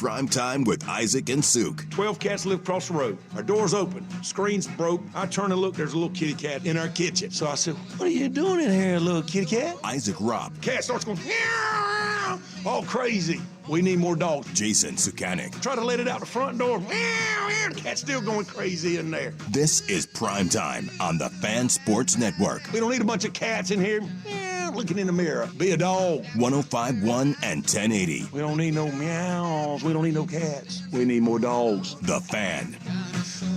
Primetime with Isaac and Souk. 12 cats live across the road. Our door's open. Screen's broke. I turn and look. There's a little kitty cat in our kitchen. So I said, "What are you doing in here, little kitty cat?" Isaac Robb. Cat starts going, meow, all crazy. We need more dogs. Jason Sukanik. Try to let it out the front door. Meow, meow. The cat's still going crazy in there. This is Primetime on the Fan Sports Network. We don't need a bunch of cats in here. Meow, looking in the mirror. Be a dog. 105.1 and 1080. We don't need no meows. We don't need no cats. We need more dogs. The Fan.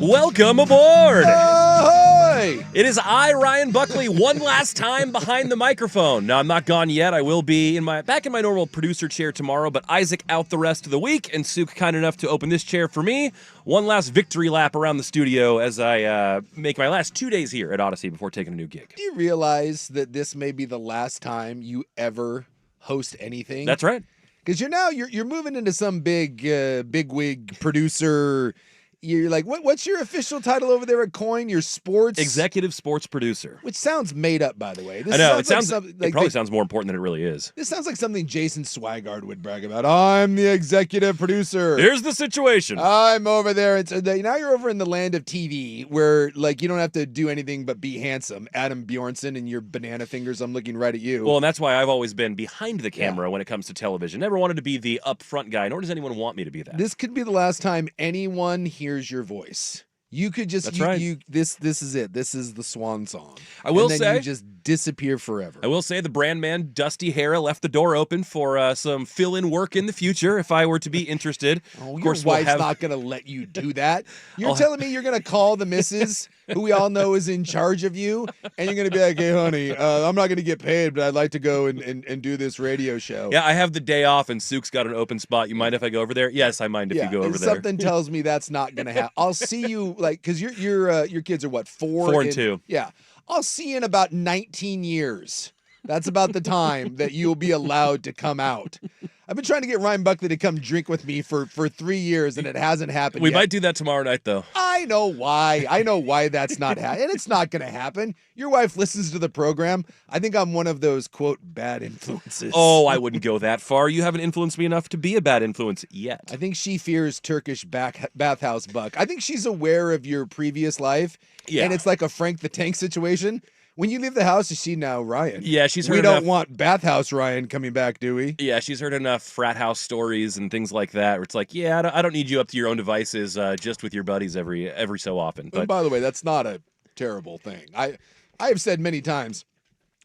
Welcome aboard! Ahoy! It is I, Ryan Buckley, one last time behind the microphone. Now, I'm not gone yet. I will be back in my normal producer chair tomorrow, but Isaac out the rest of the week, and Souk kind enough to open this chair for me. One last victory lap around the studio as I make my last 2 days here at Odyssey before taking a new gig. Do you realize that this may be the last time you ever host anything? That's right. Because you're moving into some bigwig producer. You're like, what's your official title over there at Coin? Your sports executive sports producer, which sounds made up, by the way. I know it probably sounds more important than it really is. This sounds like something Jason Swigard would brag about. I'm the executive producer. Here's the situation. I'm over there. And so now you're over in the land of TV, where like you don't have to do anything but be handsome. Adam Bjornson and your banana fingers. I'm looking right at you. Well, and that's why I've always been behind the camera when it comes to television. Never wanted to be the upfront guy, nor does anyone want me to be that. This could be the last time anyone hears your voice. You could just this is it. This is the swan song. I will say you just disappear forever. I will say the brand man Dusty Hara left the door open for some fill-in work in the future if I were to be interested. Of course, your wife's not going to let you do that. You're telling me you're going to call the missus, who we all know is in charge of you, and you're going to be like, "Hey, honey, I'm not going to get paid, but I'd like to go and do this radio show." Yeah, I have the day off, and Souk's got an open spot. You mind if I go over there? Yes, I mind if you go over there. Something tells me that's not going to happen. I'll see you because your kids are what, 4 and 2. Yeah, I'll see you in about 19 years. That's about the time that you'll be allowed to come out. I've been trying to get Ryan Buckley to come drink with me for 3 years, and it hasn't happened We yet. might do that tomorrow night, though. I know why. That's not happening. And it's not going to happen. Your wife listens to the program. I think I'm one of those, quote, bad influences. Oh, I wouldn't go that far. You haven't influenced me enough to be a bad influence yet. I think she fears Turkish bathhouse buck. I think she's aware of your previous life, and it's like a Frank the Tank situation. When you leave the house, you see now Ryan. Yeah, she's heard We enough. don't want bathhouse Ryan coming back, do we? Yeah, she's heard enough frat house stories and things like that where it's like, yeah, I don't need you up to your own devices just with your buddies every so often. But And by the way, that's not a terrible thing. I have said many times,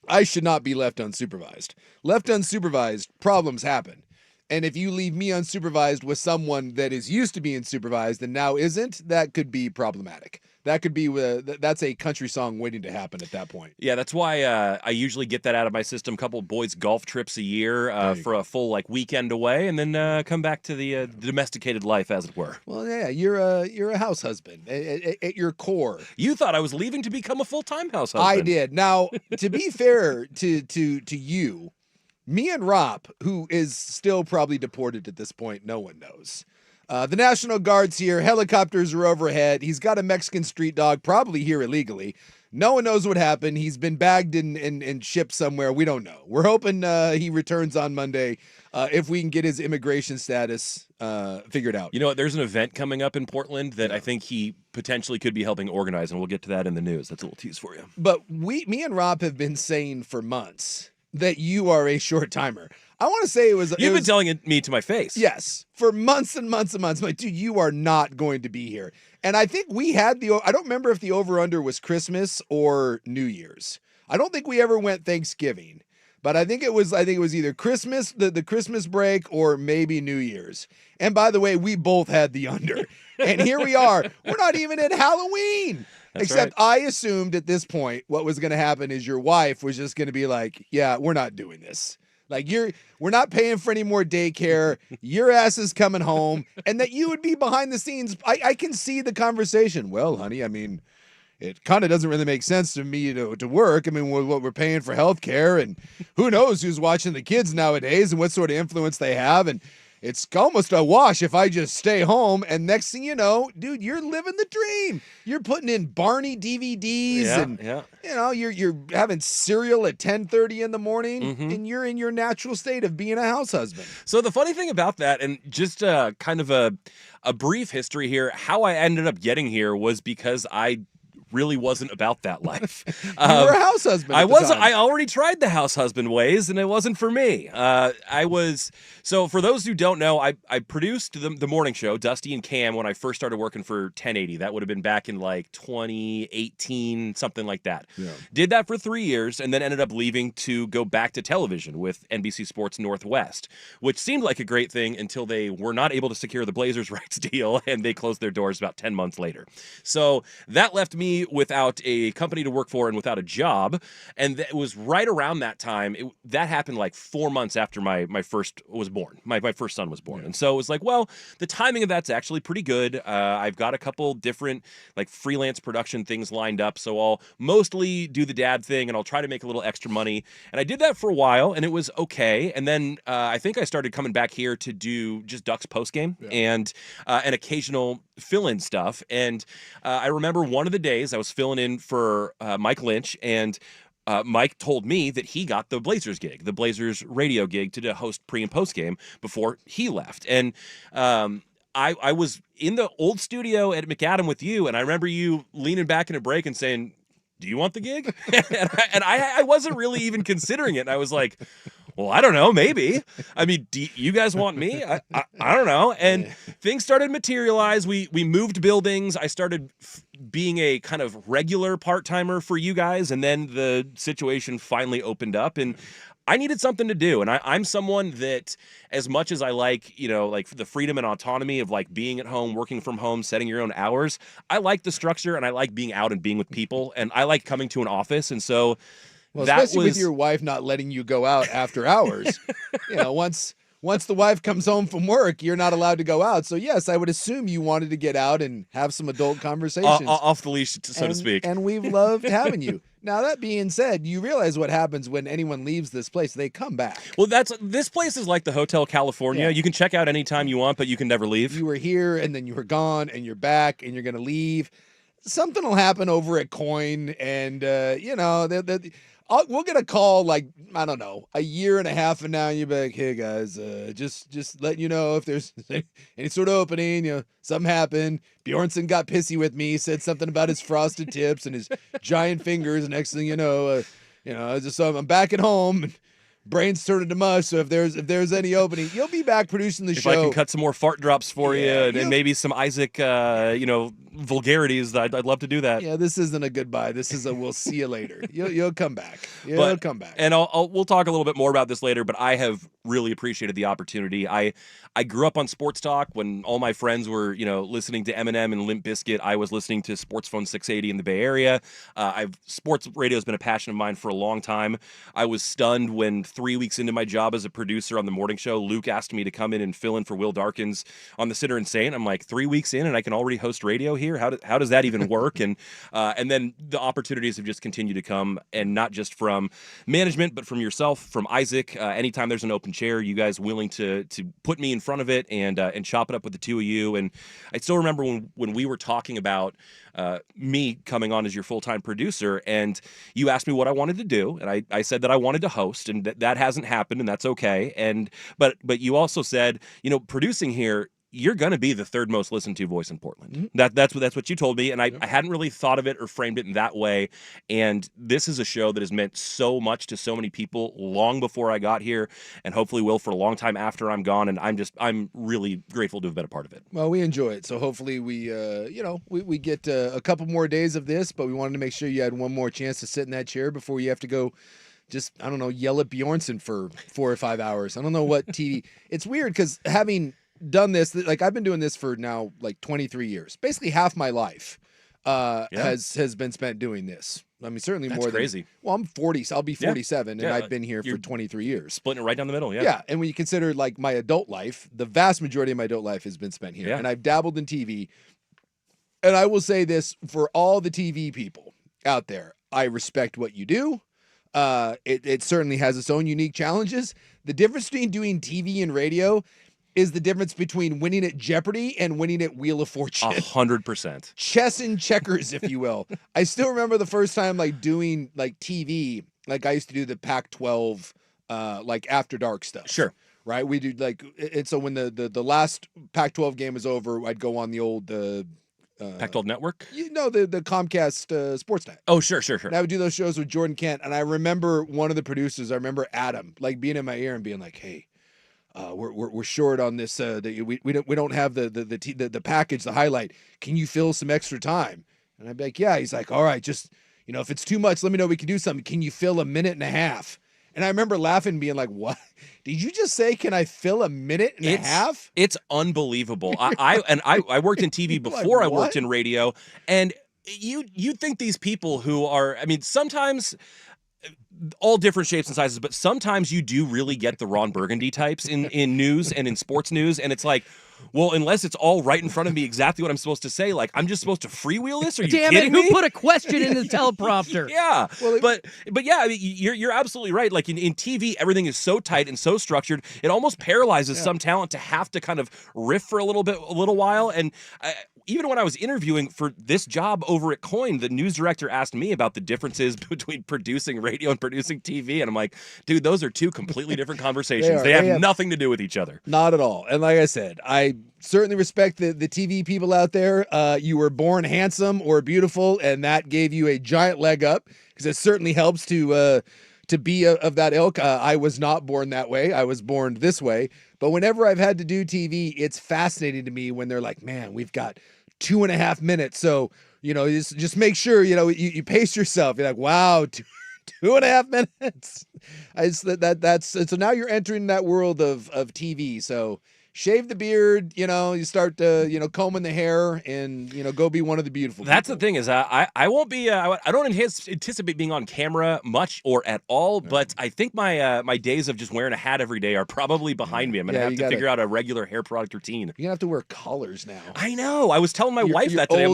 I should not be left unsupervised. Left unsupervised, problems happen. And if you leave me unsupervised with someone that is used to being supervised and now isn't, that could be problematic. That could be that's a country song waiting to happen at that point. Yeah, that's why I usually get that out of my system. A couple of boys' golf trips a year for a full weekend away, and then come back to the domesticated life, as it were. Well, yeah, you're a house husband at your core. You thought I was leaving to become a full-time house husband. I did. Now, to be fair to you, me and Rob, who is still probably deported at this point, no one knows. The National Guard's here. Helicopters are overhead. He's got a Mexican street dog, probably here illegally. No one knows what happened. He's been bagged and shipped somewhere. We don't know. We're hoping he returns on Monday if we can get his immigration status figured out. You know what? There's an event coming up in Portland that I think he potentially could be helping organize, and we'll get to that in the news. That's a little tease for you. But me and Rob have been saying for months that you are a short timer. I want to say You've been telling me to my face. Yes, for months and months and months. I'm like, dude, you are not going to be here. And I think we had I don't remember if the over-under was Christmas or New Year's. I don't think we ever went Thanksgiving. But I think it was either Christmas, the Christmas break, or maybe New Year's. And by the way, we both had the under. And here we are. We're not even at Halloween. That's Except right. I assumed at this point what was going to happen is your wife was just going to be like, yeah, we're not doing this. Like we're not paying for any more daycare. Your ass is coming home, and that you would be behind the scenes. I can see the conversation. Well, honey, I mean, it kind of doesn't really make sense to me to work. I mean, what we're paying for healthcare, and who knows who's watching the kids nowadays and what sort of influence they have. And it's almost a wash if I just stay home. And next thing you know, dude, you're living the dream. You're putting in Barney DVDs and you know, you're having cereal at 10:30 in the morning, and you're in your natural state of being a house husband. So the funny thing about that, and just kind of a brief history here, how I ended up getting here was because I really wasn't about that life. You were a house husband. I already tried the house husband ways, and it wasn't for me. So for those who don't know, I produced the morning show, Dusty and Cam, when I first started working for 1080. That would have been back in like 2018, something like that. Yeah. Did that for 3 years, and then ended up leaving to go back to television with NBC Sports Northwest, which seemed like a great thing until they were not able to secure the Blazers rights deal, and they closed their doors about 10 months later. So that left me without a company to work for and without a job. And it was right around that time. That happened like 4 months after my first was born. My first son was born. Yeah. And so it was like, well, the timing of that's actually pretty good. I've got a couple different like freelance production things lined up. So I'll mostly do the dad thing and I'll try to make a little extra money. And I did that for a while and it was okay. And then I think I started coming back here to do just Ducks postgame and an occasional fill-in stuff. And I remember one of the days I was filling in for Mike Lynch, and Mike told me that he got the Blazers gig, the Blazers radio gig to host pre and post game before he left. And I was in the old studio at McAdam with you, and I remember you leaning back in a break and saying, "Do you want the gig?" and I wasn't really even considering it. And I was like, well, I don't know, maybe. I mean, do you guys want me? I don't know. And things started to materialize. We moved buildings. I started being a kind of regular part-timer for you guys. And then the situation finally opened up and I needed something to do. And I'm someone that, as much as I like, you know, like the freedom and autonomy of like being at home, working from home, setting your own hours, I like the structure and I like being out and being with people. And I like coming to an office. And so well, especially with your wife not letting you go out after hours. You know, once the wife comes home from work, you're not allowed to go out. So yes, I would assume you wanted to get out and have some adult conversations. Off the leash, so to speak. And we've loved having you. Now, that being said, you realize what happens when anyone leaves this place. They come back. Well, this place is like the Hotel California. Yeah. You can check out anytime you want, but you can never leave. You were here, and then you were gone, and you're back, and you're going to leave. Something will happen over at Coin, and, you know, we'll get a call like, I don't know, a year and a half from now, and you'll be like, hey, guys, just letting you know if there's any sort of opening, you know, something happened. Bjornsson got pissy with me, said something about his frosted tips and his giant fingers. Next thing you know, so I'm back at home. And brains turning to mush. So if there's any opening, you'll be back producing the show. If I can cut some more fart drops for you and maybe some Isaac, vulgarities, I'd love to do that. Yeah, this isn't a goodbye. This is a we'll see you later. You'll come back. You'll come back. And we'll talk a little bit more about this later. But I have really appreciated the opportunity. I grew up on Sports Talk when all my friends were listening to Eminem and Limp Bizkit. I was listening to Sports Phone 680 in the Bay Area. Sports radio has been a passion of mine for a long time. I was stunned when 3 weeks into my job as a producer on the morning show, Luke asked me to come in and fill in for Will Darkins on the Sinner and Saint. I'm like, 3 weeks in and I can already host radio here? How does that even work? And then the opportunities have just continued to come, and not just from management, but from yourself, from Isaac. Anytime there's an open chair, you guys willing to put me in front of it and chop it up with the two of you. And I still remember when we were talking about me coming on as your full-time producer, and you asked me what I wanted to do, and I said that I wanted to host, and that hasn't happened, and that's okay. And but you also said, producing here, you're going to be the third most listened to voice in Portland. Mm-hmm. That's what you told me, and I hadn't really thought of it or framed it in that way. And this is a show that has meant so much to so many people long before I got here, and hopefully will for a long time after I'm gone. And I'm really grateful to have been a part of it. Well, we enjoy it, so hopefully we get a couple more days of this, but we wanted to make sure you had one more chance to sit in that chair before you have to go. Just, I don't know, yell at Bjornsson for 4 or 5 hours. I don't know what TV. It's weird because having done this, like I've been doing this for now like 23 years. Basically half my life has been spent doing this. I mean, certainly That's more crazy. Well, I'm 40, so I'll be 47, and I've been here for 23 years. Splitting it right down the middle, Yeah, and when you consider like my adult life, the vast majority of my adult life has been spent here. And I've dabbled in TV. And I will say this for all the TV people out there, I respect what you do. It certainly has its own unique challenges. The difference between doing TV and radio is the difference between winning at Jeopardy and winning at Wheel of Fortune. 100%. Chess and checkers, if you will. I still remember the first time like doing like TV. Like I used to do the Pac-12 like after dark stuff. Sure. Right? We do like, and so when the last Pac-12 game was over, I'd go on the old Pac-12 Network? the Comcast Sports Net. Oh, sure. And I would do those shows with Jordan Kent, and I remember one of the producers. I remember Adam, like being in my ear and being like, "Hey, we're short on this. We don't have the package, the highlight. Can you fill some extra time?" And I'd be like, "Yeah." He's like, "All right, just if it's too much, let me know. We can do something. Can you fill a minute and a half?" And I remember laughing, being like, "What? Did you just say? Can I fill a minute and a half?" It's unbelievable. I worked in TV before I worked in radio, and you think these people who are, I mean, sometimes all different shapes and sizes, but sometimes you do really get the Ron Burgundy types in news and in sports news, and it's like, well, unless it's all right in front of me exactly what I'm supposed to say, like I'm just supposed to freewheel this? Are you kidding me? Who put a question in the teleprompter? Yeah, but yeah, I mean, you're absolutely right. Like in TV, everything is so tight and so structured, it almost paralyzes some talent to have to kind of riff for a little while. And even when I was interviewing for this job over at Coin, the news director asked me about the differences between producing radio and producing TV, and I'm like, dude, those are two completely different conversations. They have nothing to do with each other. Not at all. And like I said, I certainly respect the TV people out there. You were born handsome or beautiful, and that gave you a giant leg up, because it certainly helps to be of that ilk. I was not born that way. I was born this way. But whenever I've had to do TV, it's fascinating to me when they're like, "Man, we've got 2.5 minutes. So, just make sure, you pace yourself." You're like, "Wow, 2.5 minutes." So now you're entering that world of TV. So shave the beard, you start combing the hair, and go be one of the beautiful That's people. the thing is, I won't be I don't anticipate being on camera much or at all, but I think my days of just wearing a hat every day are probably behind me. I'm gonna have to figure out a regular hair product routine. You're gonna have to wear collars now. I know. I was telling my wife that today.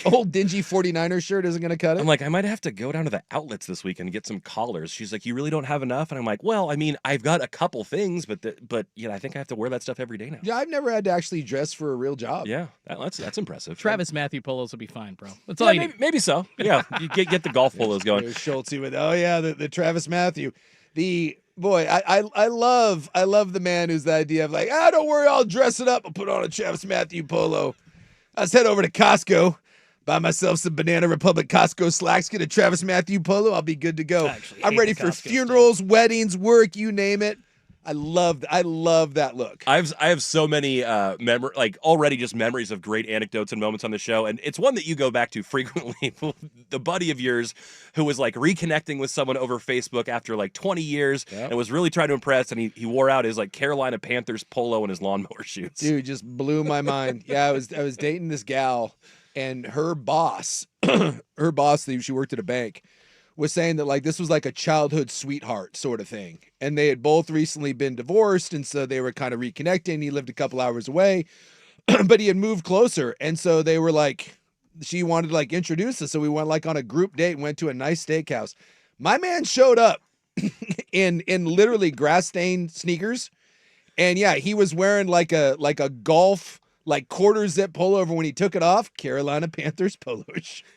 Old dingy 49er shirt isn't gonna cut it. I'm like, I might have to go down to the outlets this weekend and get some collars. She's like, "You really don't have enough?" And I'm like, "Well, I mean, I've got a couple things, but I think I have to wear that stuff every day now." Yeah, I've never had to actually dress for a real job. Yeah, that's impressive. Travis Matthew polos will be fine, bro. That's all you need. Maybe so. Yeah, you get the golf polos going. There's Schultz with the Travis Matthew. I love the man who's the idea of like, don't worry, I'll dress it up. I'll put on a Travis Matthew polo. Let's head over to Costco, buy myself some Banana Republic Costco slacks, get a Travis Matthew polo. I'll be good to go. I'm ready for funerals, weddings, work, you name it. I love that look. I have so many already just memories of great anecdotes and moments on the show, and it's one that you go back to frequently. The buddy of yours who was like reconnecting with someone over Facebook after like 20 years and was really trying to impress, and he wore out his like Carolina Panthers polo and his lawnmower shoes. Dude, just blew my mind. Yeah, I was dating this gal, and her boss, she worked at a bank, was saying that like this was like a childhood sweetheart sort of thing. And they had both recently been divorced, and so they were kind of reconnecting. He lived a couple hours away, but he had moved closer. And so they were like, she wanted to like introduce us. So we went like on a group date and went to a nice steakhouse. My man showed up in literally grass stained sneakers. And yeah, he was wearing like a golf, like quarter zip pullover. When he took it off, Carolina Panthers polo shirt.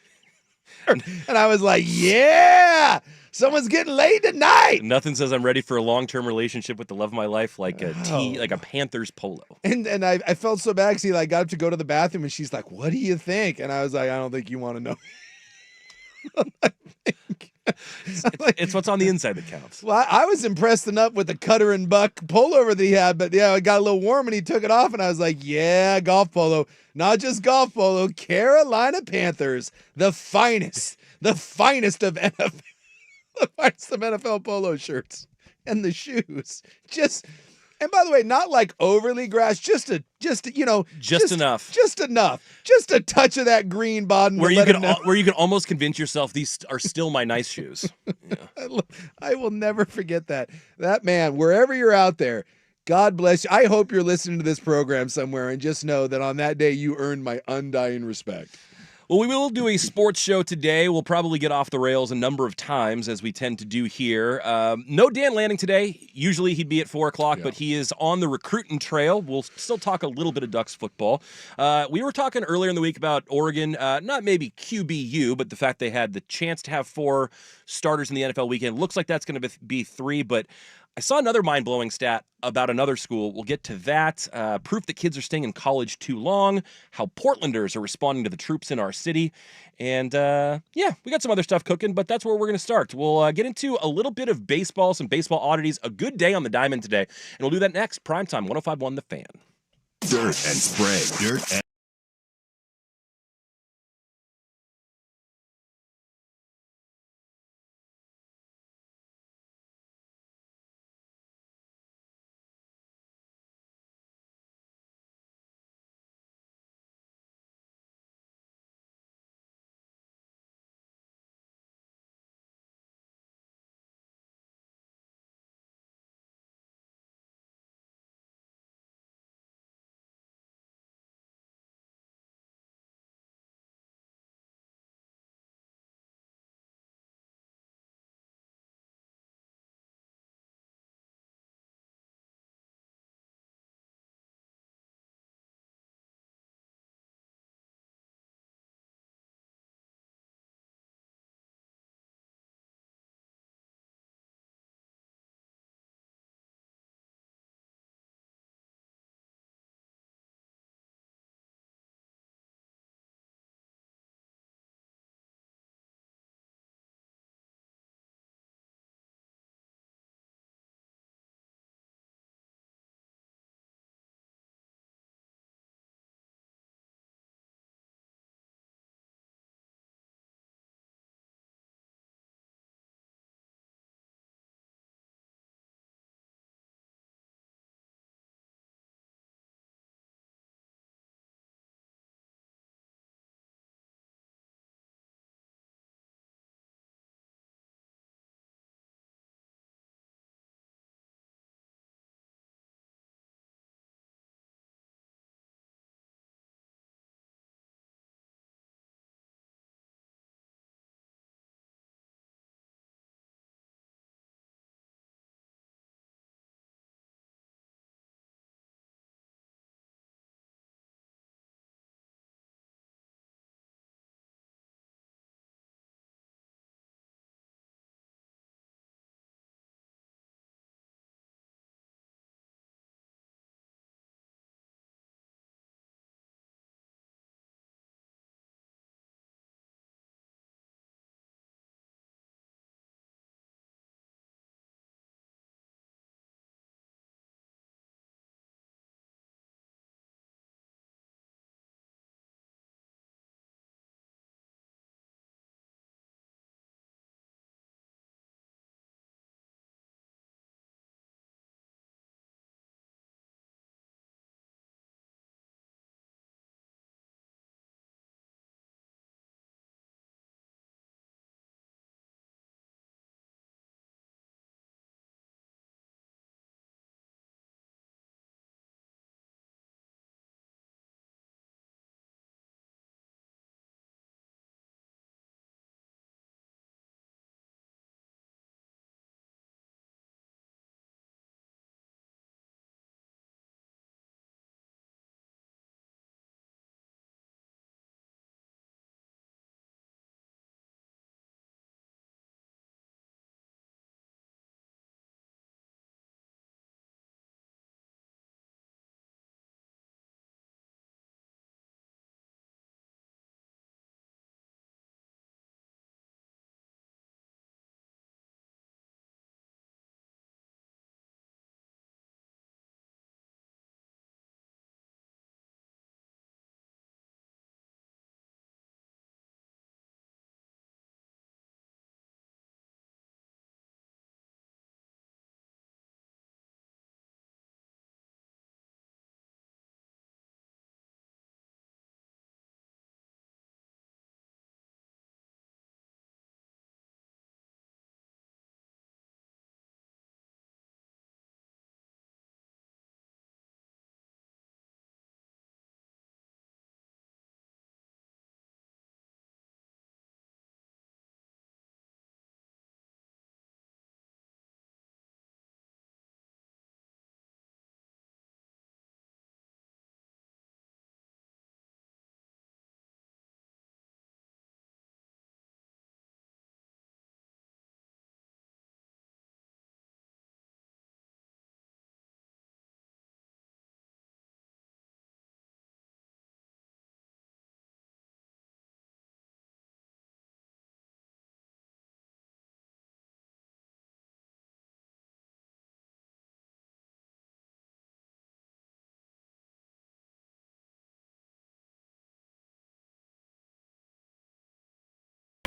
And I was like, yeah, someone's getting laid tonight. Nothing says I'm ready for a long-term relationship with the love of my life like a Panthers polo. And I felt so bad because he like got up to go to the bathroom, and she's like, "What do you think?" And I was like, "I don't think you want to know." It's what's on the inside that counts. Well, I was impressed enough with the Cutter and Buck pullover that he had, but yeah, it got a little warm and he took it off, and I was like, yeah, golf polo. Not just golf polo, Carolina Panthers, the finest of NFL, the finest of NFL polo shirts and the shoes. And by the way, not like overly grass, just enough. Just enough. Just a touch of that green bottom. Where you can almost convince yourself these are still my nice shoes. Yeah. I will never forget that. That man, wherever you're out there, God bless you. I hope you're listening to this program somewhere, and just know that on that day you earned my undying respect. Well, we will do a sports show today. We'll probably get off the rails a number of times, as we tend to do here. No Dan Lanning today. Usually he'd be at 4 o'clock, but he is on the recruiting trail. We'll still talk a little bit of Ducks football. We were talking earlier in the week about Oregon, not maybe QBU, but the fact they had the chance to have 4 starters in the NFL weekend. Looks like that's going to be 3, but I saw another mind-blowing stat about another school. We'll get to that. Proof that kids are staying in college too long, how Portlanders are responding to the troops in our city. And, we got some other stuff cooking, but that's where we're going to start. We'll get into a little bit of baseball, some baseball oddities, a good day on the diamond today. And we'll do that next. Primetime, 105.1 The Fan. Dirt and spray. Dirt and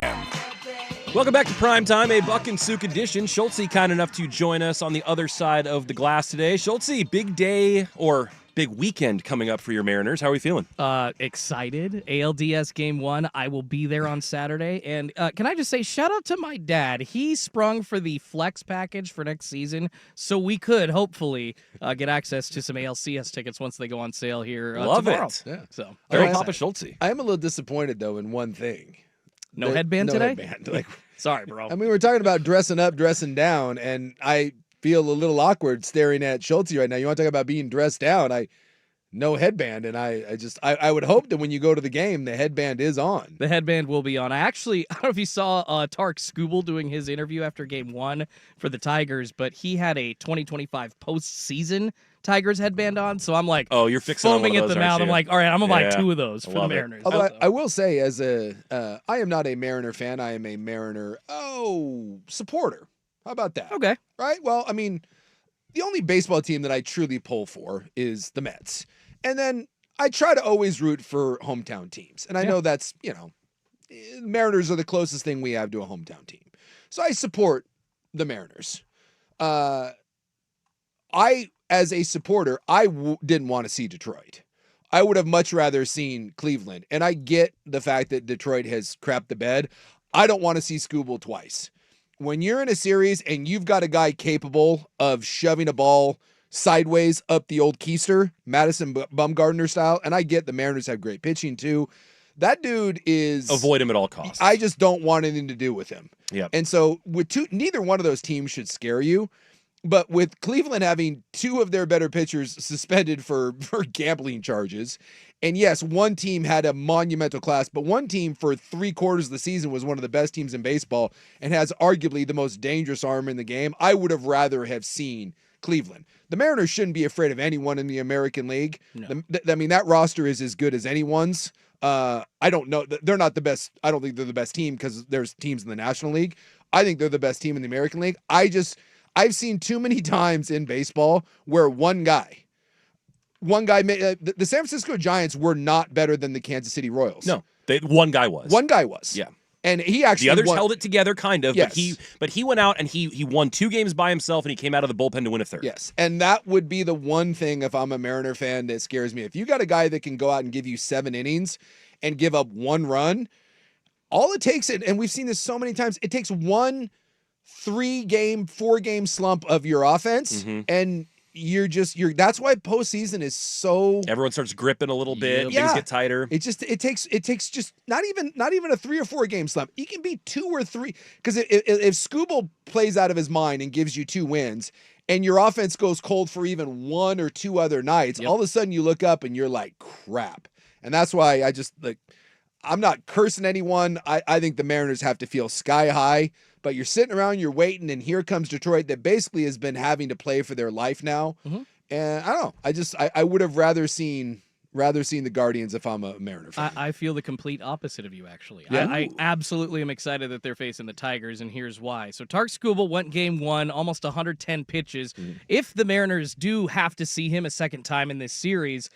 Welcome back to Primetime, a Buck and Souk edition. Schultze kind enough to join us on the other side of the glass today. Schultze, big day or big weekend coming up for your Mariners. How are we feeling? Excited. ALDS Game 1. I will be there on Saturday. And can I just say, shout out to my dad. He sprung for the flex package for next season, so we could hopefully get access to some ALCS tickets once they go on sale here Love tomorrow. it. Yeah. So Very Papa Schultze. I am a little disappointed though in one thing. No headband today? Headband. Like, sorry, bro. I mean, we're talking about dressing up, dressing down, and I feel a little awkward staring at Schultze right now. You want to talk about being dressed down? No headband, and I would hope that when you go to the game, the headband is on. The headband will be on. I don't know if you saw Tark Skubal doing his interview after Game 1 for the Tigers, but he had a 2025 postseason Tigers headband on, so I'm like, oh, you're fixing foaming on one at of the those, mouth. aren't I'm you? like, all right, I'm gonna buy Yeah. 2 of those for the love it. Mariners. Although I will say, I am not a Mariner fan. I am a Mariner supporter. How about that? Okay. Right. Well, I mean, the only baseball team that I truly pull for is the Mets, and then I try to always root for hometown teams, and I know that's Mariners are the closest thing we have to a hometown team, so I support the Mariners. As a supporter, didn't want to see Detroit. I would have much rather seen Cleveland. And I get the fact that Detroit has crapped the bed. I don't want to see Skubal twice. When you're in a series and you've got a guy capable of shoving a ball sideways up the old keister, Madison Bumgarner style, and I get the Mariners have great pitching too. That dude is... Avoid him at all costs. I just don't want anything to do with him. Yep. And so neither one of those teams should scare you. But with Cleveland having 2 of their better pitchers suspended for gambling charges, and yes, one team had a monumental class, but one team for 3/4 of the season was one of the best teams in baseball and has arguably the most dangerous arm in the game, I would have rather have seen Cleveland. The Mariners shouldn't be afraid of anyone in the American League. No. I mean, that roster is as good as anyone's. I don't know. They're not the best. I don't think they're the best team because there's teams in the National League. I think they're the best team in the American League. I've seen too many times in baseball where one guy the San Francisco Giants were not better than the Kansas City Royals. No, one guy was. One guy was. Yeah. And he actually the others won. held it together, kind of. Yes. But he went out and he won 2 games by himself, and he came out of the bullpen to win a 3rd. Yes, and that would be the one thing if I'm a Mariner fan that scares me. If you got a guy that can go out and give you 7 innings and give up 1 run, all it takes, and we've seen this so many times, it takes 1 3-game, 4-game slump of your offense, and that's why postseason is so. Everyone starts gripping a little bit. Yeah. Things get tighter. It takes just not even a 3 or 4 game slump. It can be 2 or 3 because if Skubal plays out of his mind and gives you 2 wins, and your offense goes cold for even 1 or 2 other nights, all of a sudden you look up and you're like, crap. And that's why I'm not cursing anyone. I think the Mariners have to feel sky high. But you're sitting around, you're waiting, and here comes Detroit that basically has been having to play for their life now. Mm-hmm. And I don't know. I would have rather seen the Guardians if I'm a Mariner fan. I feel the complete opposite of you, actually. Yeah? I absolutely am excited that they're facing the Tigers, and here's why. So Tark Skubal went Game 1, almost 110 pitches. If the Mariners do have to see him a second time in this series,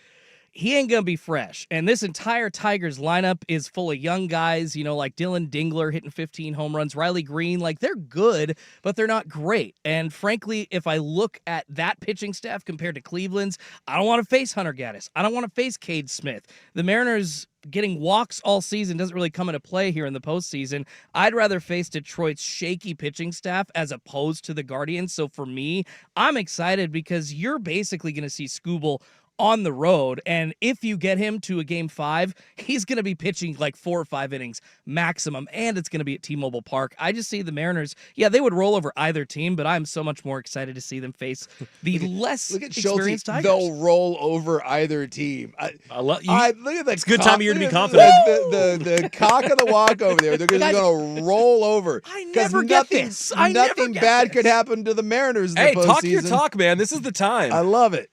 he ain't going to be fresh. And this entire Tigers lineup is full of young guys, like Dylan Dingler hitting 15 home runs, Riley Green. Like, they're good, but they're not great. And frankly, if I look at that pitching staff compared to Cleveland's, I don't want to face Hunter Gaddis. I don't want to face Cade Smith. The Mariners getting walks all season doesn't really come into play here in the postseason. I'd rather face Detroit's shaky pitching staff as opposed to the Guardians. So for me, I'm excited because you're basically going to see Skubal on the road, and if you get him to a Game 5, he's going to be pitching like 4 or 5 innings maximum, and it's going to be at T-Mobile Park. I just see the Mariners, they would roll over either team, but I'm so much more excited to see them face the less experienced Tigers. They'll roll over either team. Look at that. It's a good cock, time of year to be confident. The cock of the walk over there. They're going to roll over. I never get this. Nothing bad could happen to the Mariners in the postseason. Talk your talk, man. This is the time. I love it.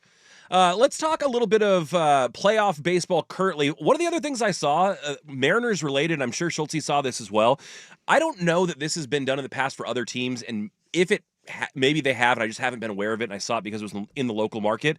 Let's talk a little bit of playoff baseball currently. One of the other things I saw, Mariners related, I'm sure Schultze saw this as well. I don't know that this has been done in the past for other teams, and if it maybe they have, and I just haven't been aware of it, and I saw it because it was in the local market.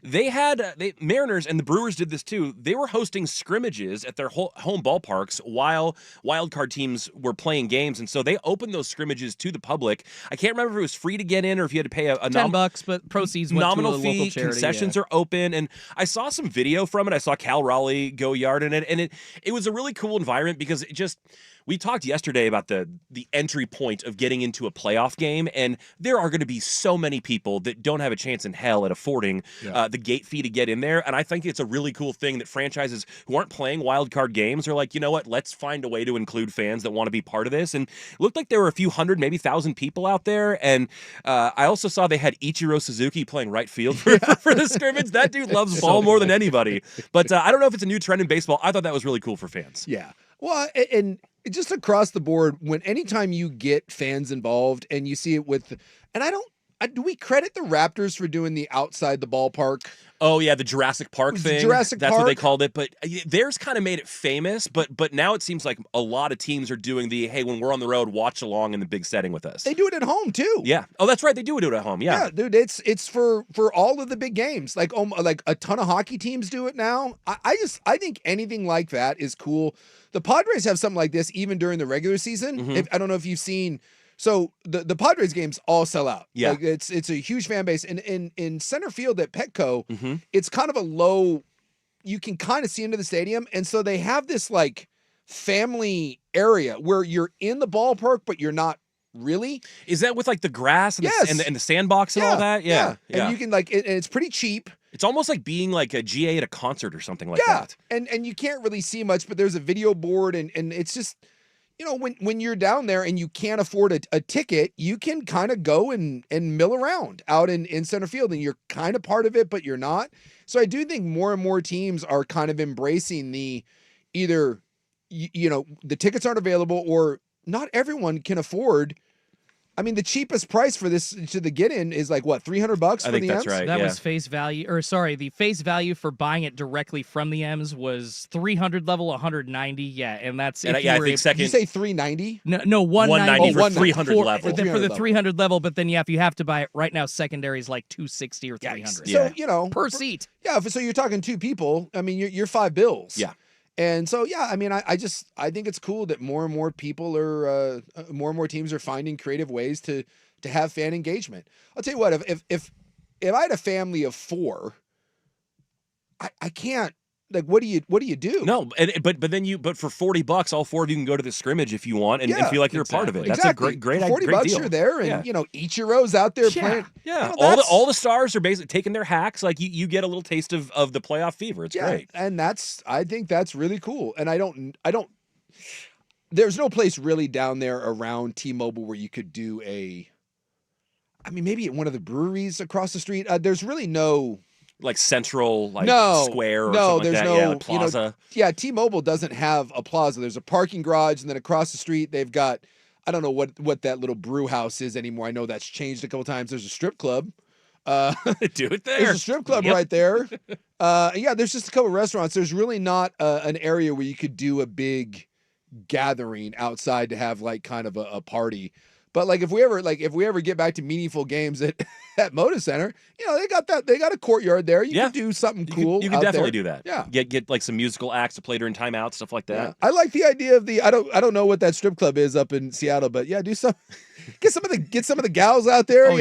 They had Mariners, and the Brewers did this too. They were hosting scrimmages at their home ballparks while wild card teams were playing games, and so they opened those scrimmages to the public. I can't remember if it was free to get in or if you had to pay a $10, but proceeds went nominal to a fee. local charity. Concessions are open, and I saw some video from it. I saw Cal Raleigh go yard in it, and it was a really cool environment because it just. We talked yesterday about the entry point of getting into a playoff game, and there are going to be so many people that don't have a chance in hell at affording the gate fee to get in there. And I think it's a really cool thing that franchises who aren't playing wild card games are like, you know what, let's find a way to include fans that want to be part of this. And it looked like there were a few hundred, maybe 1,000 people out there. And I also saw they had Ichiro Suzuki playing right field for the scrimmage. That dude loves ball more than anybody. But I don't know if it's a new trend in baseball. I thought that was really cool for fans. Yeah. Well, and just across the board, anytime you get fans involved and you see it with, and do we credit the Raptors for doing the outside the ballpark? Oh yeah, the Jurassic Park thing. That's Park. what they called it. But theirs kind of made it famous. But now it seems like a lot of teams are doing the hey, when we're on the road, watch along in the big setting with us. They do it at home too. Yeah. Oh, that's right. They do it at home. Yeah. Yeah, dude. It's for all of the big games. Like a ton of hockey teams do it now. I think anything like that is cool. The Padres have something like this even during the regular season. I don't know if you've seen. So the Padres games all sell out. Yeah, like it's a huge fan base. And in center field at Petco, it's kind of a low. You can kind of see into the stadium, and so they have this like family area where you're in the ballpark, but you're not really. Is that with like the grass and, yes. the sandbox and all that? Yeah. And you can and it's pretty cheap. It's almost like being like a GA at a concert or something like that. And you can't really see much, but there's a video board, and it's just. You know, when you're down there and you can't afford a ticket, you can kind of go and mill around out in center field, and you're kind of part of it, but you're not. So I do think more and more teams are kind of embracing the either, the tickets aren't available or not everyone can afford. I mean, the cheapest price for this to the get-in is like what, $300 for the M's? That's right. That was face value, the face value for buying it directly from the M's was 300 level, 190. Yeah, and that's and if I you were think second. Did you say 390? No, 190 for 300 level. For the 300 level, but then if you have to buy it right now, secondary is like 260 or 300. So per seat. Yeah, so you're talking two people. I mean, you're $5. Yeah. And so, I mean, I think it's cool that more and more people are, more and more teams are finding creative ways to have fan engagement. I'll tell you what, if I had a family of 4, I can't. Like, what do you do? No, but for $40, all 4 of you can go to the scrimmage if you want and feel like you're a part of it. That's a great For $40 deal. you're there, and Ichiro's out there playing. Yeah, all the stars are basically taking their hacks. Like you get a little taste of the playoff fever. It's great, and I think that's really cool. And I don't. There's no place really down there around T-Mobile where you could do maybe at one of the breweries across the street. There's really no. Like central, square or something like that. No, like plaza. T-Mobile doesn't have a plaza. There's a parking garage, and then across the street they've got, I don't know what that little brew house is anymore. I know that's changed a couple times. There's a strip club. Do it there. There's a strip club right there. There's just a couple restaurants. There's really not an area where you could do a big gathering outside to have like kind of a party. But if we ever get back to meaningful games at Moda Center, they got a courtyard there. You can do something cool. You can definitely do that. Yeah. Get like some musical acts to play during timeout, stuff like that. Yeah. I like the idea of I don't know what that strip club is up in Seattle, but do some get some of the gals out there,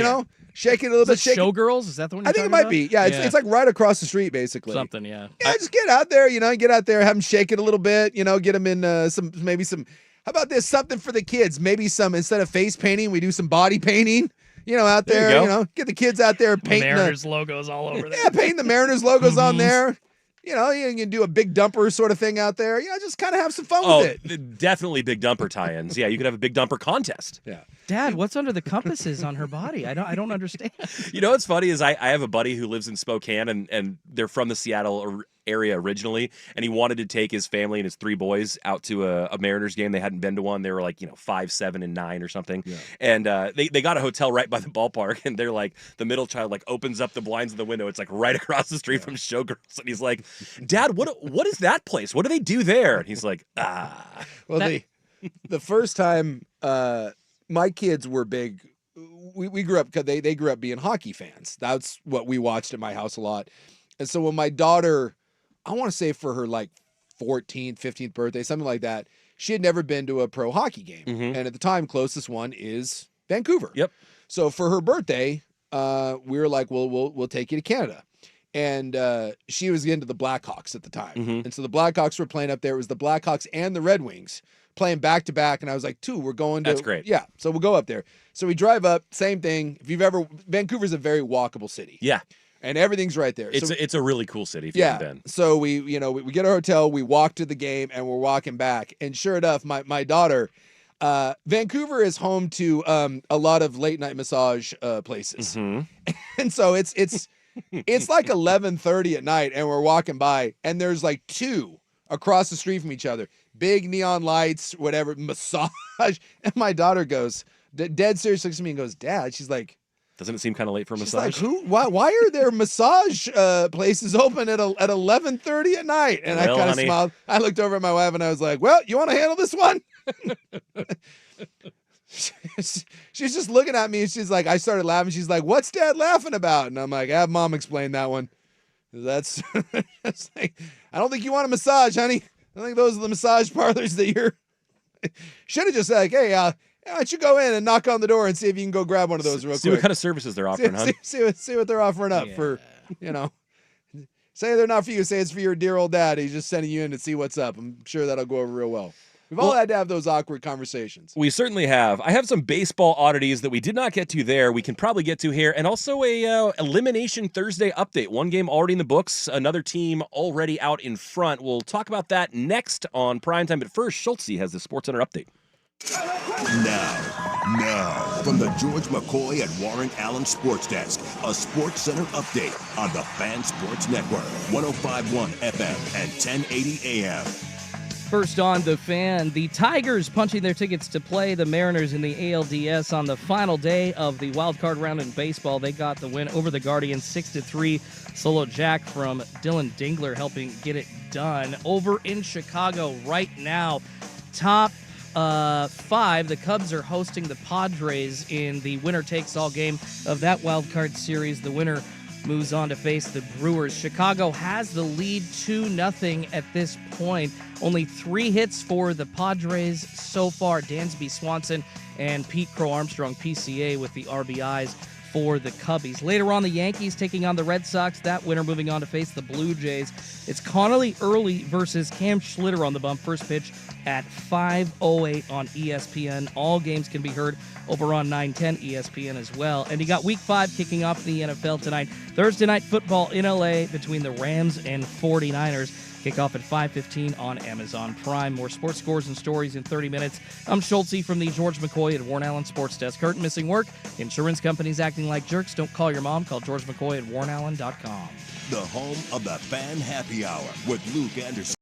shake it a little bit. Showgirls? Is that the one? I think it might be. Yeah, it's like right across the street, basically. Something, yeah. Yeah, just get out there. Get out there, have them shake it a little bit. Get them in some. How about this? Something for the kids. Maybe instead of face painting, we do some body painting. Out there. Get the kids out there painting Mariners logos all over there. Yeah, painting the Mariners logos on there. You can do a big dumper sort of thing out there. Just kind of have some fun with it. Definitely big dumper tie-ins. Yeah, you could have a big dumper contest. Yeah. Dad, what's under the compasses on her body? I don't understand. What's funny is I have a buddy who lives in Spokane, and they're from the Seattle area originally, and he wanted to take his family and his 3 boys out to a Mariners game. They hadn't been to one. They were like 5, 7, and 9 or something. Yeah. And they got a hotel right by the ballpark, and they're like, the middle child like opens up the blinds of the window. It's like right across the street from Showgirls, and he's like, Dad, what is that place? What do they do there? And he's like, Well, the first time my kids were big we grew up because they grew up being hockey fans. That's what we watched at my house a lot. And so when my daughter, I want to say for her like 14th, 15th birthday, something like that, she had never been to a pro hockey game. Mhm. And at the time, closest one is Vancouver. Yep. So for her birthday, we were like, well, we'll take you to Canada. And she was into the Blackhawks at the time. Mhm. And so the Blackhawks were playing up there. It was the Blackhawks and the Red Wings playing back to back. And I was like, we're going to. That's great. Yeah. So we'll go up there. So we drive up, same thing. If you've ever, Vancouver's a very walkable city. Yeah. And everything's right there. It's a really cool city if you haven't been. So we get our hotel, we walk to the game, and we're walking back. And sure enough, my daughter, Vancouver is home to a lot of late night massage places. Mhm. And so it's like 11:30 at night, and we're walking by, and there's like two across the street from each other, big neon lights, whatever, massage. And my daughter goes, dead serious, looks at me and goes, "Dad," she's like, Doesn't it seem kind of late for a she's massage? like, why are there massage places open at 11:30 at night? And I Well, kind of honey. smiled. I looked over at my wife and I was like, well, you want to handle this one? She's just looking at me and she's like, I started laughing. She's like, what's Dad laughing about? And I'm like, have Mom explain that one. That's like, I don't think you want a massage, honey. I think those are the massage parlors that you're. Should have just said, like, hey, why don't you go in and knock on the door and see if you can go grab one of those real See quick. what kind of services they're offering, huh? See what they're offering up for, say they're not for you. Say it's for your dear old dad. He's just sending you in to see what's up. I'm sure that'll go over real well. We've all had to have those awkward conversations. We certainly have. I have some baseball oddities that we did not get to there. We can probably get to here, and also a Elimination Thursday update. One game already in the books, another team already out in front. We'll talk about that next on Primetime. But first, Schultze has the SportsCenter update. Now, from the George McCoy and Warren Allen Sports Desk, a Sports Center update on the Fan Sports Network, 105.1 FM and 1080 AM. First on The Fan, the Tigers punching their tickets to play the Mariners in the ALDS on the final day of the wild card round in baseball. They got the win over the Guardians 6-3. Solo jack from Dylan Dingler helping get it done. Over in Chicago right now, top 5, the Cubs are hosting the Padres in the winner-takes-all game of that wild card series. The winner moves on to face the Brewers. Chicago has the lead 2-0 at this point. Only 3 hits for the Padres so far. Dansby Swanson and Pete Crow Armstrong, PCA, with the RBIs for the Cubbies. Later on, the Yankees taking on the Red Sox. That winner moving on to face the Blue Jays. It's Connolly Early versus Cam Schlitter on the bump. First pitch at 5:08 on ESPN. All games can be heard over on 910 ESPN as well. And you got Week 5 kicking off in the NFL tonight. Thursday night football in LA between the Rams and 49ers. Kickoff at 5:15 on Amazon Prime. More sports scores and stories in 30 minutes. I'm Schultze from the George McCoy and Warren Allen Sports Desk. Hurt and missing work? Insurance companies acting like jerks? Don't call your mom. Call George McCoy at warrenallen.com. The home of the Fan Happy Hour with Luke Anderson.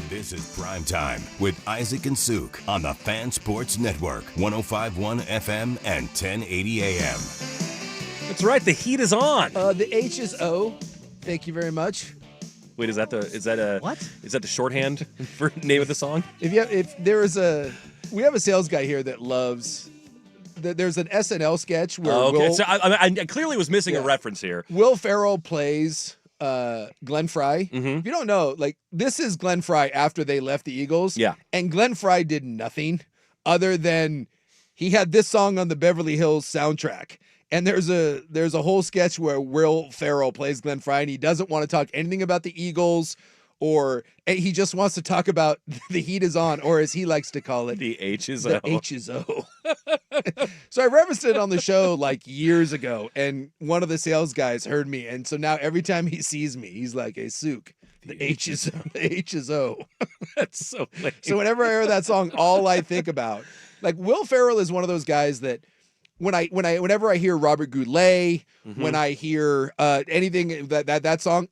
This is Primetime with Isaac and Suk on the Fan Sports Network, 105.1 FM and 1080 AM. That's right. The heat is on. The H is O. Thank you very much. Wait, is that the shorthand for name of the song? We have a sales guy here that loves. There's an SNL sketch where So I clearly was missing a reference here. Will Ferrell plays Glenn Fry. Mm-hmm. If you don't know, like, this is Glenn Fry after they left the Eagles. Yeah. And Glenn Fry did nothing other than he had this song on the Beverly Hills soundtrack. And there's a whole sketch where Will Ferrell plays Glenn Fry, and he doesn't want to talk anything about the Eagles, or he just wants to talk about the heat is on, or as he likes to call it, the H is the O. H is O. So I referenced it on the show like years ago, and one of the sales guys heard me, and so now every time he sees me, he's like, "Hey, Suk, the H is O." That's so lame. So whenever I hear that song, all I think about, like, Will Ferrell is one of those guys that whenever I hear Robert Goulet, when I hear anything that song,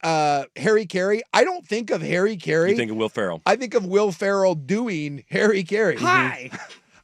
Harry Carey, I don't think of Harry Carey. You think of Will Ferrell. I think of Will Ferrell doing Harry Carey. Hi.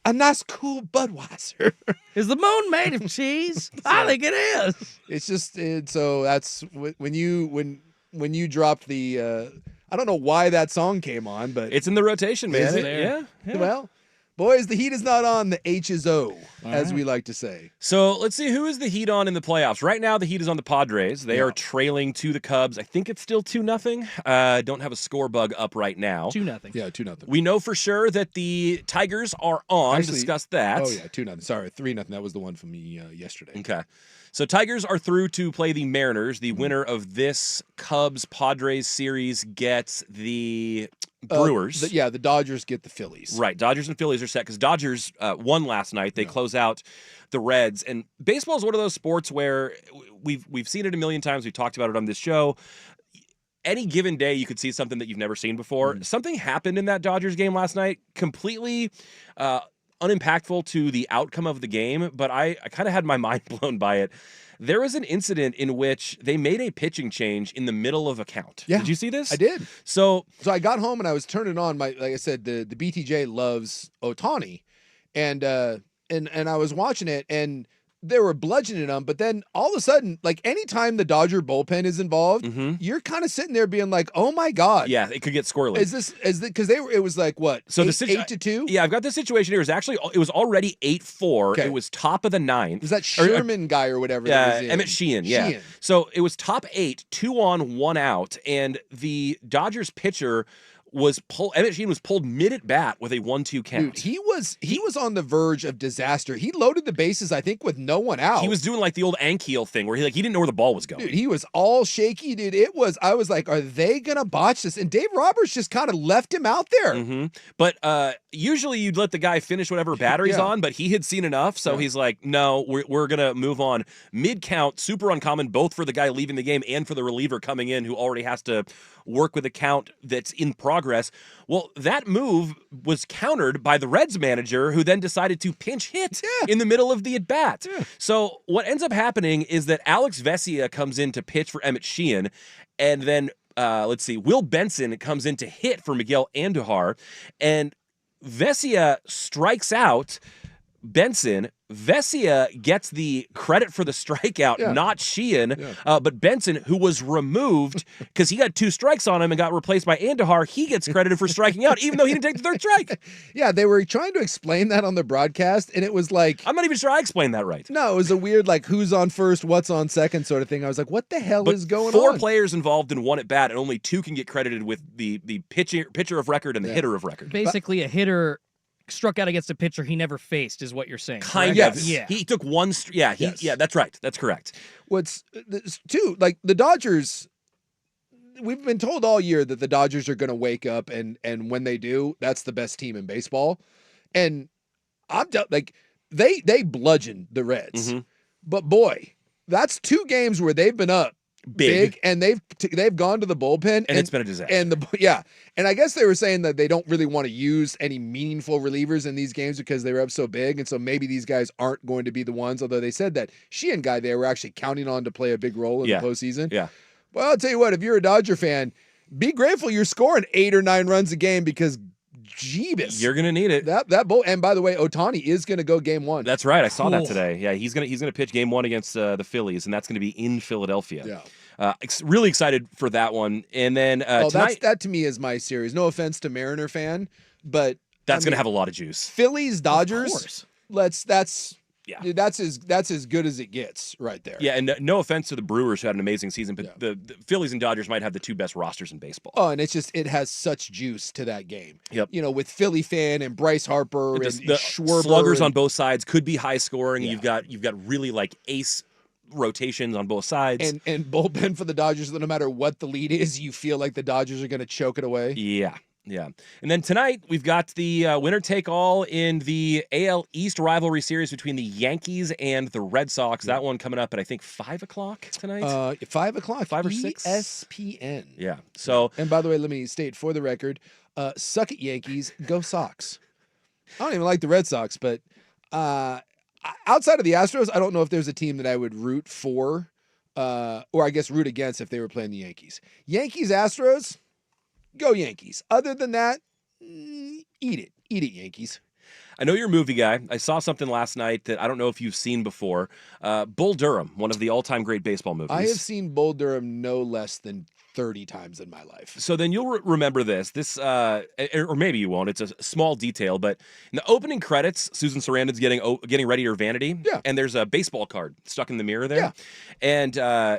A nice cool Budweiser. Is the moon made of cheese? I think it is. It's just so that's when you dropped the I don't know why that song came on, but It's in the rotation, man. Is it? Yeah. well, boys, the heat is not on. The H is O, as we like to say. So let's see, who is the Heat on in the playoffs? Right now, the Heat is on the Padres. They are trailing to the Cubs. I think it's still 2-0. Don't have a score bug up right now. 2-0. Yeah, 2-0. We know for sure that the Tigers are on. Actually, Discuss that. Oh yeah, 2-0. Sorry, 3-0. That was the one from me yesterday. Okay. So Tigers are through to play the Mariners. The winner of this Cubs-Padres series gets the Brewers. The Dodgers get the Phillies. Right. Dodgers and Phillies are set because Dodgers won last night. They close out the Reds. And baseball is one of those sports where we've seen it a million times. We've talked about it on this show. Any given day, you could see something that you've never seen before. Something happened in that Dodgers game last night, completely unimpactful to the outcome of the game, but I kind of had my mind blown by it. There was an incident in which they made a pitching change in the middle of a count. Yeah. Did you see this? I did. So I got home and I was turning on like I said, the BTJ loves Ohtani, and I was watching it, and they were bludgeoning them, but then all of a sudden, like, anytime the Dodger bullpen is involved, you're kind of sitting there being like, "Oh my God, yeah, it could get scoreless." Because it was like what? So 8-2. Yeah, I've got this situation here. It was already 8-4. Okay. It was top of the ninth. Was that Sherman guy or whatever? That was in? Emmett Sheehan, yeah. Sheehan. So it was top 8, 2 on, 1 out, and the Dodgers pitcher Emmett Sheehan was pulled mid at bat with a 1-2 count. Dude, he was on the verge of disaster. He loaded the bases, I think, with no one out. He was doing like the old Ankiel thing where he didn't know where the ball was going. Dude, he was all shaky, dude. I was like, are they gonna botch this? And Dave Roberts just kind of left him out there. But usually you'd let the guy finish whatever battery's on, but he had seen enough, so he's like, no, we're gonna move on. Mid count, super uncommon, both for the guy leaving the game and for the reliever coming in who already has to work with a count that's in progress. Well, that move was countered by the Reds manager, who then decided to pinch hit in the middle of the at-bat. Yeah. So what ends up happening is that Alex Vesia comes in to pitch for Emmett Sheehan, and then, Will Benson comes in to hit for Miguel Andujar, and Vesia strikes out Benson. Vesia gets the credit for the strikeout, not Sheehan, but Benson, who was removed because he got 2 strikes on him and got replaced by Andujar, he gets credited for striking out, even though he didn't take the 3rd strike. Yeah, they were trying to explain that on the broadcast, and it was like... I'm not even sure I explained that right. No, it was a weird, like, who's on first, what's on second sort of thing. I was like, what the hell is going on? 4 players involved in 1 at-bat, and only 2 can get credited with the pitcher of record and the hitter of record. Basically, a hitter struck out against a pitcher he never faced, is what you're saying. Kind correct? of. Yeah. He took 1. Yeah, that's right. That's correct. What's too, like, the Dodgers, we've been told all year that the Dodgers are going to wake up, and when they do, that's the best team in baseball. And they bludgeoned the Reds. But boy, that's 2 games where they've been up big, and they've gone to the bullpen, and it's been a disaster. And I guess they were saying that they don't really want to use any meaningful relievers in these games because they were up so big, and so maybe these guys aren't going to be the ones. Although they said that Sheehan guy they were actually counting on to play a big role in the postseason. Yeah. Well, I'll tell you what, if you're a Dodger fan, be grateful you're scoring 8 or 9 runs a game because Jeebus. You're gonna need it. That bull. And by the way, Ohtani is gonna go game 1. That's right. I saw that today. Yeah, he's gonna pitch game 1 against the Phillies, and that's gonna be in Philadelphia. Yeah. Really excited for that one. And then tonight, that to me is my series. No offense to Mariner fan, but that's gonna have a lot of juice. Phillies Dodgers. Of course. That's as good as it gets right there. Yeah, and no offense to the Brewers who had an amazing season, but the Phillies and Dodgers might have the 2 best rosters in baseball. Oh, and it has such juice to that game. Yep. You know, with Philly fan and Bryce Harper and the Schwarber sluggers and, on both sides could be high scoring. Yeah. You've got really like ace rotations on both sides. and bullpen for the Dodgers. No matter what the lead is, you feel like the Dodgers are going to choke it away. Yeah. Yeah. And then tonight, we've got the winner-take-all in the AL East rivalry series between the Yankees and the Red Sox. That one coming up at, I think, 5 o'clock tonight? 5 o'clock. 5 or 6? ESPN. Yeah. So, And by the way, let me state for the record, suck it, Yankees. Go Sox. I don't even like the Red Sox, but outside of the Astros, I don't know if there's a team that I would root for, or I guess root against if they were playing the Yankees. Yankees, Astros, go Yankees. Other than that, eat it. Eat it, Yankees. I know you're a movie guy. I saw something last night that I don't know if you've seen before. Bull Durham, one of the all-time great baseball movies. I have seen Bull Durham no less than 30 times in my life. So then you'll remember this. Or maybe you won't. It's a small detail, but in the opening credits, Susan Sarandon's getting ready to her vanity. Yeah. And there's a baseball card stuck in the mirror there. Yeah. And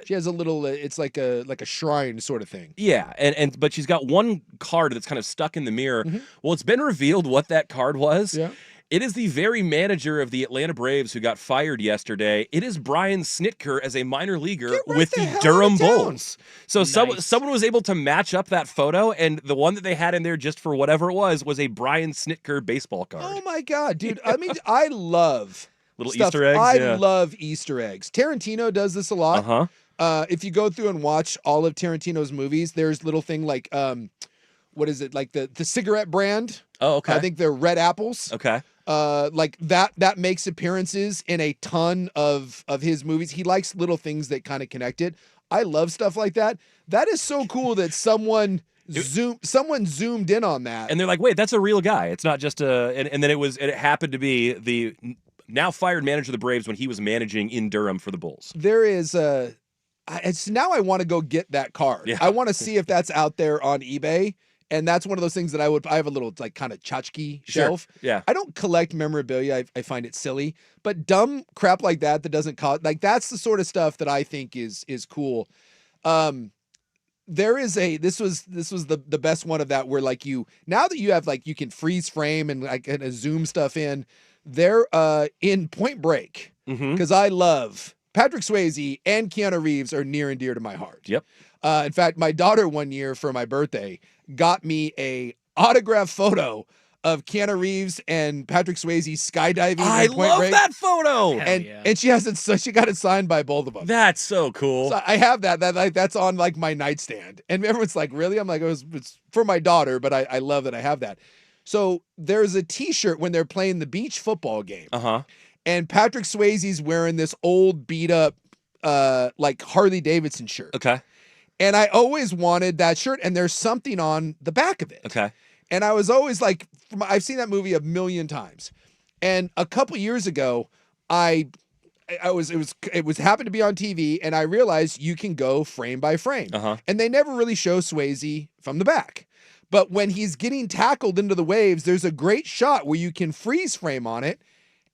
she has a little. It's like a shrine sort of thing. yeah, but she's got one card that's kind of stuck in the mirror. Mm-hmm. Well, it's been revealed what that card was. Yeah. It is the very manager of the Atlanta Braves who got fired yesterday. It is Brian Snitker as a minor leaguer Get right with the the hell Durham out of town. Bulls. So Nice. someone was able to match up that photo, and the one that they had in there just for whatever it was a Brian Snitker baseball card. Oh my God, dude! I mean, I love Little stuff. Easter eggs, I yeah. love Easter eggs. Tarantino does this a lot. Uh-huh. If you go through and watch all of Tarantino's movies, there's little thing like what is it, like the cigarette brand? Oh, okay. I think they're Red Apples. Okay. Like that makes appearances in a ton of his movies. He likes little things that kind of connect it. I love stuff like that. That is so cool that someone zoomed in on that. And they're like, wait, that's a real guy. It's not just and then it happened to be the now fired manager of the Braves when he was managing in Durham for the Bulls. There is now I want to go get that card. Yeah. I want to see if that's out there on eBay. And that's one of those things that I have a little like kind of tchotchke shelf. Yeah. I don't collect memorabilia. I find it silly, but dumb crap like that doesn't cost, like that's the sort of stuff that I think is cool. There is this was the best one of that where like now that you have like you can freeze frame and like kind of zoom stuff in. They're in Point Break because I love Patrick Swayze and Keanu Reeves are near and dear to my heart. Yep. In fact, my daughter one year for my birthday got me a autographed photo of Keanu Reeves and Patrick Swayze skydiving. I in Point love Break. that photo. Hell yeah. And she has it, so she got it signed by both of them. That's so cool. So I have that's on like my nightstand, and everyone's like, "Really?" I'm like, "It's for my daughter," but I love that I have that. So there's a T-shirt when they're playing the beach football game, and Patrick Swayze's wearing this old beat up like Harley Davidson shirt. Okay. And I always wanted that shirt, and there's something on the back of it. Okay. And I was always like, I've seen that movie a million times. And a couple years ago, it was happened to be on TV, and I realized you can go frame by frame. And they never really show Swayze from the back. But when he's getting tackled into the waves, there's a great shot where you can freeze frame on it,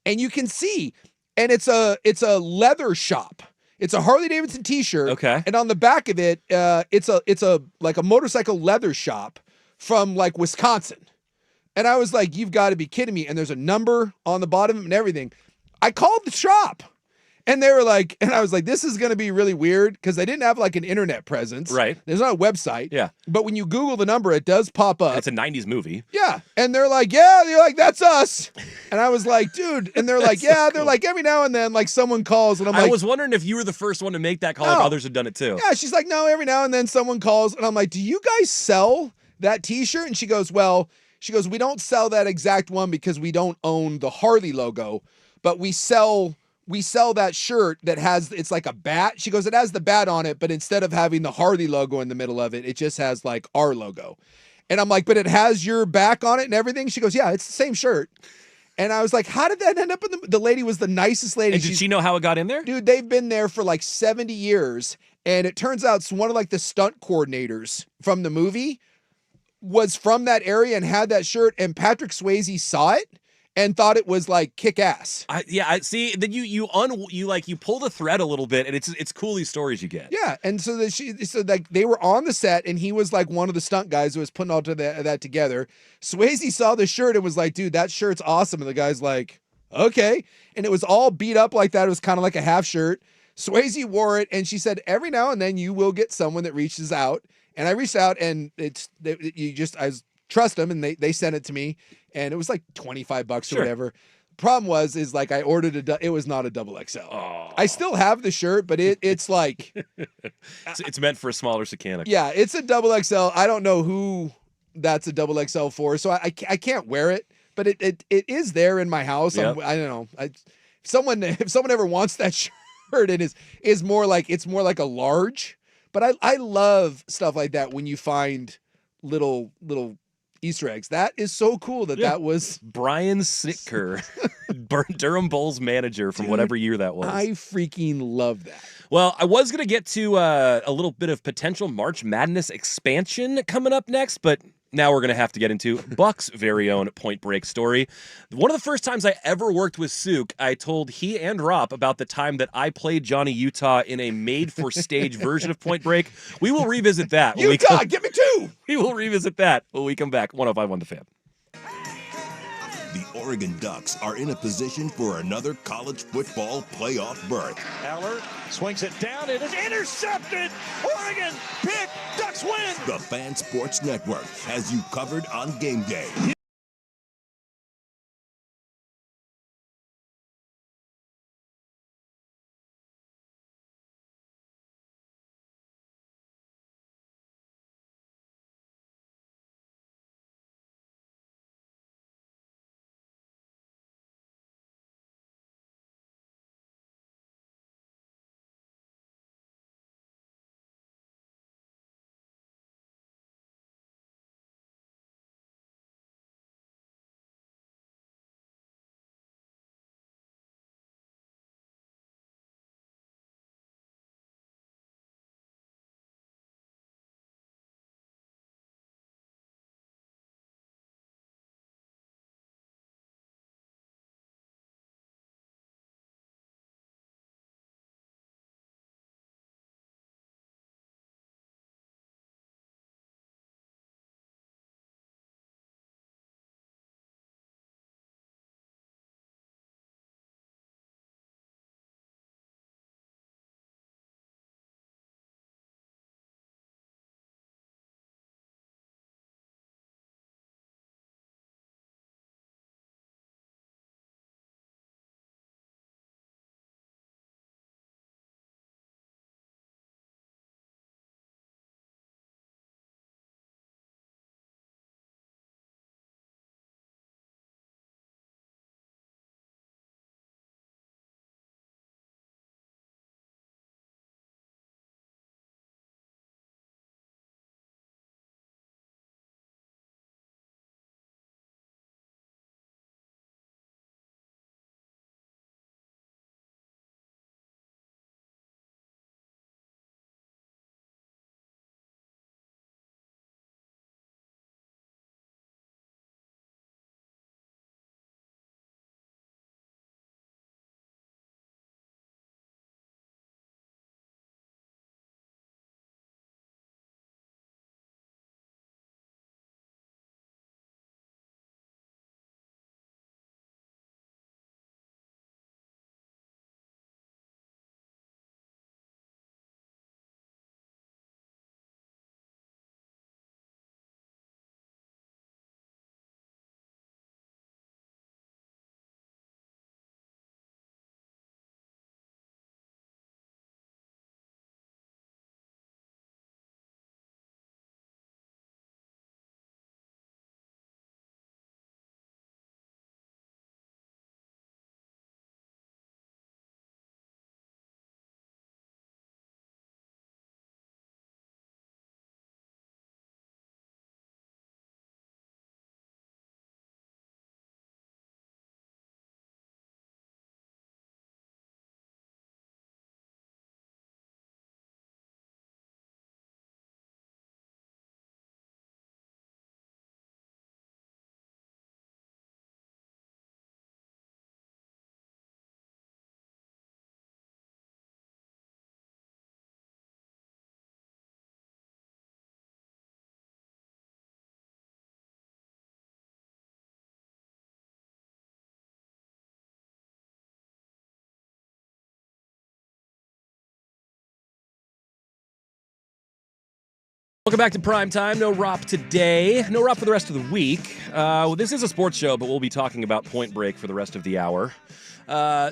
and you can see, and it's a leather shop. It's a Harley Davidson T-shirt. Okay. And on the back of it, it's a like a motorcycle leather shop from like Wisconsin. And I was like, you've got to be kidding me. And there's a number on the bottom and everything. I called the shop. And they were like, and I was like, this is going to be really weird because they didn't have like an internet presence. Right. There's not a website. Yeah. But when you Google the number, it does pop up. It's a 90s movie. Yeah. And they're like, yeah, they're like, that's us. And I was like, dude. And they're like, yeah, they're like, every now and then, like someone calls. And I'm like, I was wondering if you were the first one to make that call, if No. others had done it too. yeah. She's like, no, every now and then someone calls. And I'm like, do you guys sell that T-shirt? And she goes, we don't sell that exact one because we don't own the Harley logo, but we sell we sell that shirt that has, it's like a bat. She goes, it has the bat on it, but instead of having the Harley logo in the middle of it, it just has like our logo. And I'm like, but it has your back on it and everything. She goes, yeah, it's the same shirt. And I was like, how did that end up in the lady was the nicest lady. And did she know how it got in there? Dude, they've been there for like 70 years. And it turns out it's one of like the stunt coordinators from the movie was from that area and had that shirt. And Patrick Swayze saw it and thought it was like kick ass. I see. Then you pull the thread a little bit, and it's cool these stories you get. Yeah, and so like they were on the set, and he was like one of the stunt guys who was putting all that together. Swayze saw the shirt and was like, "Dude, that shirt's awesome." And the guy's like, "Okay," and it was all beat up like that. It was kind of like a half shirt. Swayze wore it, and she said, "Every now and then you will get someone that reaches out." And I reached out, and I trust them, and they sent it to me, and it was like $25 or whatever. Problem is like I ordered it was not a double XL. Oh. I still have the shirt, but it's like it's meant for a smaller Sakana. Yeah, it's a double XL. I don't know who that's a double XL for, so I can't wear it, but it is there in my house. Yep. I don't know. If someone ever wants that shirt, it is more like a large. But I love stuff like that when you find little Easter eggs. That is so cool that was Brian Sitker, Durham Bulls manager from whatever year that was. I freaking love that. Well, I was going to get to a little bit of potential March Madness expansion coming up next, but now we're going to have to get into Buck's very own Point Break story. One of the first times I ever worked with Sook, I told he and Rop about the time that I played Johnny Utah in a made-for-stage version of Point Break. We will revisit that. Utah, give me two! We will revisit that when we come back. 105.1 The Fan. The Oregon Ducks are in a position for another college football playoff berth. Eller swings it down. It is intercepted. Oregon pick. Ducks win. The Fan Sports Network has you covered on game day. Welcome back to Primetime. No Rop today. No Rop for the rest of the week. This is a sports show, but we'll be talking about Point Break for the rest of the hour.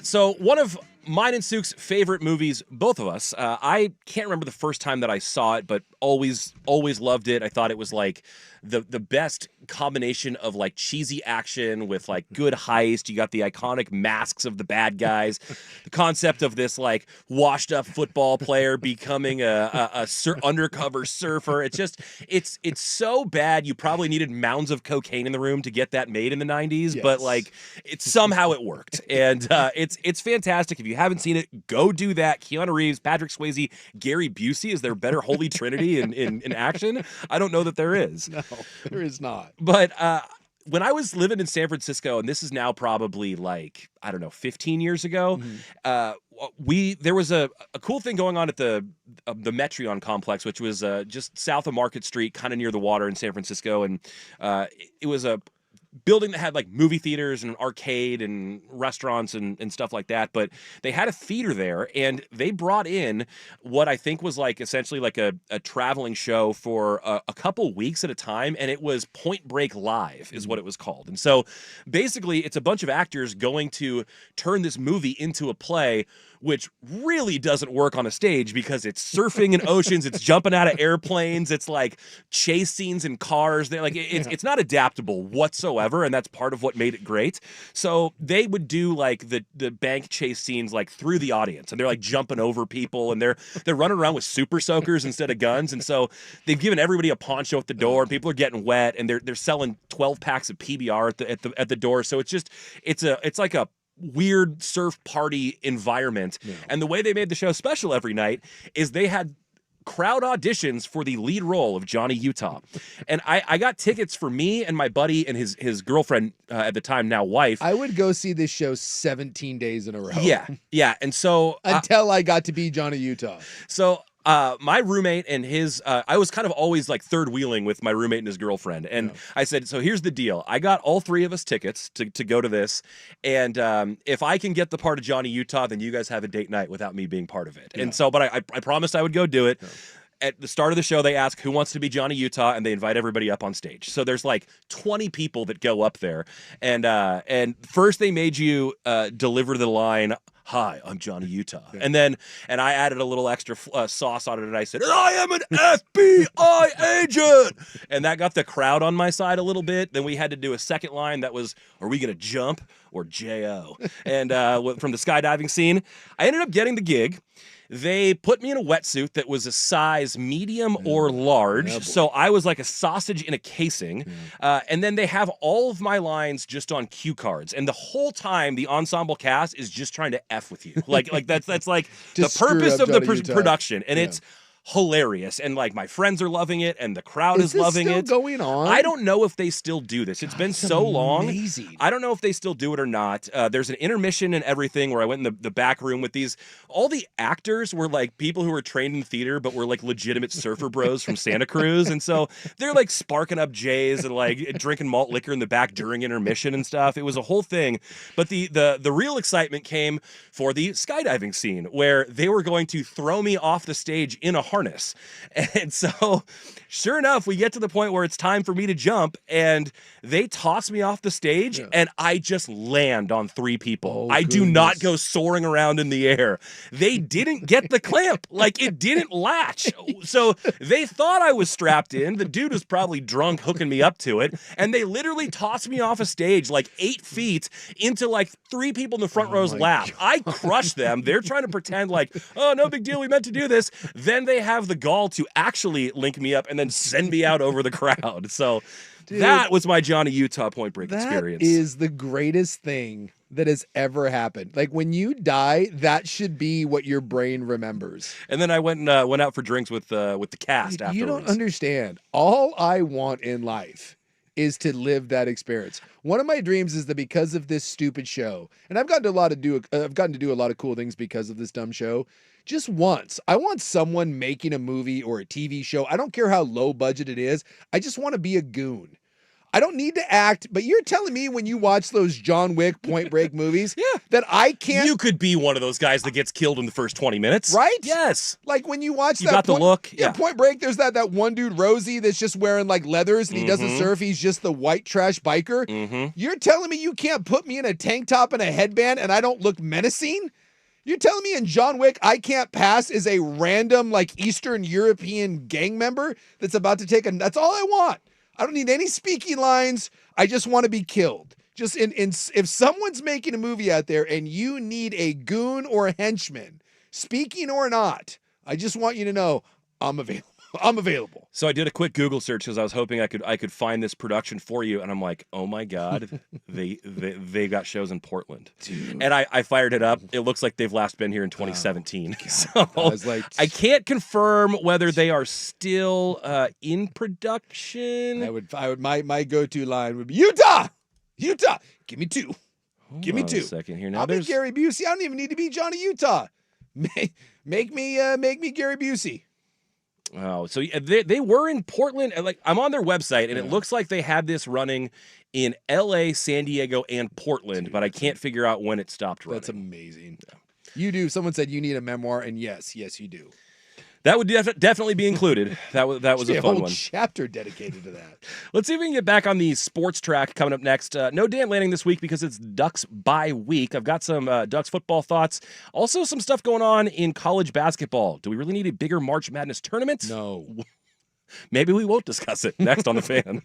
So one of mine and Sook's favorite movies, both of us. I can't remember the first time that I saw it, but always loved it. I thought it was like the best combination of like cheesy action with like good heist. You got the iconic masks of the bad guys, the concept of this like washed up football player becoming a undercover surfer. It's so bad. You probably needed mounds of cocaine in the room to get that made in the 90s, but like somehow it worked. And it's fantastic. If you haven't seen it, go do that. Keanu Reeves, Patrick Swayze, Gary Busey. Is there better holy trinity in action? I don't know that there is. No, there is not. But when I was living in San Francisco, and this is now probably like, I don't know, 15 years ago, there was a cool thing going on at the Metreon complex, which was just south of Market Street, kind of near the water in San Francisco. And it was a building that had like movie theaters and an arcade and restaurants and stuff like that. But they had a theater there, and they brought in what I think was like essentially like a traveling show for a couple weeks at a time. And it was Point Break Live is what it was called. And so basically it's a bunch of actors going to turn this movie into a play, which really doesn't work on a stage because it's surfing in oceans, it's jumping out of airplanes, it's like chase scenes in cars. They're like it's not adaptable whatsoever, and that's part of what made it great. So they would do like the bank chase scenes like through the audience, and they're like jumping over people, and they're running around with super soakers instead of guns, and so they've given everybody a poncho at the door, and people are getting wet, and they're selling 12 packs of PBR at the door. So it's like a weird surf party environment. And the way they made the show special every night is they had crowd auditions for the lead role of Johnny Utah. And I got tickets for me and my buddy and his girlfriend at the time, now wife. I would go see this show 17 days in a row. Yeah. And so until I got to be Johnny Utah. So my roommate and his, I was kind of always like third wheeling with my roommate and his girlfriend. And I said, so here's the deal. I got all three of us tickets to go to this. And if I can get the part of Johnny Utah, then you guys have a date night without me being part of it. And so, but I promised I would go do it. At the start of the show, they ask who wants to be Johnny Utah, and they invite everybody up on stage. So there's like 20 people that go up there. And first they made you deliver the line, "Hi, I'm Johnny Utah." And I added a little extra sauce on it, and I said, "I am an FBI agent." And that got the crowd on my side a little bit. Then we had to do a second line that was, "Are we going to jump or J.O.?" And from the skydiving scene, I ended up getting the gig. They put me in a wetsuit that was a size medium or large. So I was like a sausage in a casing. And then they have all of my lines just on cue cards. And the whole time, the ensemble cast is just trying to F with you. Like that's like the purpose of the production. And it's hilarious, and like my friends are loving it, and the crowd is loving it. Going on? I don't know if they still do this. It's been so long. I don't know if they still do it or not. There's an intermission and everything where I went in the back room with these. All the actors were like people who were trained in theater, but were like legitimate surfer bros from Santa Cruz, and so they're like sparking up J's and like drinking malt liquor in the back during intermission and stuff. It was a whole thing. But the real excitement came for the skydiving scene, where they were going to throw me off the stage in a harness. And so sure enough, we get to the point where it's time for me to jump, and they toss me off the stage, and I just land on three people. I do not go soaring around in the air. They didn't get the clamp. Like, it didn't latch. So they thought I was strapped in. The dude was probably drunk hooking me up to it, and they literally tossed me off a stage like 8 feet into like 3 people in the front row's lap. I crushed them. They're trying to pretend like, oh, no big deal, we meant to do this. Then they have the gall to actually link me up and then send me out over the crowd. So dude, that was my Johnny Utah Point Break experience. That is the greatest thing that has ever happened. Like, when you die, that should be what your brain remembers. And then I went out for drinks with the cast afterwards. You don't understand. All I want in life is to live that experience. One of my dreams is that because of this stupid show, and I've gotten to do a lot of cool things because of this dumb show. Just once, I want someone making a movie or a TV show. I don't care how low budget it is. I just want to be a goon. I don't need to act, but you're telling me when you watch those John Wick Point Break movies that I can't. You could be one of those guys that gets killed in the first 20 minutes. Right? Yes. Like when you watch You that got the look. Yeah. Point Break, there's that one dude, Rosie, that's just wearing like leathers and he doesn't surf. He's just the white trash biker. You're telling me you can't put me in a tank top and a headband and I don't look menacing? You're telling me in John Wick I can't pass as a random like Eastern European gang member that's about to take that's all I want. I don't need any speaking lines. I just want to be killed. Just if someone's making a movie out there and you need a goon or a henchman, speaking or not, I just want you to know I'm available. I'm available. So I did a quick Google search because I was hoping I could find this production for you, and I'm like, oh my god, they got shows in Portland, dude. And I fired it up. It looks like they've last been here in 2017. So I can't confirm whether they are still in production. My go-to line would be Utah, give me two. Give me two. A second here. Now I'll be Gary Busey. I don't even need to be Johnny Utah. Make me Gary Busey. Oh, so they were in Portland. Like I'm on their website, and it looks like they had this running in L.A., San Diego, and Portland, but I can't figure out when it stopped running. That's amazing. Yeah. You do. Someone said you need a memoir, and yes, you do. That would definitely be included. That was a fun one. Chapter dedicated to that. Let's see if we can get back on the sports track coming up next. No Dan Lanning this week because it's Ducks bye week. I've got some Ducks football thoughts. Also some stuff going on in college basketball. Do we really need a bigger March Madness tournament? No. Maybe we won't discuss it next on The Fan.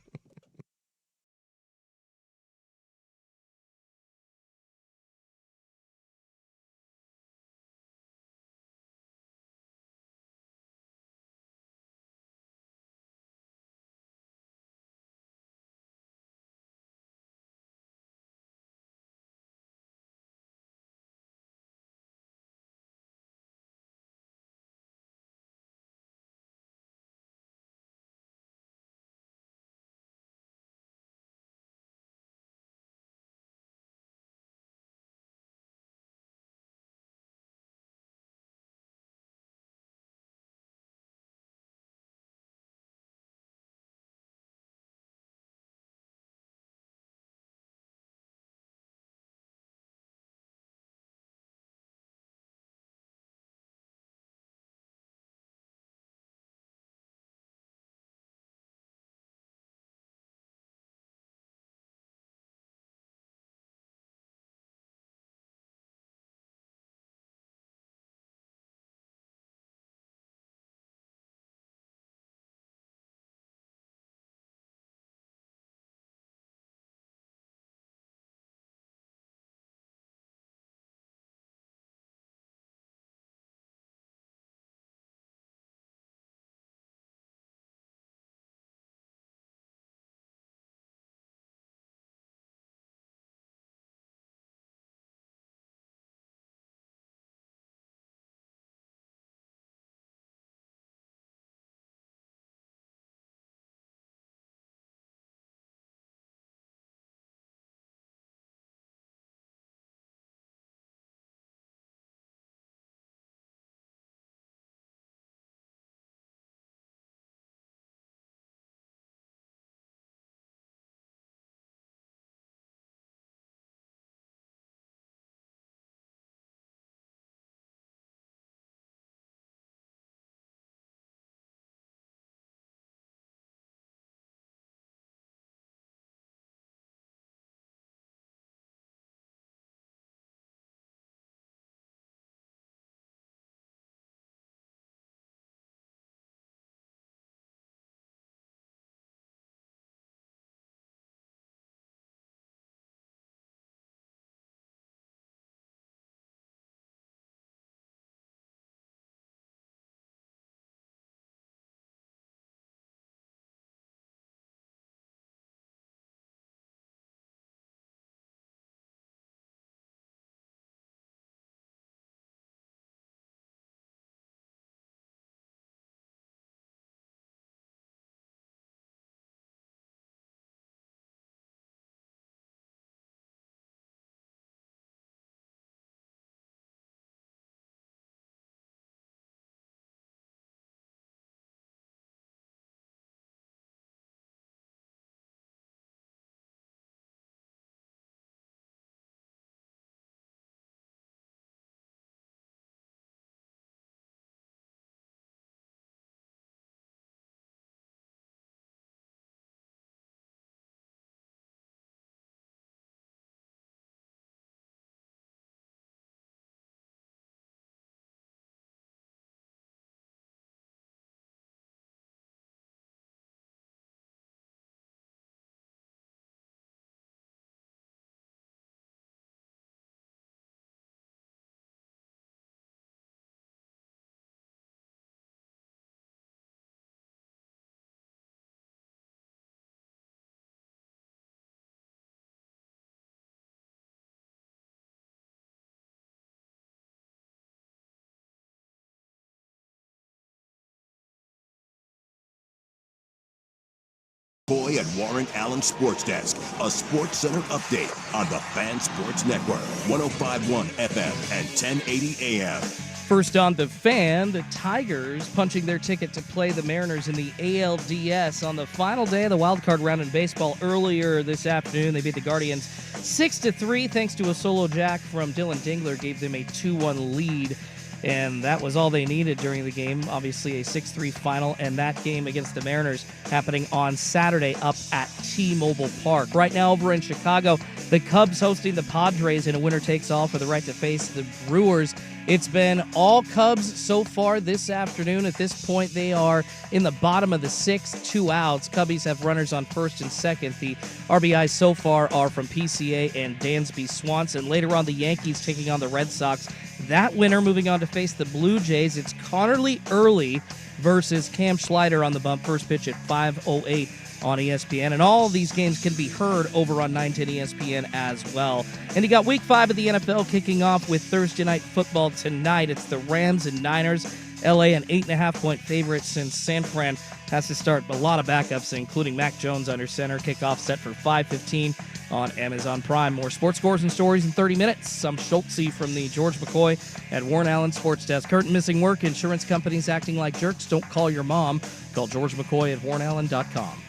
McCoy at Warren Allen Sports Desk, a Sports Center update on the Fan Sports Network, 105.1 FM and 1080 AM. First on The Fan, the Tigers punching their ticket to play the Mariners in the ALDS on the final day of the wildcard round in baseball earlier this afternoon. They beat the Guardians 6-3 thanks to a solo jack from Dylan Dingler, gave them a 2-1 lead. And that was all they needed during the game. Obviously, a 6-3 final, and that game against the Mariners happening on Saturday up at T-Mobile Park. Right now over in Chicago, the Cubs hosting the Padres in a winner-takes-all for the right to face the Brewers. It's been all Cubs so far this afternoon. At this point, they are in the bottom of the sixth, 2 outs. Cubbies have runners on first and second. The RBIs so far are from PCA and Dansby Swanson. Later on, the Yankees taking on the Red Sox. That winner moving on to face the Blue Jays. It's Connerly Early versus Cam Schleider on the bump. First pitch at 5:08 on ESPN. And all of these games can be heard over on 910 ESPN as well. And you got Week 5 of the NFL kicking off with Thursday Night Football tonight. It's the Rams and Niners. LA an 8.5-point favorite since San Fran has to start a lot of backups, including Mac Jones under center. Kickoff set for 5:15 on Amazon Prime. More sports scores and stories in 30 minutes. I'm Schultze from the George McCoy at Warren Allen Sports Desk. Current missing work, insurance companies acting like jerks. Don't call your mom. Call George McCoy at warrenallen.com.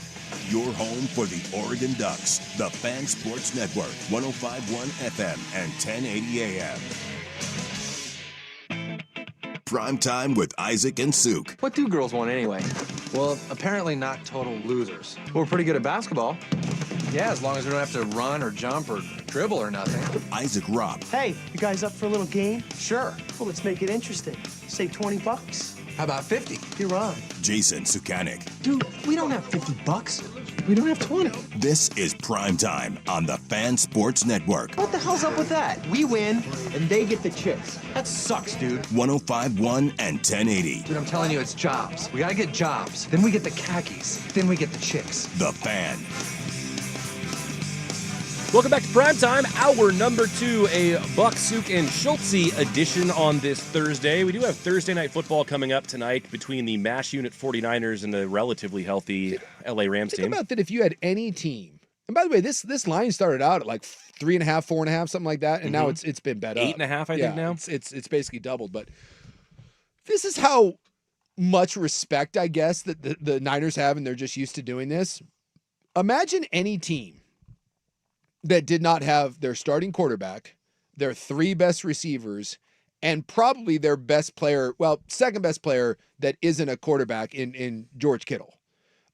Your home for the Oregon Ducks, the Fan Sports Network, 105.1 FM and 1080 AM. Primetime with Isaac and Suk. What do girls want anyway? Well, apparently not total losers. We're pretty good at basketball. Yeah, as long as we don't have to run or jump or dribble or nothing. Isaac Robb. Hey, you guys up for a little game? Sure. Well, let's make it interesting. Say $20. How about 50? You're on. Jason Sukanik. Dude, we don't have $50. We don't have 20. This is Primetime on the Fan Sports Network. What the hell's up with that? We win, and they get the chicks. That sucks, dude. 105.1 and 1080. Dude, I'm telling you, it's jobs. We gotta get jobs. Then we get the khakis. Then we get the chicks. The Fan. Welcome back to Primetime, hour number 2, a Buck, Suk, and Schultze edition on this Thursday. We do have Thursday Night Football coming up tonight between the MASH Unit 49ers and the relatively healthy LA Rams Think team. about that if you had any team. And by the way, this line started out at like 3.5, 4.5, something like that, and now it's been bet up. 8.5, I think now. It's basically doubled. But this is how much respect, I guess, that the Niners have, and they're just used to doing this. Imagine any team that did not have their starting quarterback, their 3 best receivers, and probably their best player, well, second best player that isn't a quarterback in George Kittle.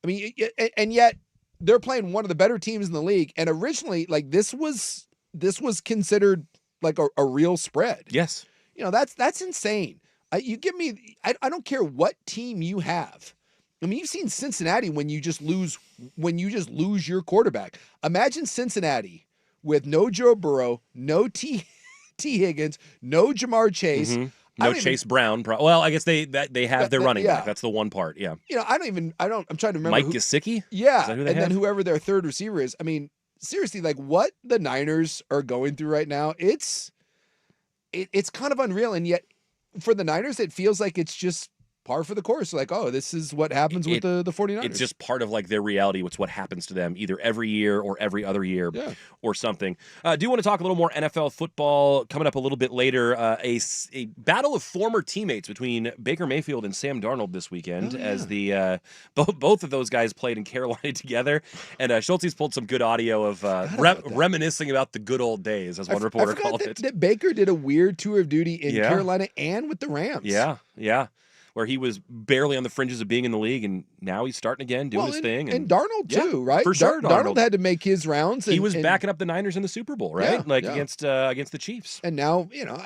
I mean, and yet they're playing one of the better teams in the league. And originally, like this was considered like a real spread. Yes. You know, that's insane. You give me, I don't care what team you have. I mean, you've seen Cincinnati when you just lose your quarterback. Imagine Cincinnati with no Joe Burrow, no T Higgins, no Jamar Chase, no Chase Brown. Well, I guess they have their running back. That's the one part. Yeah. You know, I'm trying to remember. Mike Gesicki? Yeah. Is that who they and have? then whoever their third receiver is. I mean, seriously, like what the Niners are going through right now, it's kind of unreal. And yet for the Niners, it feels like it's just par for the course. Like, oh, this is what happens with the 49ers. It's just part of like their reality. It's what happens to them either every year or every other year or something. I do want to talk a little more NFL football coming up a little bit later. A battle of former teammates between Baker Mayfield and Sam Darnold this weekend as the both of those guys played in Carolina together. And Schultze's pulled some good audio of reminiscing about the good old days, as one reporter called it. That Baker did a weird tour of duty in Carolina and with the Rams. Yeah. Where he was barely on the fringes of being in the league, and now he's starting again, doing his thing. And Darnold, too, right? For sure, Darnold had to make his rounds. He was backing up the Niners in the Super Bowl, right? Against the Chiefs. And now, you know,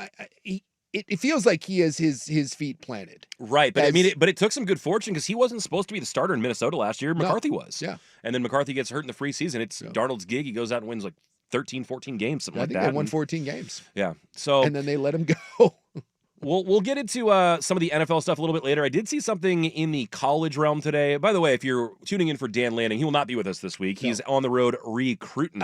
it feels like he has his feet planted. Right, but it took some good fortune because he wasn't supposed to be the starter in Minnesota last year. McCarthy was. Yeah. And then McCarthy gets hurt in the free season. It's Darnold's gig. He goes out and wins like 13, 14 games, something like that. I think they won 14 games. Yeah. So and then they let him go. We'll get into some of the NFL stuff a little bit later. I did see something in the college realm today. By the way, if you're tuning in for Dan Lanning, he will not be with us this week. He's on the road recruiting.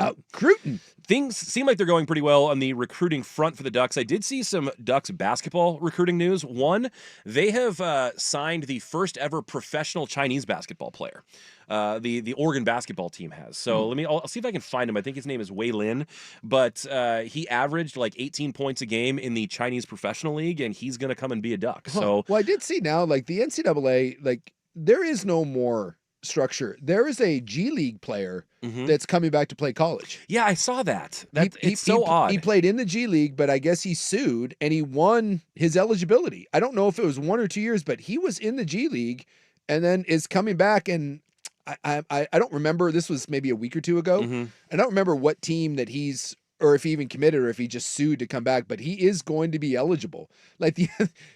things seem like they're going pretty well on the recruiting front for the Ducks. I did see some Ducks basketball recruiting news. One, they have signed the first ever professional Chinese basketball player. The Oregon basketball team has. So I'll see if I can find him. I think his name is Wei Lin, but he averaged like 18 points a game in the Chinese professional league, and he's going to come and be a Duck. So, well, I did see now, like the NCAA, like there is no more structure. There is a G League player that's coming back to play college. Yeah, I saw that. It's so odd. He played in the G League, but I guess he sued and he won his eligibility. I don't know if it was 1 or 2 years, but he was in the G League and then is coming back. And I don't remember. This was maybe a week or two ago. I don't remember what team that he's, or if he even committed or if he just sued to come back, but he is going to be eligible. Like the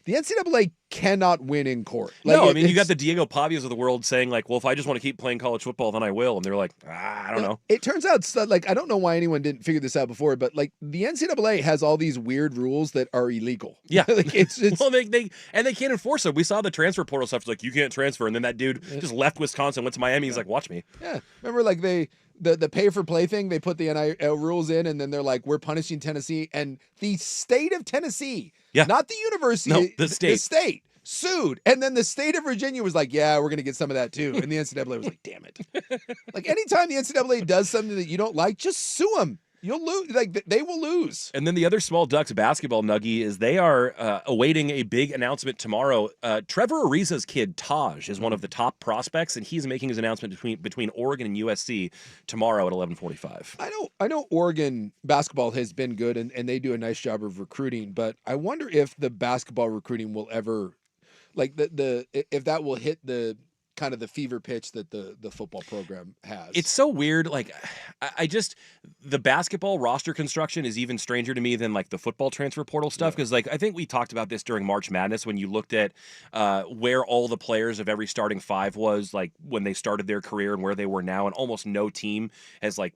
NCAA cannot win in court. Like no, I mean, you got the Diego Pavias of the world saying like, well, if I just want to keep playing college football, then I will. And they're like, I don't know. It turns out, like, I don't know why anyone didn't figure this out before, but like the NCAA has all these weird rules that are illegal. Yeah. Like it's well, they can't enforce them. We saw the transfer portal stuff. It's like, you can't transfer. And then that dude just left Wisconsin, went to Miami. He's like, watch me. Yeah. Remember like the pay for play thing, they put the NIL rules in and then they're like, we're punishing Tennessee, and the state of Tennessee, not the university, no, the state sued. And then the state of Virginia was like, yeah, we're going to get some of that too. And the NCAA was like, damn it. Like anytime the NCAA does something that you don't like, just sue them. You'll lose. Like they will lose. And then the other small Ducks basketball nuggie is they are awaiting a big announcement tomorrow. Trevor Ariza's kid Taj is one of the top prospects, and he's making his announcement between Oregon and USC tomorrow at 11:45. I know Oregon basketball has been good, and they do a nice job of recruiting, but I wonder if the basketball recruiting will ever, like if that will hit the kind of the fever pitch that the football program has. It's so weird. Like I just, the basketball roster construction is even stranger to me than like the football transfer portal stuff. Cause like, I think we talked about this during March Madness when you looked at where all the players of every starting five was like when they started their career and where they were now. And almost no team has like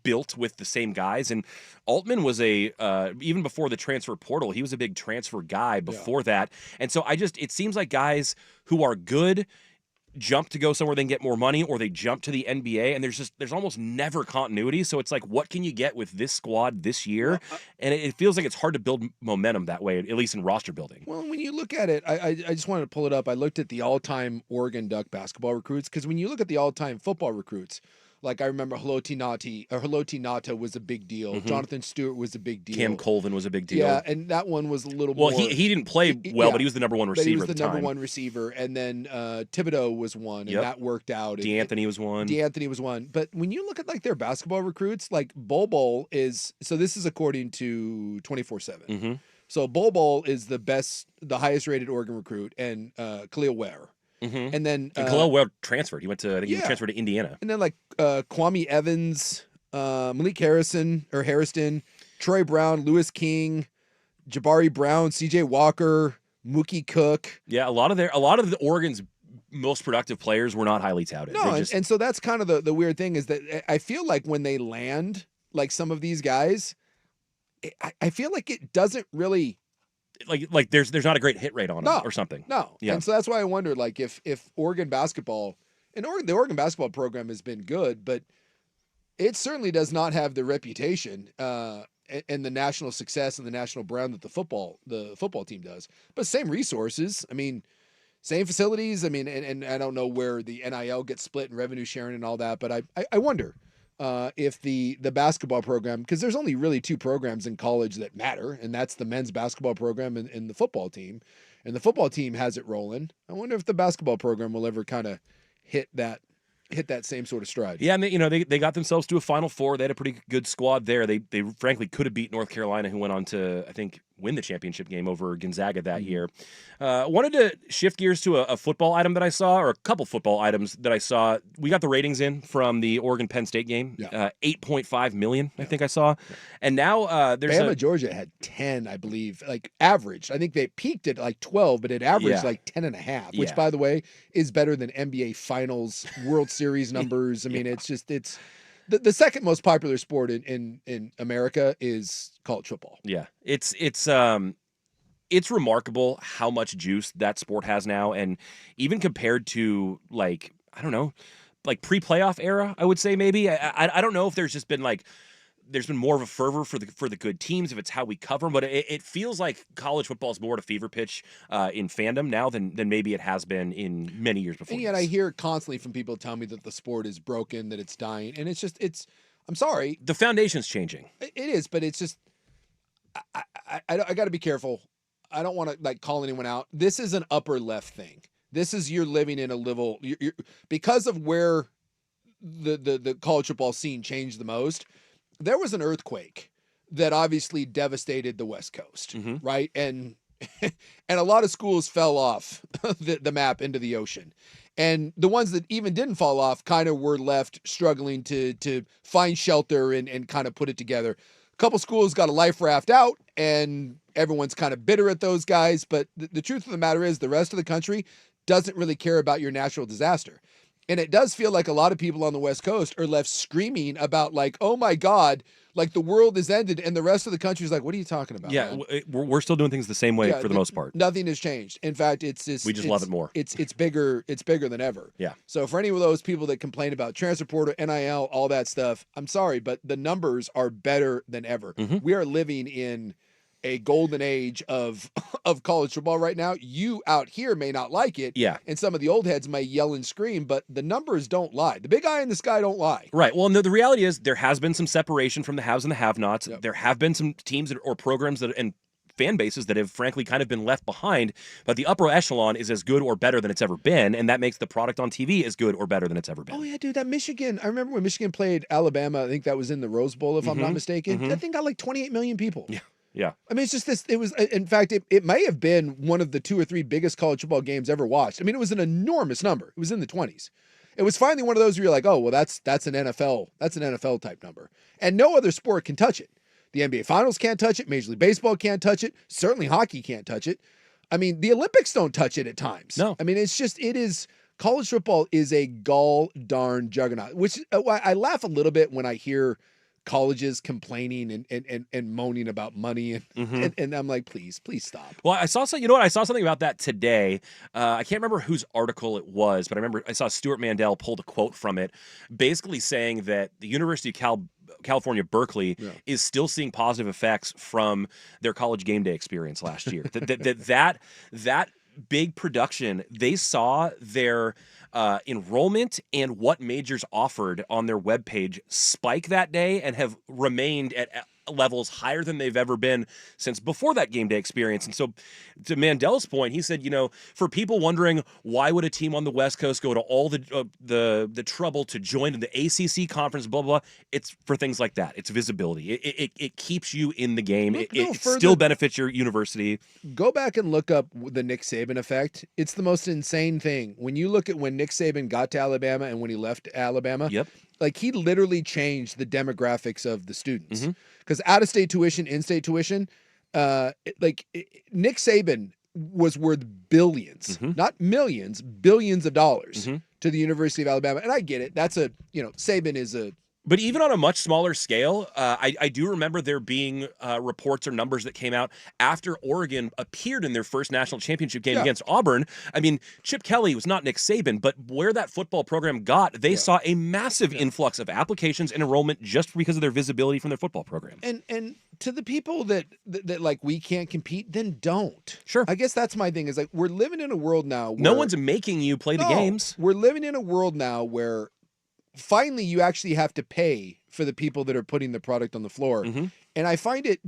built with the same guys. And Altman was even before the transfer portal, he was a big transfer guy before that. And so it seems like guys who are good jump to go somewhere they can get more money, or they jump to the NBA, and there's almost never continuity. So it's like, what can you get with this squad this year? And it feels like it's hard to build momentum that way, at least in roster building. Well, when you look at it, I just wanted to pull it up. I looked at the all-time Oregon Duck basketball recruits, because when you look at the all-time football recruits, like I remember Haloti Nata was a big deal. Jonathan Stewart was a big deal. Cam Colvin was a big deal. Yeah, and that one was a little more. Well, he didn't play well, but he was the number one receiver he was at the the number time. one receiver, and then Thibodeau was one, and that worked out. D'Anthony was one. D'Anthony was one. But when you look at like their basketball recruits, like Bol is, so this is according to 24/7. So Bol is the highest rated Oregon recruit, and Khalil Ware. And then Khalil Ware transferred. He went to, I think he transferred to Indiana. And then like Kwame Evans, Malik Harrison, Troy Brown, Lewis King, Jabari Brown, CJ Walker, Mookie Cook. Yeah, a lot of the Oregon's most productive players were not highly touted. No, and so that's kind of the weird thing, is that I feel like when they land like some of these guys, I feel like it doesn't really like there's not a great hit rate on them or something. No. Yeah. And so that's why I wonder, like, if Oregon basketball, and the Oregon basketball program has been good, but it certainly does not have the reputation and the national success and the national brand that the football team does. But same resources. I mean, same facilities. I mean, and I don't know where the NIL gets split and revenue sharing and all that, but I wonder if the basketball program, because there's only really two programs in college that matter, and that's the men's basketball program and the football team, and the football team has it rolling. I wonder if the basketball program will ever kind of hit that same sort of stride. Yeah, and they got themselves to a Final Four. They had a pretty good squad there. They frankly could have beat North Carolina, who went on to, I think, win the championship game over Gonzaga that year. Wanted to shift gears to a football item that I saw, or a couple football items that I saw. We got the ratings in from the Oregon-Penn State game. 8.5 million, I think I saw. And now there's Bama, Georgia had 10, I believe, like average. I think they peaked at like 12, but it averaged like 10.5, which, by the way, is better than NBA Finals, World Series numbers. I mean, it's the second most popular sport in America is college football. Yeah, it's remarkable how much juice that sport has now, and even compared to, like, I don't know, like pre-playoff era, I would say maybe. I don't know if there's just been like there's been more of a fervor for the good teams if it's how we cover them. But it feels like college football is more at a fever pitch in fandom now than maybe it has been in many years before. And yet I hear constantly from people tell me that the sport is broken, that it's dying, and I'm sorry. The foundation's changing. It is, but it's just, I got to be careful. I don't want to like call anyone out. This is an upper left thing. This is you're living in a level you're because of where the college football scene changed the most. There was an earthquake that obviously devastated the West Coast, right? And a lot of schools fell off the map into the ocean. And the ones that even didn't fall off kind of were left struggling to find shelter and kind of put it together. A couple schools got a life raft out, and everyone's kind of bitter at those guys. But the truth of the matter is the rest of the country doesn't really care about your natural disaster. And it does feel like a lot of people on the West Coast are left screaming about like, oh my God, like the world has ended. And the rest of the country is like, what are you talking about? Yeah, man? we're still doing things the same way for the most part. Nothing has changed. In fact, we just love it more. It's bigger than ever. Yeah. So for any of those people that complain about transfer portal, NIL, all that stuff, I'm sorry, but the numbers are better than ever. We are living in a golden age of college football right now. You out here may not like it. Yeah. And some of the old heads may yell and scream, but the numbers don't lie. The big eye in the sky don't lie. Right. Well, no, the reality is there has been some separation from the haves and the have-nots. Yep. There have been some teams or programs and fan bases that have frankly kind of been left behind, but the upper echelon is as good or better than it's ever been, and that makes the product on TV as good or better than it's ever been. Oh yeah, dude, that Michigan, I remember when Michigan played Alabama, I think that was in the Rose Bowl, if I'm not mistaken. That thing got like 28 million people. Yeah. Yeah. I mean, it's just this, it was, in fact, it may have been one of the 2 or 3 biggest college football games ever watched. I mean, it was an enormous number. It was in the 20s. It was finally one of those where you're like, oh, well, that's an NFL type number. And no other sport can touch it. The NBA Finals can't touch it. Major League Baseball can't touch it. Certainly hockey can't touch it. I mean, the Olympics don't touch it at times. No. I mean, college football is a gall darn juggernaut, which I laugh a little bit when I hear colleges complaining and moaning about money and I'm like, please stop. Well, I saw something about that today. I can't remember whose article it was, but I remember I saw Stuart Mandel pulled a quote from it, basically saying that the University of California, Berkeley is still seeing positive effects from their college game day experience last year. that big production, they saw their enrollment and what majors offered on their webpage spike that day and have remained at levels higher than they've ever been since before that game day experience. And so to Mandel's point, he said, for people wondering why would a team on the West Coast go to all the trouble to join in the ACC conference, blah, blah, blah, it's for things like that. It's visibility. It keeps you in the game. It still benefits your university. Go back and look up the Nick Saban effect. It's the most insane thing. When you look at when Nick Saban got to Alabama and when he left Alabama, like he literally changed the demographics of the students. Because out-of-state tuition, in-state tuition, Nick Saban was worth billions, not millions, billions of dollars to the University of Alabama. And I get it. That's Saban is a... But even on a much smaller scale, I do remember there being reports or numbers that came out after Oregon appeared in their first national championship game against Auburn. I mean, Chip Kelly was not Nick Saban, but where that football program got, they saw a massive influx of applications and enrollment just because of their visibility from their football program. And to the people that like we can't compete, then don't. Sure. I guess that's my thing is like we're living in a world now where... No one's making you play the games. We're living in a world now where finally you actually have to pay for the people that are putting the product on the floor. And I find it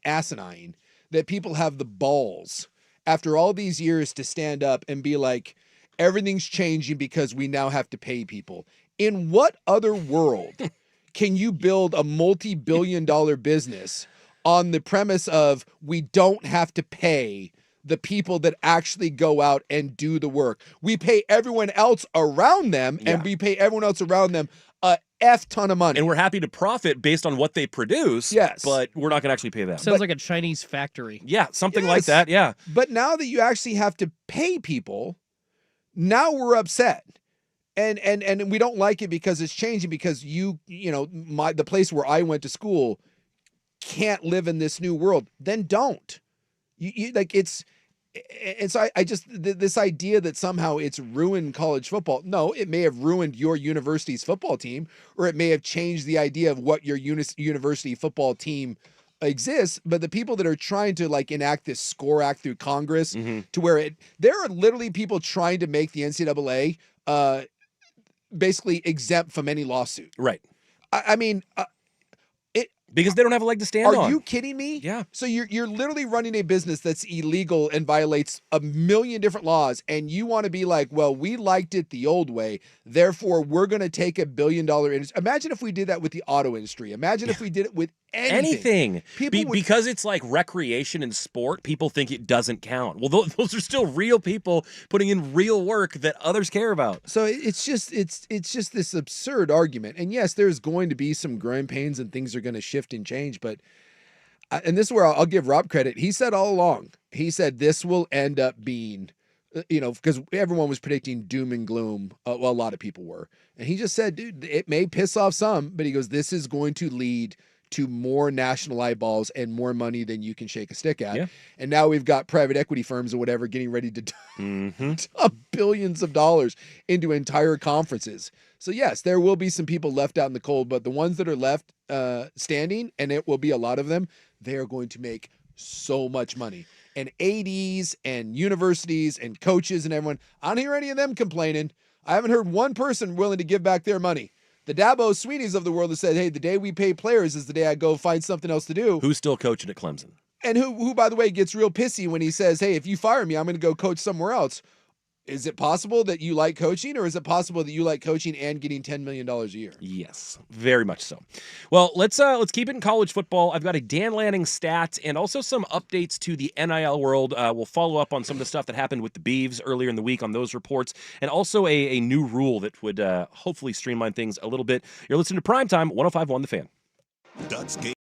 asinine that people have the balls after all these years to stand up and be like, everything's changing because we now have to pay people. In what other world can you build a multi-billion-dollar business on the premise of we don't have to pay the people that actually go out and do the work? We pay everyone else around them and we pay everyone else around them a F ton of money. And we're happy to profit based on what they produce, but we're not going to actually pay them. Sounds like a Chinese factory. Yeah, something like that, yeah. But now that you actually have to pay people, now we're upset. And we don't like it because it's changing because the place where I went to school can't live in this new world. Then don't. You like it's And so I just this idea that somehow it's ruined college football. No, it may have ruined your university's football team, or it may have changed the idea of what your university football team exists. But the people that are trying to like enact this score act through Congress to where there are literally people trying to make the NCAA basically exempt from any lawsuit. Right. I mean, Because they don't have a leg to stand on. are you kidding me? Yeah. So you're literally running a business that's illegal and violates a million different laws, and you want to be like, well, we liked it the old way, therefore we're going to take $1 billion industry. Imagine if we did that with the auto industry. Imagine if we did it with anything. People would, because it's like recreation and sport, people think it doesn't count. Well, those are still real people putting in real work that others care about. so it's just this absurd argument. And yes, there's going to be some growing pains and things are going to shift and change, but and this is where I'll give Rob credit. He said all along, he said this will end up being, because everyone was predicting doom and gloom. Well, a lot of people were. And he just said, dude, it may piss off some, but he goes, this is going to lead to more national eyeballs and more money than you can shake a stick at. Yeah. And now we've got private equity firms or whatever getting ready to dump billions of dollars into entire conferences. So yes, there will be some people left out in the cold, but the ones that are left standing, and it will be a lot of them, they are going to make so much money. And ADs and universities and coaches and everyone, I don't hear any of them complaining. I haven't heard one person willing to give back their money. The Dabo Sweeties of the world have said, hey, the day we pay players is the day I go find something else to do. Who's still coaching at Clemson? And who, by the way, gets real pissy when he says, hey, if you fire me, I'm going to go coach somewhere else. Is it possible that you like coaching, or is it possible that you like coaching and getting $10 million a year? Yes, very much so. Well, let's keep it in college football. I've got a Dan Lanning stat and also some updates to the NIL world. We'll follow up on some of the stuff that happened with the Beavs earlier in the week on those reports, and also a new rule that would hopefully streamline things a little bit. You're listening to Primetime, 105.1 The Fan. Ducks game.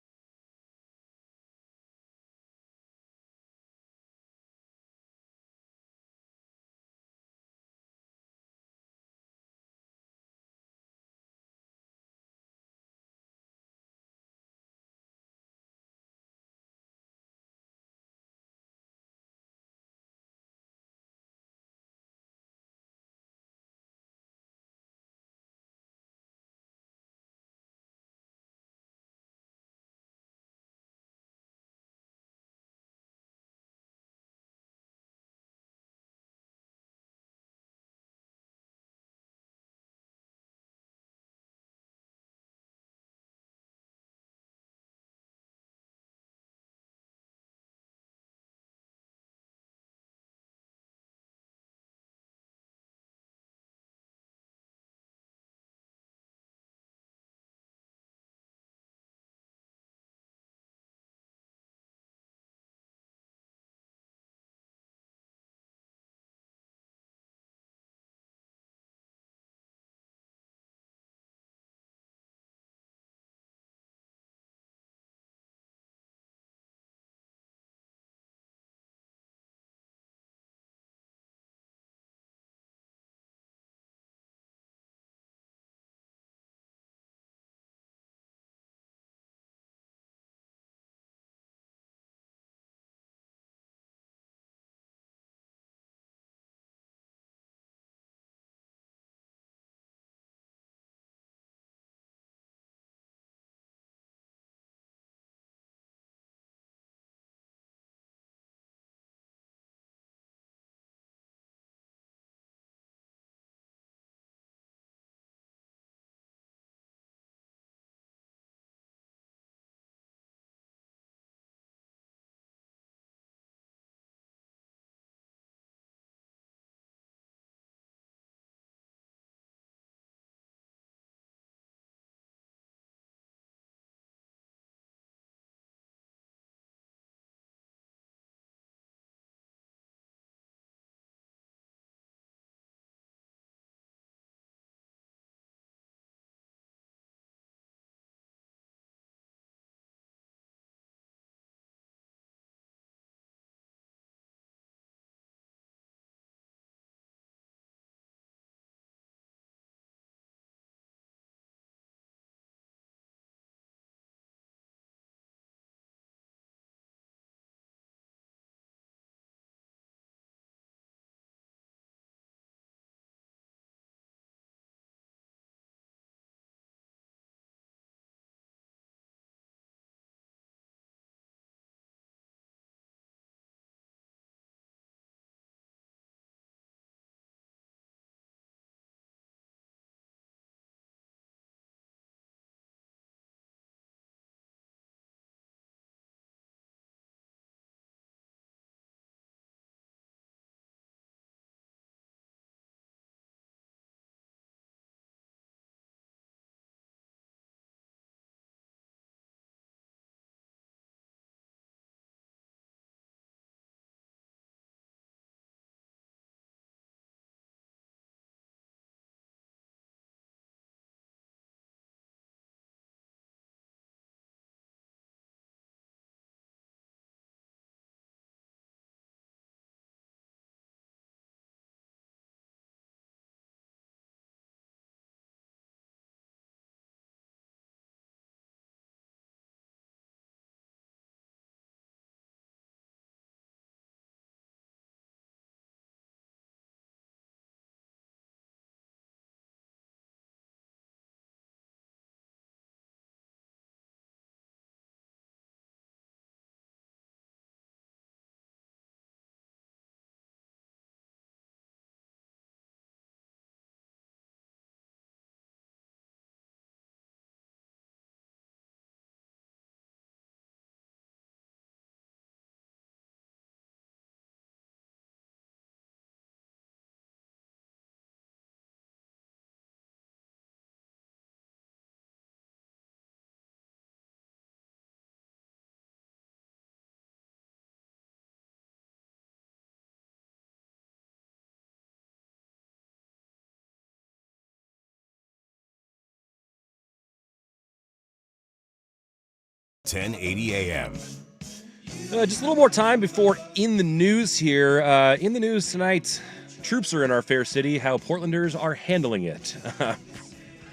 1080 AM. Just a little more time before In the News here. In the news tonight, troops are in our fair city, how Portlanders are handling it.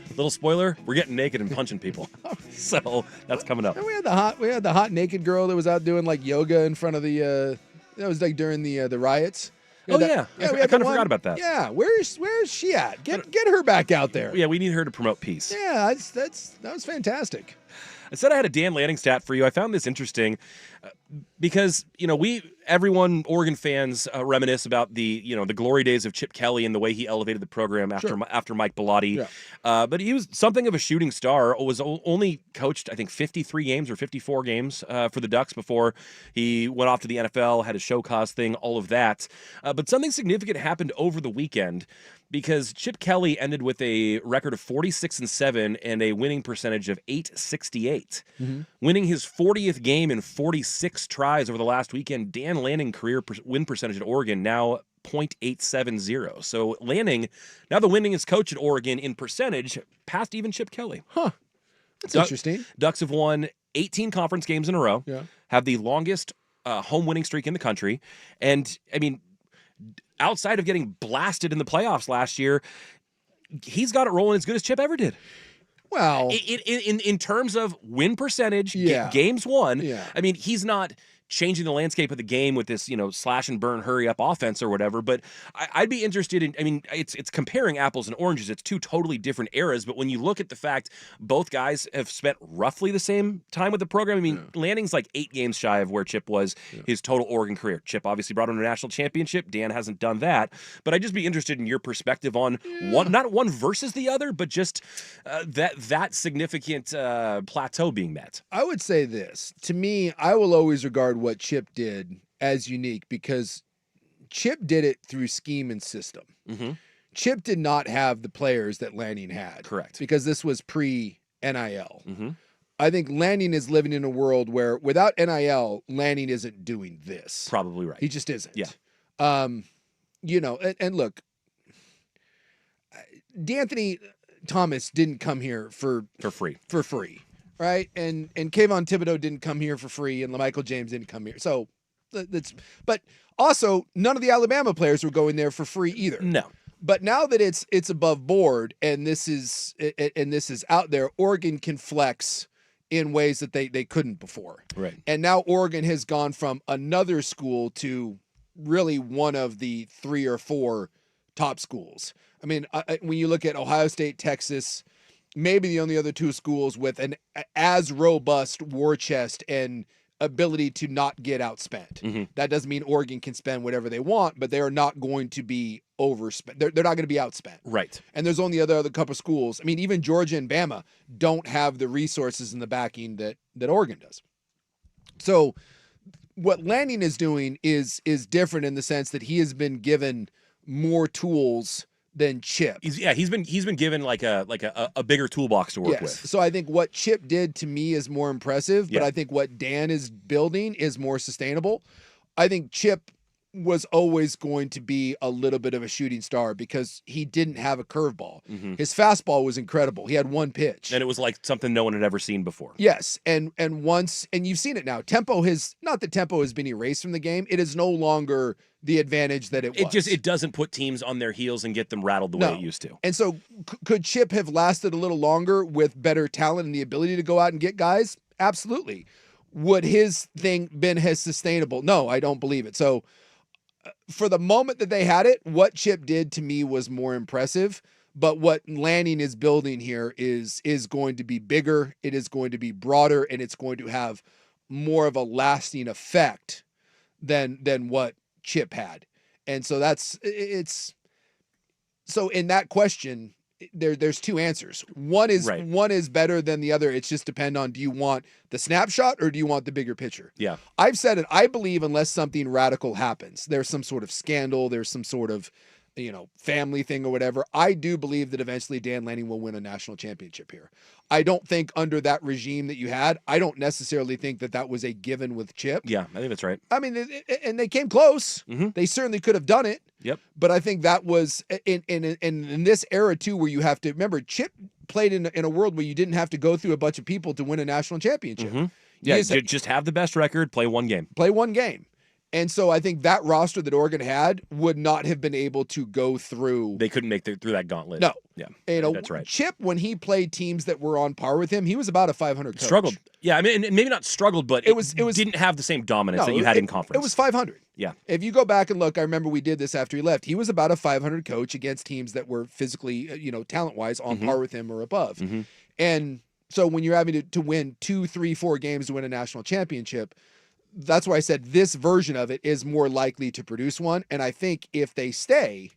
Little spoiler, we're getting naked and punching people. So that's coming up. And we had the hot naked girl that was out doing like yoga in front of the that was like during the riots. Oh, yeah. I kind of forgot about that. Yeah, where's she at? Get her back out there. Yeah, we need her to promote peace. Yeah, that was fantastic. I said I had a Dan Lanning stat for you. I found this interesting because, everyone, Oregon fans, reminisce about the glory days of Chip Kelly and the way he elevated the program after Mike Bellotti. Yeah. But he was something of a shooting star. Was only coached, I think, 53 games or 54 games for the Ducks before he went off to the NFL, had a show cause thing, all of that. But something significant happened over the weekend, because Chip Kelly ended with a record of 46-7 and a winning percentage of .868. Mm-hmm. Winning his 40th game in 46 tries over the last weekend, Dan Lanning career win percentage at Oregon now .870. So Lanning, now the winningest coach at Oregon in percentage, passed even Chip Kelly. Huh. That's interesting. Ducks have won 18 conference games in a row, have the longest home winning streak in the country. And, I mean, outside of getting blasted in the playoffs last year, he's got it rolling as good as Chip ever did. Well, in terms of win percentage, games won, I mean, he's not changing the landscape of the game with this, slash and burn, hurry up offense or whatever. But I'd be interested in, it's comparing apples and oranges. It's two totally different eras. But when you look at the fact both guys have spent roughly the same time with the program, Lanning's like 8 games shy of where Chip was his total Oregon career. Chip obviously brought him a national championship. Dan hasn't done that. But I'd just be interested in your perspective on one, not one versus the other, but just that significant plateau being met. I would say this. To me, I will always regard what Chip did as unique because Chip did it through scheme and system. Mm-hmm. Chip did not have the players that Lanning had. Correct. Because this was pre-NIL. Mm-hmm. I think Lanning is living in a world where without NIL, Lanning isn't doing this. Probably right. He just isn't. Yeah. And look, D'Anthony Thomas didn't come here for free. Right, and Kayvon Thibodeau didn't come here for free, and LaMichael James didn't come here. So but also none of the Alabama players were going there for free either. No. But now that it's above board and this is out there, Oregon can flex in ways that they couldn't before. Right. And now Oregon has gone from another school to really one of the 3 or 4 top schools. I mean, when you look at Ohio State, Texas, maybe the only other 2 schools with an as robust war chest and ability to not get outspent. Mm-hmm. That doesn't mean Oregon can spend whatever they want, but they are not going to be overspent. They're not going to be outspent. Right. And there's only other couple schools. I mean, even Georgia and Bama don't have the resources and the backing that Oregon does. So what Lanning is doing is different in the sense that he has been given more tools than Chip. He's been given like a bigger toolbox to work with. So I think what Chip did to me is more impressive, but I think what Dan is building is more sustainable. I think Chip was always going to be a little bit of a shooting star because he didn't have a curveball. Mm-hmm. His fastball was incredible. He had one pitch. And it was like something no one had ever seen before. Yes. And you've seen it now. Not that tempo has been erased from the game. It is no longer the advantage that it was. It doesn't put teams on their heels and get them rattled the way it used to. And so could Chip have lasted a little longer with better talent and the ability to go out and get guys? Absolutely. Would his thing been as sustainable? No, I don't believe it. So for the moment that they had it, what Chip did to me was more impressive. But what Lanning is building here is going to be bigger, it is going to be broader, and it's going to have more of a lasting effect than what Chip had. And so so in that question, there's 2 answers. One is better than the other. It's just depend on, do you want the snapshot or do you want the bigger picture? Yeah. I've said it. I believe unless something radical happens, there's some sort of scandal, there's some sort of, family thing or whatever, I do believe that eventually Dan Lanning will win a national championship here. I don't think under that regime that you had, I don't necessarily think that was a given with Chip. Yeah, I think that's right. I mean, and they came close. Mm-hmm. They certainly could have done it. Yep. But I think that was in this era too, where you have to remember Chip played in a world where you didn't have to go through a bunch of people to win a national championship. Mm-hmm. Yeah, just have the best record, play one game. Play one game. And so I think that roster that Oregon had would not have been able to go through. They couldn't make through that gauntlet. No. Yeah, that's right. Chip, when he played teams that were on par with him, he was about a 500 coach. Struggled. Yeah, I mean, and maybe not struggled, but it didn't have the same dominance that you had in conference. It was 500. Yeah. If you go back and look, I remember we did this after he left. He was about a 500 coach against teams that were physically, talent-wise on par with him or above. And so when you're having to win 2, 3, 4 games to win a national championship, that's why I said this version of it is more likely to produce one. And I think if they stay,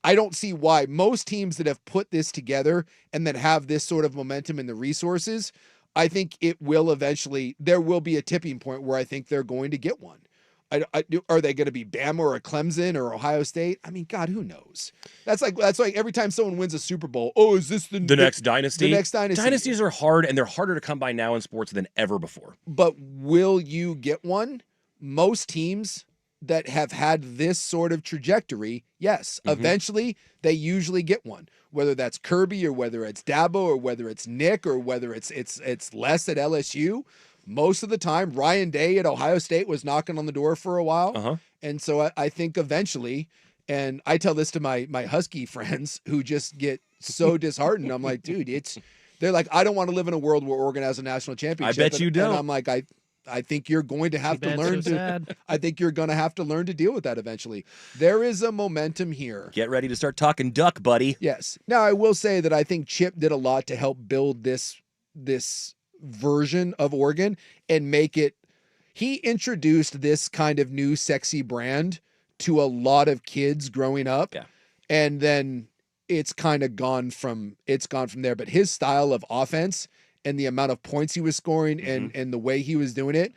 I don't see why most teams that have put this together and that have this sort of momentum and the resources, I think it will eventually, there will be a tipping point where I think they're going to get one. Are they going to be Bama or a Clemson or Ohio State? I mean, God, who knows? That's like every time someone wins a Super Bowl. Oh, is this the next dynasty? The next dynasty. Dynasties are hard, and they're harder to come by now in sports than ever before. But will you get one? Most teams that have had this sort of trajectory, yes, eventually they usually get one. Whether that's Kirby or whether it's Dabo or whether it's Nick or whether it's Les at LSU. Most of the time, Ryan Day at Ohio State was knocking on the door for a while. And so I think eventually, and I tell this to my Husky friends who just get so disheartened. I'm like, dude, they're like, I don't want to live in a world where Oregon has a national championship. I bet you don't. And I'm like, I think you're going to have to learn I think you're going to have to learn to deal with that eventually. There is a momentum here. Get ready to start talking duck, buddy. Yes. Now, I will say that I think Chip did a lot to help build this version of Oregon and make it. He introduced this kind of new sexy brand to a lot of kids growing up. Yeah. And then it's kind of gone from there. But his style of offense and the amount of points he was scoring and the way he was doing it,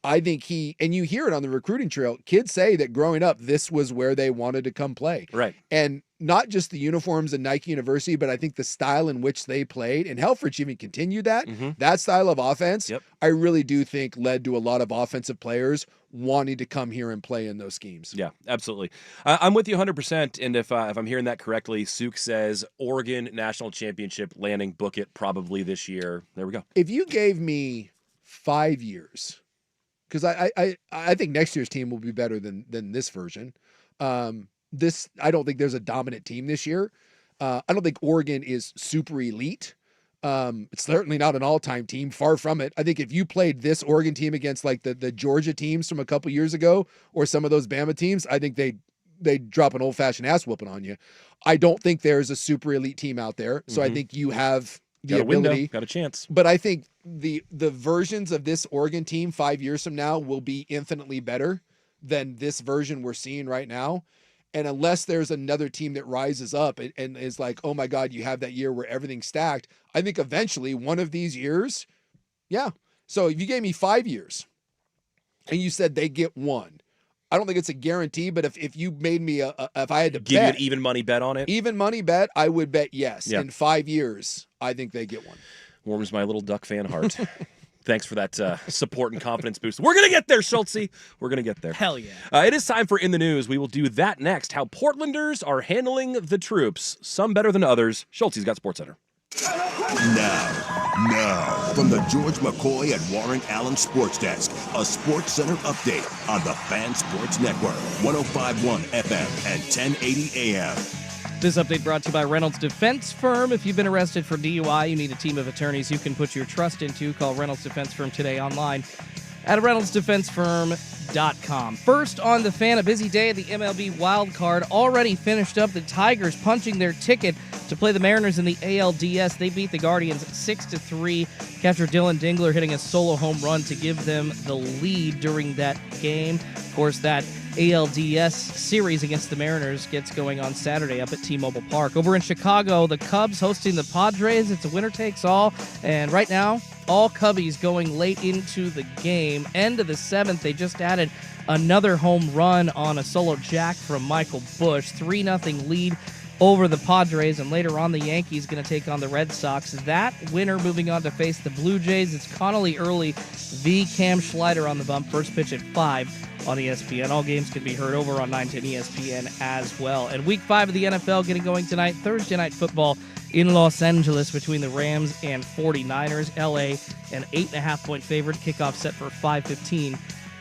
I think and you hear it on the recruiting trail, kids say that growing up, this was where they wanted to come play. Right. And not just the uniforms in Nike University, but I think the style in which they played, and Helfrich even continued that style of offense, I really do think led to a lot of offensive players wanting to come here and play in those schemes. Yeah, absolutely. I'm with you 100%. And if I'm hearing that correctly, Suk says Oregon National Championship landing, book it probably this year. There we go. If you gave me 5 years, because I think next year's team will be better than this version. I don't think there's a dominant team this year. I don't think Oregon is super elite. It's certainly not an all-time team, far from it. I think if you played this Oregon team against like the Georgia teams from a couple years ago or some of those Bama teams, I think they'd drop an old-fashioned ass whooping on you. I don't think there's a super elite team out there. So I think you have the ability. Got a chance. But I think the versions of this Oregon team 5 years from now will be infinitely better than this version we're seeing right now. And unless there's another team that rises up and is like, oh my God, you have that year where everything's stacked, I think eventually one of these years, yeah. So if you gave me 5 years and you said they get one, I don't think it's a guarantee, but if you made me if I had to give you an even money bet on it, even money bet, I would bet yes. Yeah. In 5 years, I think they get one. Warms my little Duck fan heart. Thanks for that support and confidence boost. We're going to get there, Schultze. We're going to get there. Hell yeah. It is time for In the News. We will do that next. How Portlanders are handling the troops. Some better than others. Schultze's got SportsCenter. Now, from the George McCoy and Warren Allen Sports Desk, a Sports Center update on the Fan Sports Network, 105.1 FM and 1080 AM. This update brought to you by Reynolds Defense Firm. If you've been arrested for DUI, you need a team of attorneys you can put your trust into. Call Reynolds Defense Firm today online at reynoldsdefensefirm.com. First on the Fan, a busy day at the MLB Wild Card. Already finished up, the Tigers punching their ticket to play the Mariners in the ALDS. They beat the Guardians 6-3. Catcher Dylan Dingler hitting a solo home run to give them the lead during that game. Of course, that ALDS series against the Mariners gets going on Saturday up at T-Mobile Park. Over in Chicago, the Cubs hosting the Padres. It's a winner-takes-all, and right now, all Cubbies going late into the game. End of the seventh, they just added another home run on a solo jack from Michael Busch. 3-0 lead over the Padres, and later on the Yankees going to take on the Red Sox. That winner moving on to face the Blue Jays. It's Connolly Early v. Cam Schleider on the bump. First pitch at 5 on ESPN. All games can be heard over on 910 ESPN as well. And Week 5 of the NFL getting going tonight. Thursday Night Football in Los Angeles between the Rams and 49ers. LA, an 8.5-point favorite. Kickoff set for 5:15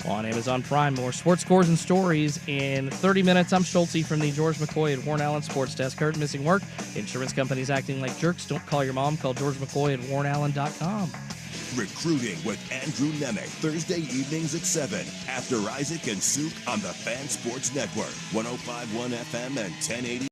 on Amazon Prime. More sports scores and stories in 30 minutes. I'm Schulte from the George McCoy at Warren Allen Sports Desk. Heard missing work. Insurance companies acting like jerks. Don't call your mom. Call George McCoy at warrenallen.com. Recruiting with Andrew Nemec, Thursday evenings at 7 after Isaac and Suk on the Fan Sports Network, 105.1 FM and 1080.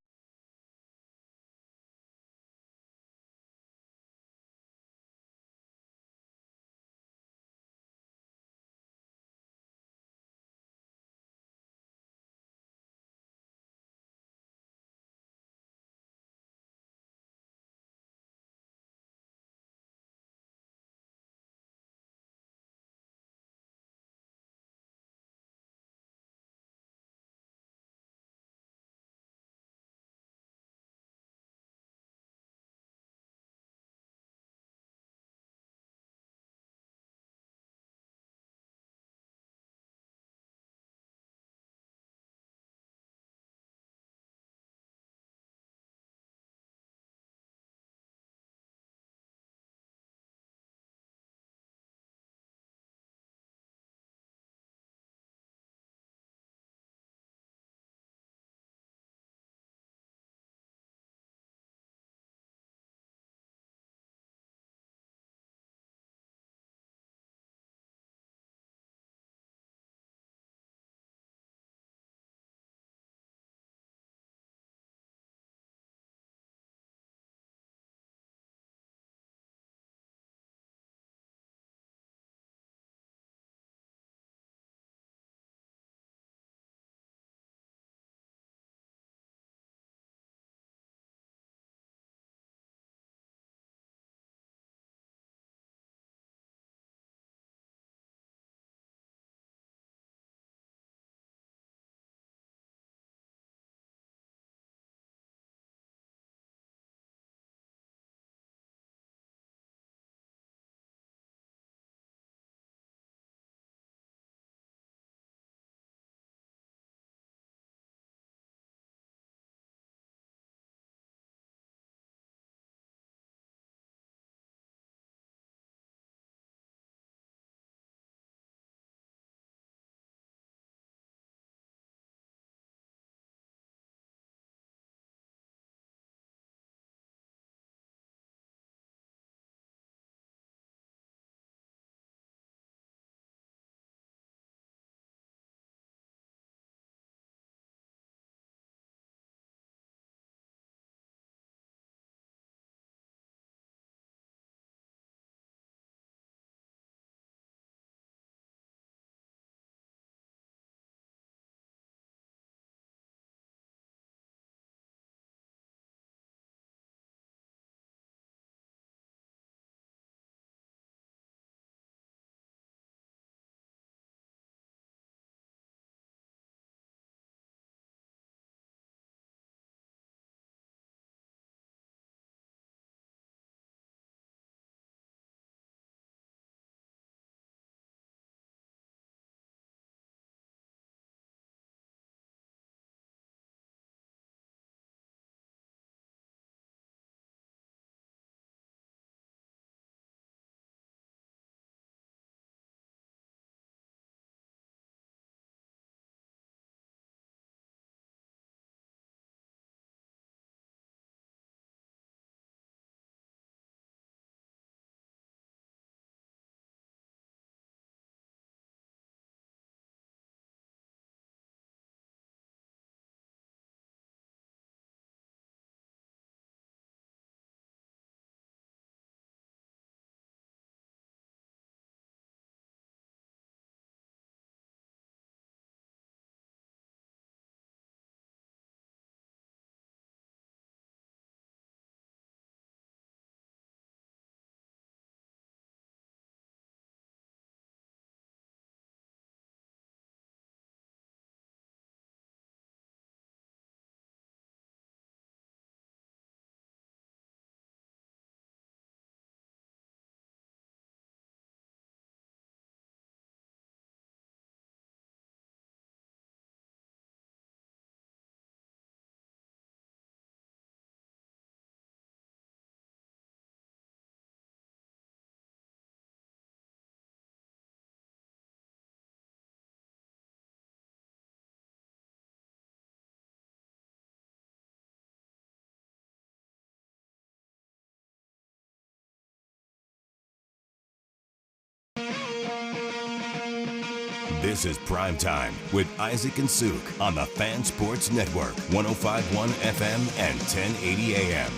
This is Primetime with Isaac and Suk on the Fan Sports Network, 105.1 FM and 1080 AM.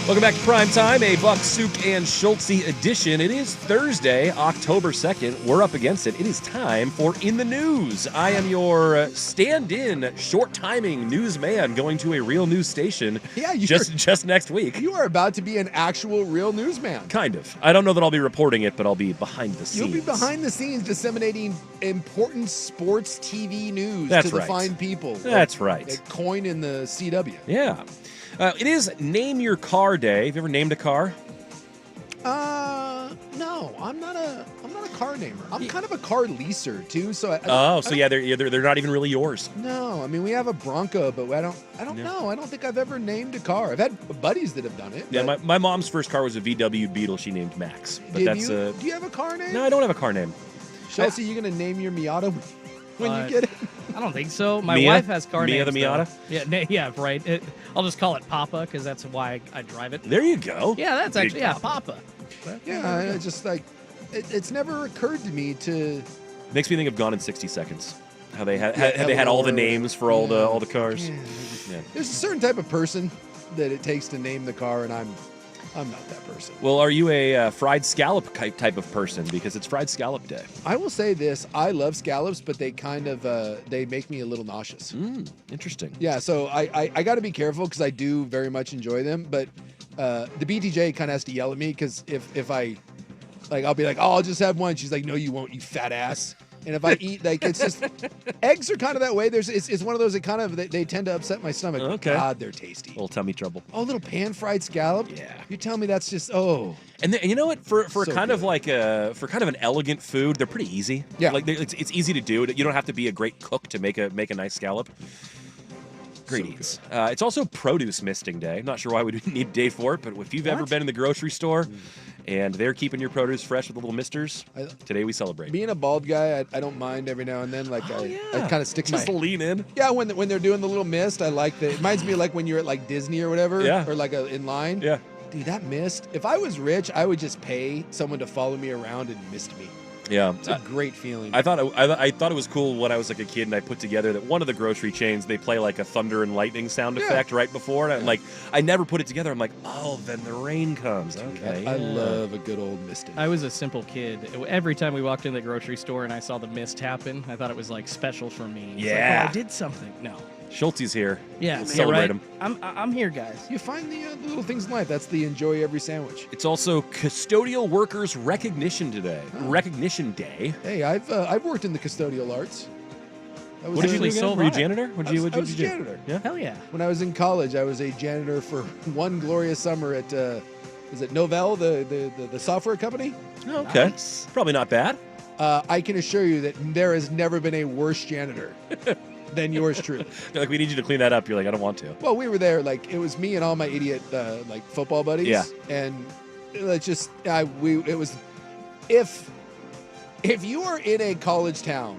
Welcome back to Primetime, a Buck, Suk, and Schultze edition. It is Thursday, October 2nd. We're up against it. It is time for In the News. I am your stand-in, short-timing newsman going to a real news station just next week. You are about to be an actual real newsman. Kind of. I don't know that I'll be reporting it, but I'll be behind the scenes. You'll be behind the scenes disseminating important sports TV news That's to right. the fine people. That's right. A coin in the CW. Yeah. It is Name Your Car Day. Have you ever named a car? No, I'm not a car namer. I'm kind of a car leaser too. So they're not even really yours. No, I mean we have a Bronco, but I don't know. I don't think I've ever named a car. I've had buddies that have done it. Yeah, my mom's first car was a VW Beetle. She named Max. But do you have a car name? No, I don't have a car name. Chelsea, you gonna name your Miata when you get it? I don't think so. My Mia? wife has car Mia names. the Miata? Though. Yeah, right. I'll just call it Papa because that's why I drive it. There you go. Yeah, that's Big actually Papa. Yeah, it's just like it's never occurred to me to. Makes me think of Gone in 60 Seconds. How they had all the names for all the cars. Yeah. There's a certain type of person that it takes to name the car, and I'm not that person. Well, are you a fried scallop type of person? Because it's Fried Scallop Day. I will say this: I love scallops, but they kind of they make me a little nauseous. Interesting. Yeah, so I got to be careful because I do very much enjoy them, but the BTJ kind of has to yell at me because if I I'll be like, oh, I'll just have one. She's like, no, you won't, you fat ass. And if I eat, it's just eggs are kind of that way. It's one of those that kind of they tend to upset my stomach. Okay. God, they're tasty. Little tummy trouble. Oh, little pan fried scallop. Yeah. You tell me that's just And you know what? For So kind of good. like for kind of an elegant food, they're pretty easy. Yeah. Like it's easy to do. You don't have to be a great cook to make a nice scallop. Great eats. It's also Produce Misting Day. I'm not sure why we didn't need a day for it, but if you've ever been in the grocery store and they're keeping your produce fresh with the little misters, today we celebrate. being a bald guy, I don't mind every now and then. I kind of stick Just my lean in. Yeah, when they're doing the little mist, I like that. It reminds me of like when you're at like Disney or whatever, Yeah. or like in line. Yeah. Dude, that mist. If I was rich, I would just pay someone to follow me around and mist me. Yeah. It's a great feeling. I thought it was cool when I was like a kid and I put together that one of the grocery chains they play like a thunder and lightning sound effect right before, and I never put it together. I'm like, oh, then the rain comes. Okay, I love a good old misting. I was a simple kid. Every time we walked in the grocery store and I saw the mist happen, I thought it was like special for me. It's Yeah. like, I did something. No. Schultze's here. Yeah, Let's celebrate right? him. I'm here, guys. You find the little things in life. That's the enjoy every sandwich. It's also Custodial Workers Recognition Day. Recognition Day. Hey, I've worked in the custodial arts. That was What did you do so again? Were you a right. janitor? I was a janitor. Yeah. Hell yeah. When I was in college, I was a janitor for one glorious summer at is it Novell, the software company? Oh, okay. Nice. Probably not bad. I can assure you that there has never been a worse janitor than yours truly. They're like, we need you to clean that up. You're like, I don't want to. Well, we were there, it was me and all my idiot football buddies. Yeah. And let's just it was if you are in a college town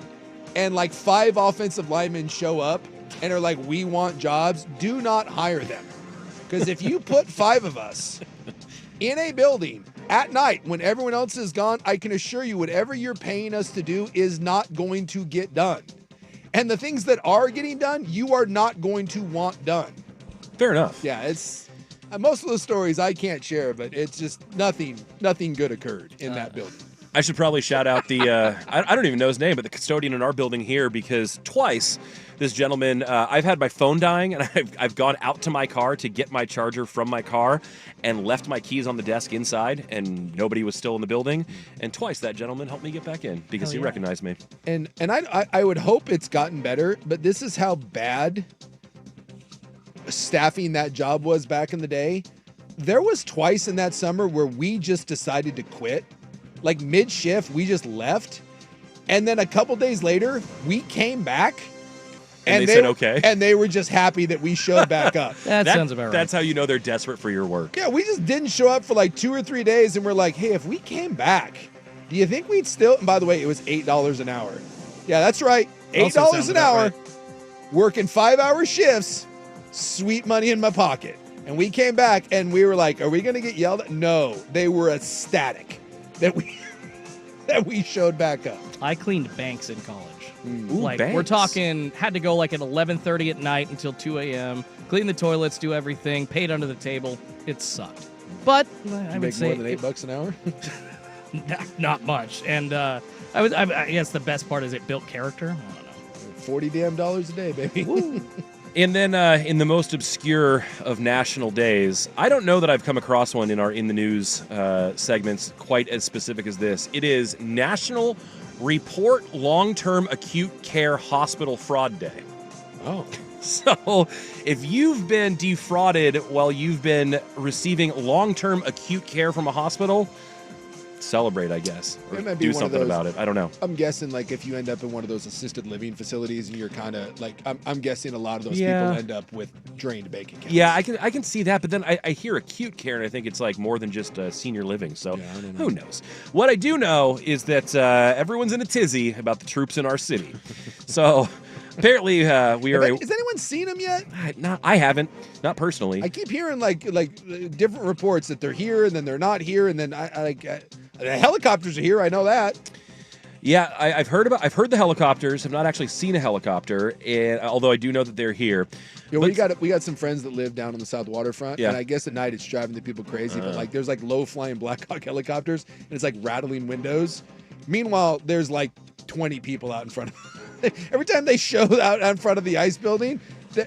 and 5 offensive linemen show up and are like, we want jobs, do not hire them. Because if you put 5 of us in a building at night when everyone else is gone, I can assure you whatever you're paying us to do is not going to get done. And the things that are getting done, you are not going to want done. Fair enough. Yeah, it's most of the stories I can't share, but it's just nothing good occurred in that building. I should probably shout out the, I don't even know his name, but the custodian in our building here, because twice this gentleman, I've had my phone dying, and I've gone out to my car to get my charger from my car and left my keys on the desk inside, and nobody was still in the building. And twice that gentleman helped me get back in because he recognized me. And I would hope it's gotten better, but this is how bad staffing that job was back in the day. There was twice in that summer where we just decided to quit. Mid-shift, we just left. And then a couple days later, we came back. And they said okay. And they were just happy that we showed back up. That sounds about right. That's how you know they're desperate for your work. Yeah, we just didn't show up for 2 or 3 days, and we're like, hey, if we came back, do you think we'd still... And by the way, it was $8 an hour. Yeah, that's right. Also $8 sounds an about hour, right. working 5-hour shifts, sweet money in my pocket. And we came back, and we were like, are we going to get yelled at? No. They were ecstatic that we... that we showed back up. I cleaned banks in college. Ooh, Like banks. we're talking, had to go like at 11:30 at night until 2 a.m. Clean the toilets, do everything, paid under the table. It sucked, but I You would make say more than $8 an hour. not much. And I guess the best part is it built character. I don't know. $40 damn a day, baby. And then in the most obscure of national days, I don't know that I've come across one in our In the News segments quite as specific as this. It is National Report Long-Term Acute Care Hospital Fraud Day. Oh. So if you've been defrauded while you've been receiving long-term acute care from a hospital, celebrate, I guess. Or It might be do one of something those- about it. I don't know. I'm guessing like if you end up in one of those assisted living facilities and you're kind of like I'm guessing a lot of those Yeah. people end up with drained bank accounts. Yeah, I can see that, but then I hear acute care, and I think it's like more than just senior living. So Yeah, I don't know. who knows? What I do know is that everyone's in a tizzy about the troops in our city. So apparently we are. Has anyone seen them yet? I haven't, not personally. I keep hearing like different reports that they're here and then they're not here and then the helicopters are here. I know that. Yeah, I've heard the helicopters. Have not actually seen a helicopter, and although I do know that they're here. You know, But- we got some friends that live down on the South Waterfront, Yeah. and I guess at night it's driving the people crazy. But like, there's like low flying Black Hawk helicopters, and it's like rattling windows. Meanwhile, there's like 20 people out in front of. Every time they show out in front of the ice building,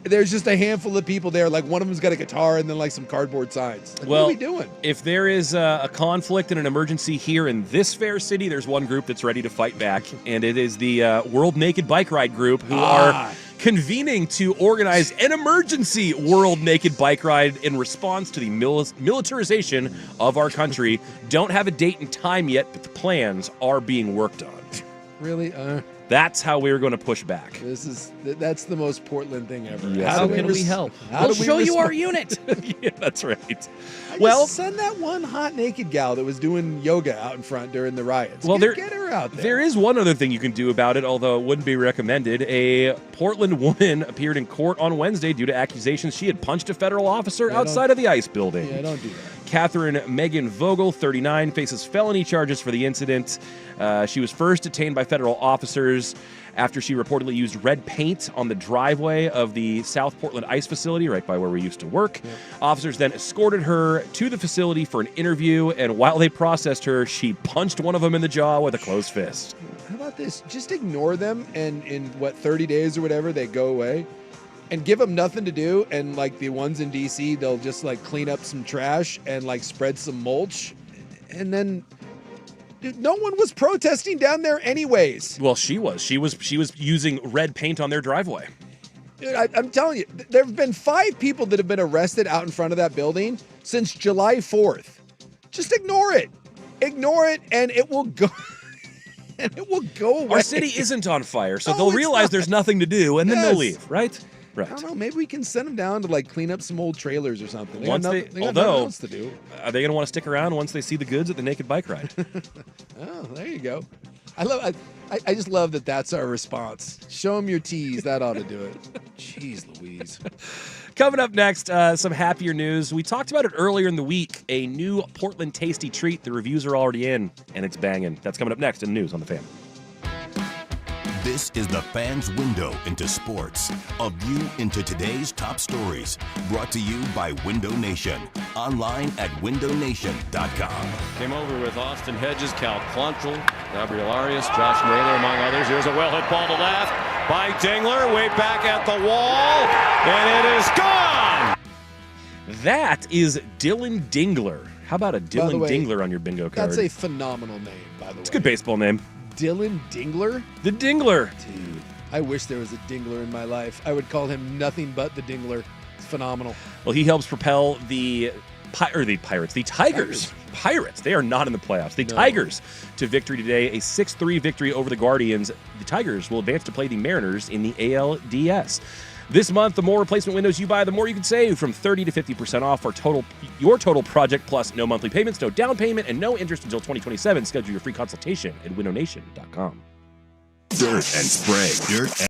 there's just a handful of people there. Like one of them's got a guitar and then like some cardboard signs. Like, Well, what are we doing? If there is a conflict and an emergency here in this fair city, there's one group that's ready to fight back, and it is the World Naked Bike Ride group, who are convening to organize an emergency World Naked Bike Ride in response to the militarization of our country. Don't have a date and time yet, but the plans are being worked on. Really? That's how we're going to push back. That's the most Portland thing ever. Yes, How it can is. we help? How We'll do we show you respond? our unit. Yeah, that's right. Well, send that one hot naked gal that was doing yoga out in front during the riots. Well, get her out there. There is one other thing you can do about it, although it wouldn't be recommended. A Portland woman appeared in court on Wednesday due to accusations she had punched a federal officer outside of the ICE building. Yeah, don't do that. Catherine Megan Vogel, 39, faces felony charges for the incident. She was first detained by federal officers after she reportedly used red paint on the driveway of the South Portland ICE facility, right by where we used to work. Yeah. Officers then escorted her to the facility for an interview, and while they processed her, she punched one of them in the jaw with a closed fist. How about this? Just ignore them, and in 30 days or whatever, they go away. And give them nothing to do, and like the ones in DC, they'll just like clean up some trash and like spread some mulch, and then dude, no one was protesting down there anyways. Well, she was using red paint on their driveway. Dude, I'm telling you, there have been 5 people that have been arrested out in front of that building since July 4th. Just ignore it, and it will go. And it will go away. Our city isn't on fire, so No, they'll it's realize not. there's nothing to do, and then Yes. they'll leave, right? Right. I don't know. Maybe we can send them down to like clean up some old trailers or something. They got Although, nothing else to do. Are they going to want to stick around once they see the goods at the Naked Bike Ride? Oh, there you go. I just love that. That's our response. Show them your tees. That ought to do it. Jeez Louise. Coming up next, some happier news. We talked about it earlier in the week. A new Portland tasty treat. The reviews are already in, and it's banging. That's coming up next in the news on The Fan. This is the Fan's Window into Sports, a view into today's top stories. Brought to you by Window Nation, online at windownation.com. Came over with Austin Hedges, Cal Quantrill, Gabriel Arias, Josh Naylor, among others. Here's a well-hit ball to left by Dingler, way back at the wall, and it is gone! That is Dylan Dingler. How about a By the Dylan way, Dingler on your bingo card? That's a phenomenal name, by the way. It's a good baseball name. Dylan Dingler? The Dingler. Dude, I wish there was a Dingler in my life. I would call him nothing but the Dingler. It's phenomenal. Well, he helps propel the Tigers. Pirates. They are not in the playoffs. The Tigers to victory today, a 6-3 victory over the Guardians. The Tigers will advance to play the Mariners in the ALDS. This month, the more replacement windows you buy, the more you can save, from 30 to 50% off for your total project, plus no monthly payments, no down payment, and no interest until 2027. Schedule your free consultation at windownation.com. Dirt and spray. Dirt and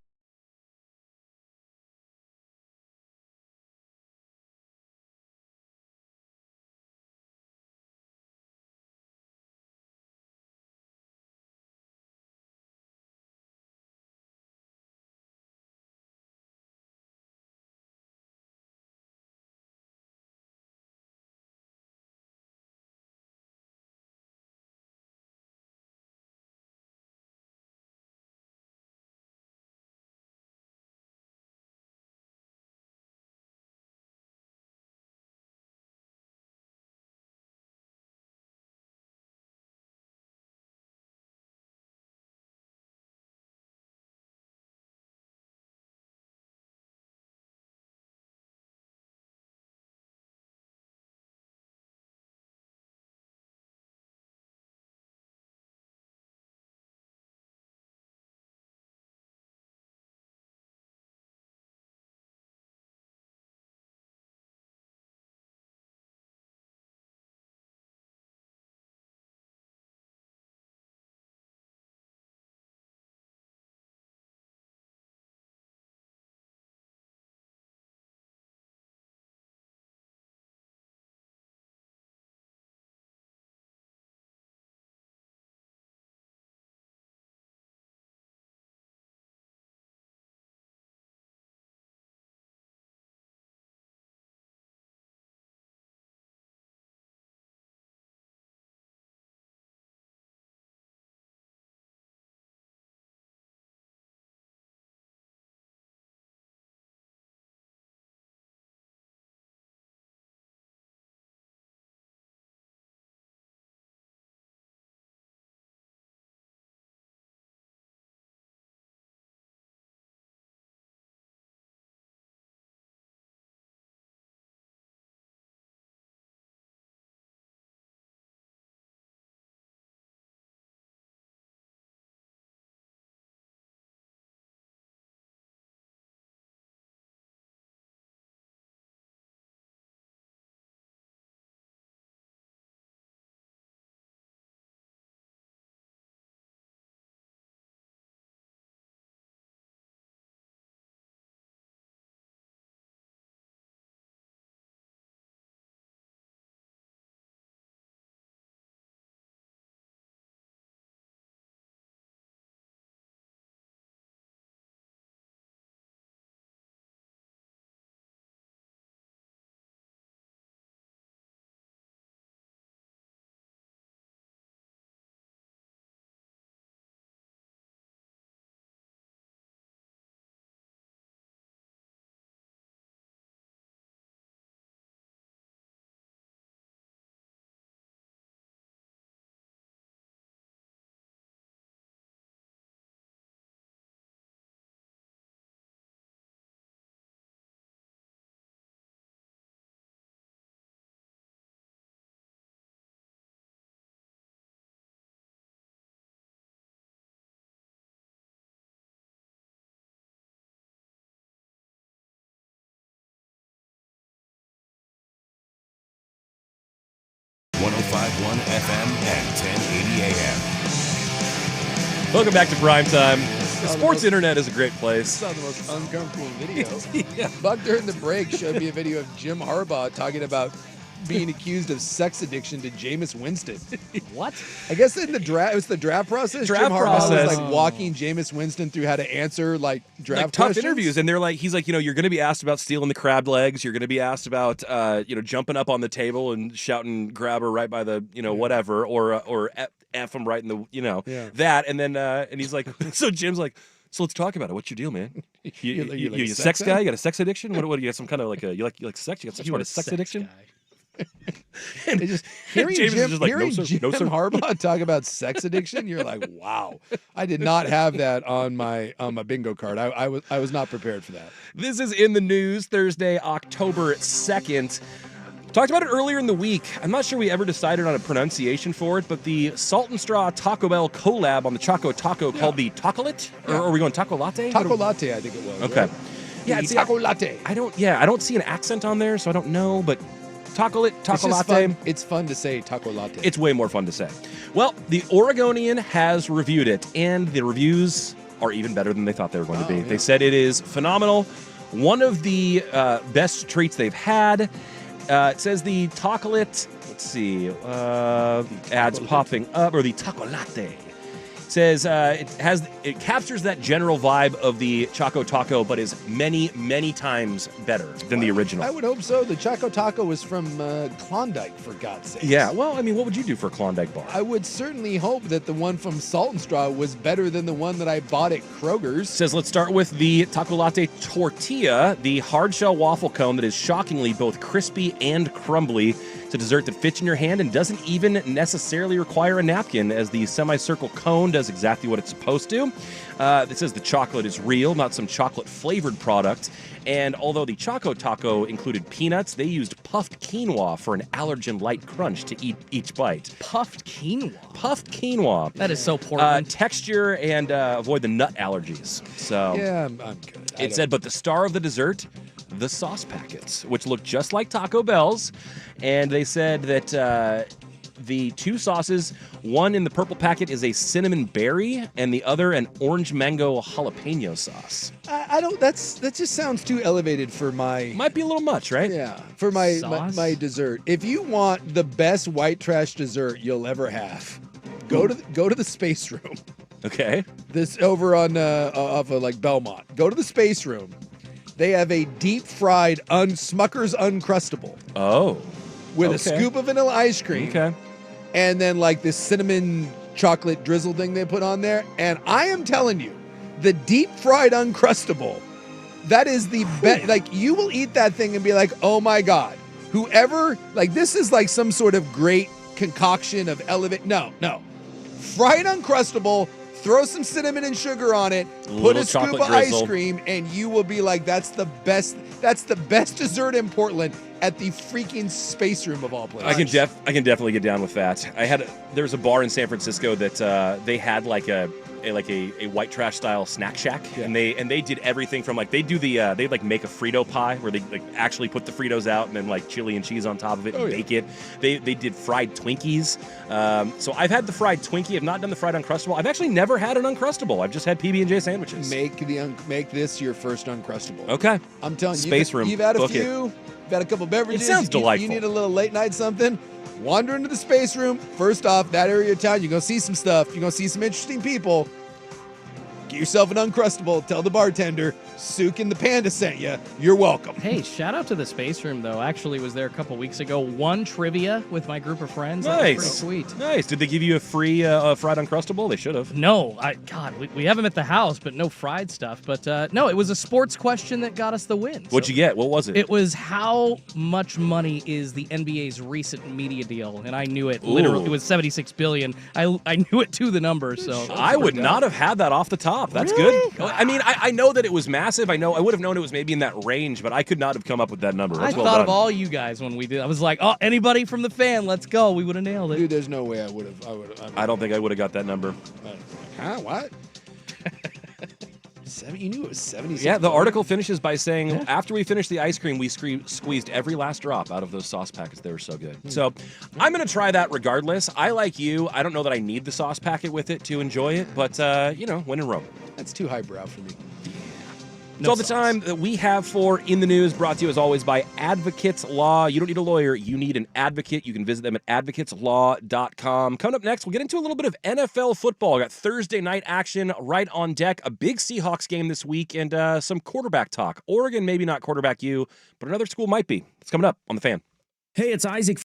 1051 FM and 1080 AM. Welcome back to Primetime. The sports internet is a great place. This is the most uncomfortable video. Yeah. Buck during the break showed me a video of Jim Harbaugh talking about being accused of sex addiction to Jameis Winston. What? I guess in the draft, it was the draft process. Draft Jim Harbaugh process. was like walking Jameis Winston through how to answer like draft Like tough questions. interviews, and they're like, he's like, you're going to be asked about stealing the crab legs. You're going to be asked about, jumping up on the table and shouting, "Grab her right by the, whatever," or F him right in the, that, and then and he's like, so Jim's like, so let's talk about it. What's your deal, man? You like a a sex sex guy? You got a sex addiction? What you got? Some kind of like you like sex? You got some sort of sex addiction? Guy. And Just hearing James is Jim, just like, hearing "No, sir. No, Jim sir." Harbaugh talk about sex addiction, you're like, wow. I did not have that on my bingo card. I was not prepared for that. This is in the news Thursday, October 2nd. Talked about it earlier in the week. I'm not sure we ever decided on a pronunciation for it, but the Salt and Straw Taco Bell collab on the Choco Taco called the Tacolit? Or are we going Taco Latte? Taco latte, I think it was. Okay. Right? Yeah, The it's taco latte. I don't see an accent on there, so I don't know, but Tacolit, It's Taco just Latte. fun. It's fun to say taco latte. It's way more fun to say. Well, the Oregonian has reviewed it, and the reviews are even better than they thought they were going to be. yeah. They said it is phenomenal, one of the best treats they've had. It says the Tacolit, let's see, ads popping up, or the Taco Latte. Says it captures that general vibe of the Choco Taco, but is many, many times better than the original. I would hope so. The Choco Taco was from Klondike, for God's sake. Yeah, well, I mean, what would you do for a Klondike bar? I would certainly hope that the one from Salt and Straw was better than the one that I bought at Kroger's. Says let's start with the Taco Latte Tortilla, the hard shell waffle cone that is shockingly both crispy and crumbly. It's a dessert that fits in your hand and doesn't even necessarily require a napkin, as the semicircle cone does exactly what it's supposed to. It says the chocolate is real, not some chocolate-flavored product. And although the Choco Taco included peanuts, they used puffed quinoa for an allergen-light crunch to eat each bite. Puffed quinoa. Puffed quinoa. That is so Portland. Texture and avoid the nut allergies. So Yeah, I'm good. it said, but the star of the dessert, the sauce packets, which look just like Taco Bell's. And they said that the two sauces, one in the purple packet is a cinnamon berry, and the other an orange mango jalapeno sauce. I don't. That just sounds too elevated for my. Might be a little much, right? Yeah, for my Sauce? my dessert. If you want the best white trash dessert you'll ever have, go to the Space Room. Okay. This over on off of like Belmont. Go to the Space Room. They have a deep fried Smucker's Uncrustable Oh. with a Okay. scoop of vanilla ice cream, Okay. and then like this cinnamon chocolate drizzle thing they put on there. And I am telling you, the deep fried Uncrustable, that is the best. Like, you will eat that thing and be like, oh my God, whoever, like, this is like some sort of great concoction of elevate. No. Fried Uncrustable, throw some cinnamon and sugar on it, put Little a scoop chocolate of drizzle. ice cream, and you will be like, that's the best dessert in Portland at the freaking Space Room of all places. I can definitely get down with that. There was a bar in San Francisco that they had like a white trash style snack shack, and they did everything from like they like make a Frito pie where they like actually put the Fritos out and then like chili and cheese on top of it and bake it. They did fried Twinkies. So I've had the fried Twinkie. I've not done the fried Uncrustable. I've actually never had an Uncrustable. I've just had PB&J sandwiches. Make this your first Uncrustable. Okay. I'm telling you, Space Room. You've had a Book it. few. You've had a couple beverages. It sounds you delightful. need a little late night something. Wander into the Space Room. First off, that area of town, you're going to see some stuff. You're going to see some interesting people. Get yourself an Uncrustable. Tell the bartender, Sook and the Panda sent you. You're welcome. Hey, shout out to the Space Room, though. Actually was there a couple weeks ago. Won trivia with my group of friends. That was pretty Nice. sweet. Nice. Did they give you a free fried Uncrustable? They should have. No, we have them at the house, but no fried stuff. But no, it was a sports question that got us the win. What'd you get? What was it? It was how much money is the NBA's recent media deal, and I knew it. Literally, it was $76 billion. I knew it to the number. So I would not have had that off the top. That's Really? good. I mean, I know that it was massive. I would have known it was maybe in that range, but I could not have come up with that number. I That's well thought done. of all you guys when we did. I was like, oh, anybody from the fan, let's go. We would have nailed it. Dude, there's no way I would have. I don't think I would have got that number. Huh? What? You knew it was 76. Yeah, the article finishes by saying, after we finished the ice cream, we squeezed every last drop out of those sauce packets. They were so good. So I'm going to try that regardless. I like you. I don't know that I need the sauce packet with it to enjoy it, but, when in Rome. That's too highbrow for me. It's all the time that we have for In the News, brought to you as always by Advocates Law. You don't need a lawyer, you need an advocate. You can visit them at advocateslaw.com. Coming up next, we'll get into a little bit of NFL football. Got Thursday night action right on deck, a big Seahawks game this week, and some quarterback talk. Oregon, maybe not quarterback you, but another school might be. It's coming up on The Fan. Hey, it's Isaac.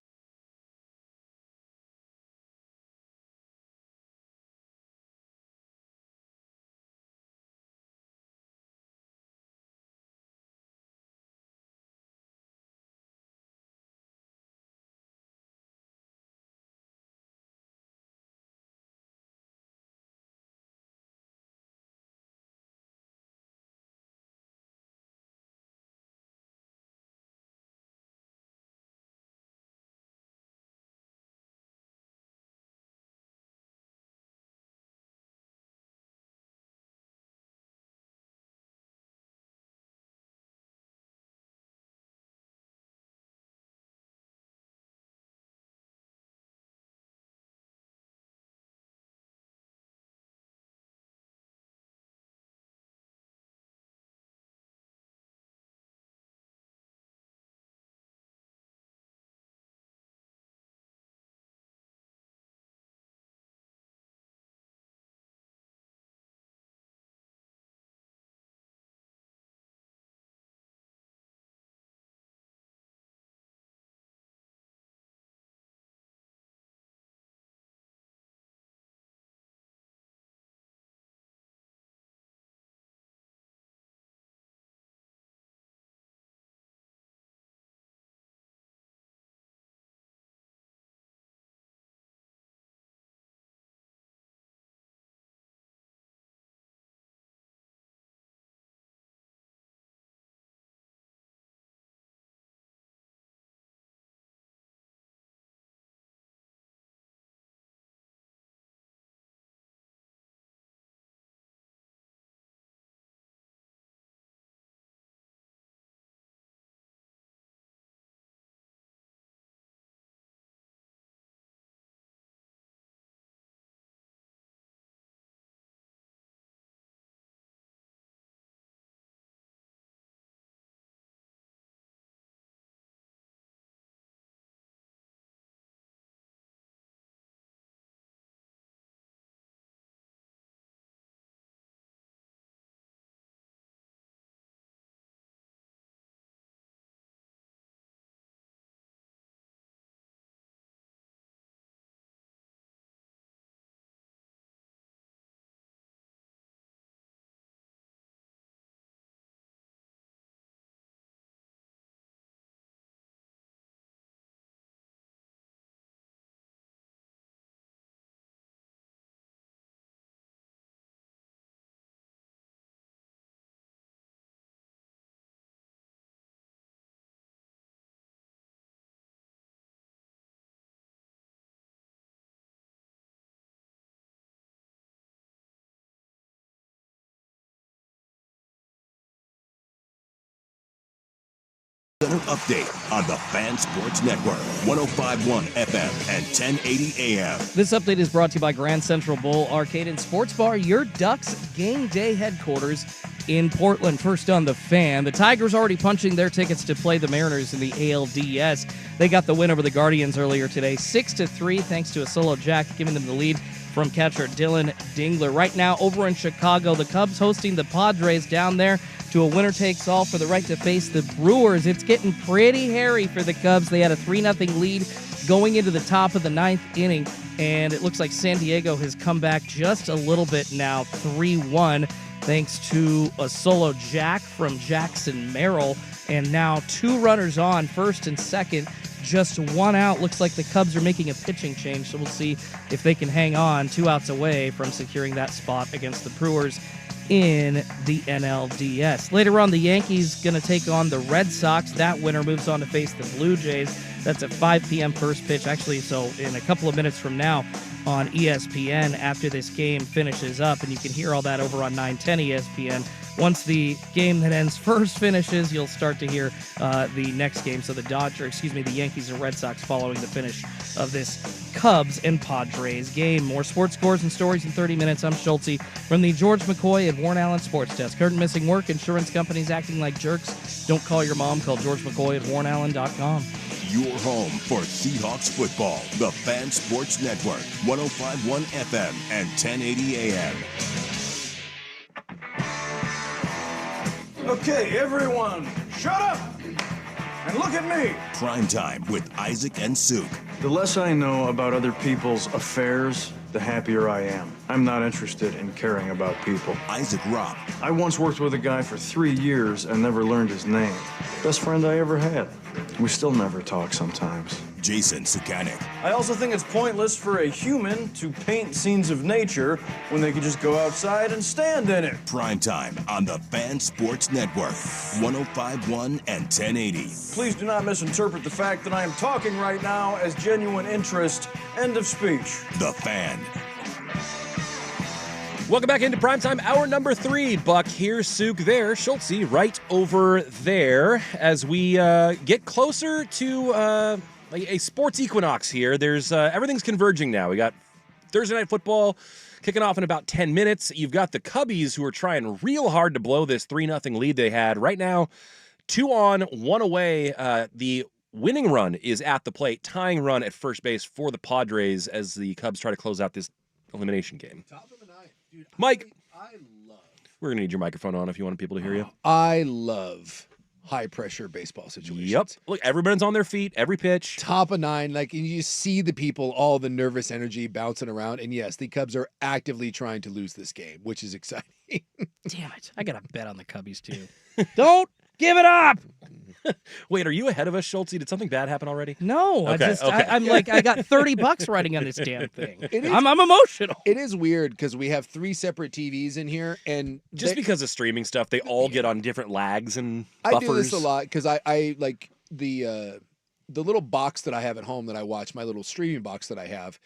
Center update on the Fan Sports Network, 105.1 FM and 1080 AM. This update is brought to you by Grand Central Bowl Arcade and Sports Bar, your Ducks game day headquarters in Portland. First on The Fan, the Tigers already punching their tickets to play the Mariners in the ALDS. They got the win over the Guardians earlier today, 6-3, thanks to a solo jack, giving them the lead from catcher Dylan Dingler. Right now, over in Chicago, the Cubs hosting the Padres down there to a winner-takes-all for the right to face the Brewers. It's getting pretty hairy for the Cubs. They had a 3-0 lead going into the top of the ninth inning, and it looks like San Diego has come back just a little bit now, 3-1, thanks to a solo jack from Jackson Merrill. And now 2 runners on, first and second, just 1 out. Looks like the Cubs are making a pitching change, so we'll see if they can hang on 2 outs away from securing that spot against the Brewers in the NLDS. Later on, the Yankees going to take on the Red Sox. That winner moves on to face the Blue Jays. That's at 5 p.m. first pitch. Actually, so in a couple of minutes from now on ESPN after this game finishes up, and you can hear all that over on 910 ESPN. Once the game that ends first finishes, you'll start to hear the next game. So the Yankees and Red Sox following the finish of this Cubs and Padres game. More sports scores and stories in 30 minutes. I'm Schulte from the George McCoy at Warren Allen Sports Desk. Current missing work, insurance companies acting like jerks. Don't call your mom. Call George McCoy at warrenallen.com. Your home for Seahawks football. The Fan Sports Network. 105.1 FM and 1080 AM. Okay, everyone, shut up and look at me. Primetime with Isaac and Suk. The less I know about other people's affairs, the happier I am. I'm not interested in caring about people. Isaac Ropp. I once worked with a guy for 3 years and never learned his name. Best friend I ever had. We still never talk sometimes. Jason Sukanik. I also think it's pointless for a human to paint scenes of nature when they could just go outside and stand in it. Primetime on the Fan Sports Network. 105.1 and 1080. Please do not misinterpret the fact that I am talking right now as genuine interest. End of speech. The Fan. Welcome back into Primetime, hour number 3. Buck here, Suk there, Schultze right over there. As we get closer to a sports equinox here, there's everything's converging now. We got Thursday Night Football kicking off in about 10 minutes. You've got the Cubbies who are trying real hard to blow this 3-0 lead they had. Right now, 2 on, 1 away. The winning run is at the plate, tying run at first base for the Padres as the Cubs try to close out this elimination game. Top of the ninth. Dude, Mike, I love. we're going to need your microphone on if you want people to hear you. I love high-pressure baseball situations. Yep. Look, everyone's on their feet, every pitch. Top of 9, and you see the people, all the nervous energy bouncing around. And yes, the Cubs are actively trying to lose this game, which is exciting. Damn it. I got to bet on the Cubbies, too. Don't give it up. Wait, are you ahead of us, Schultze? Did something bad happen already? No, Okay. I'm like, I got $30 riding on this damn thing. It is- I'm emotional. It is weird because we have 3 separate TVs in here, and Just because of streaming stuff, they all get on different lags and buffers. I do this a lot because I like the little box that I have at home that I watch, my little streaming box that I have.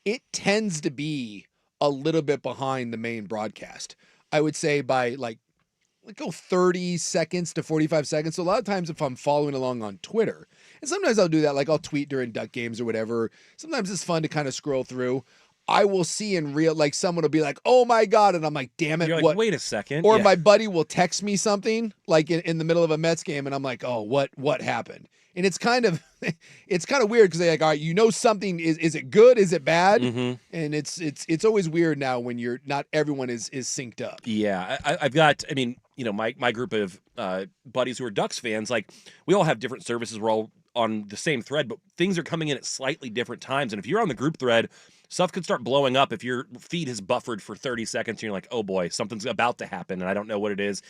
It tends to be a little bit behind the main broadcast. I would say by like 30 seconds to 45 seconds. So a lot of times if I'm following along on Twitter, and sometimes I'll do that, like I'll tweet during Duck games or whatever. Sometimes it's fun to kind of scroll through. I will see in real, like someone will be like, oh my God. And I'm like, damn it. You're like, what? wait a second. Or Yeah. my buddy will text me something like in the middle of a Mets game. And I'm like, oh, what happened? And it's kind of weird because they're like, all right, you know something, is it good? Is it bad? Mm-hmm. And it's always weird now when you're not everyone is synced up. Yeah, I've got, I mean, you know, my group of buddies who are Ducks fans, like, we all have different services. We're all on the same thread, but things are coming in at slightly different times. And if you're on the group thread, stuff could start blowing up if your feed has buffered for 30 seconds and you're like, oh boy, something's about to happen and I don't know what it is.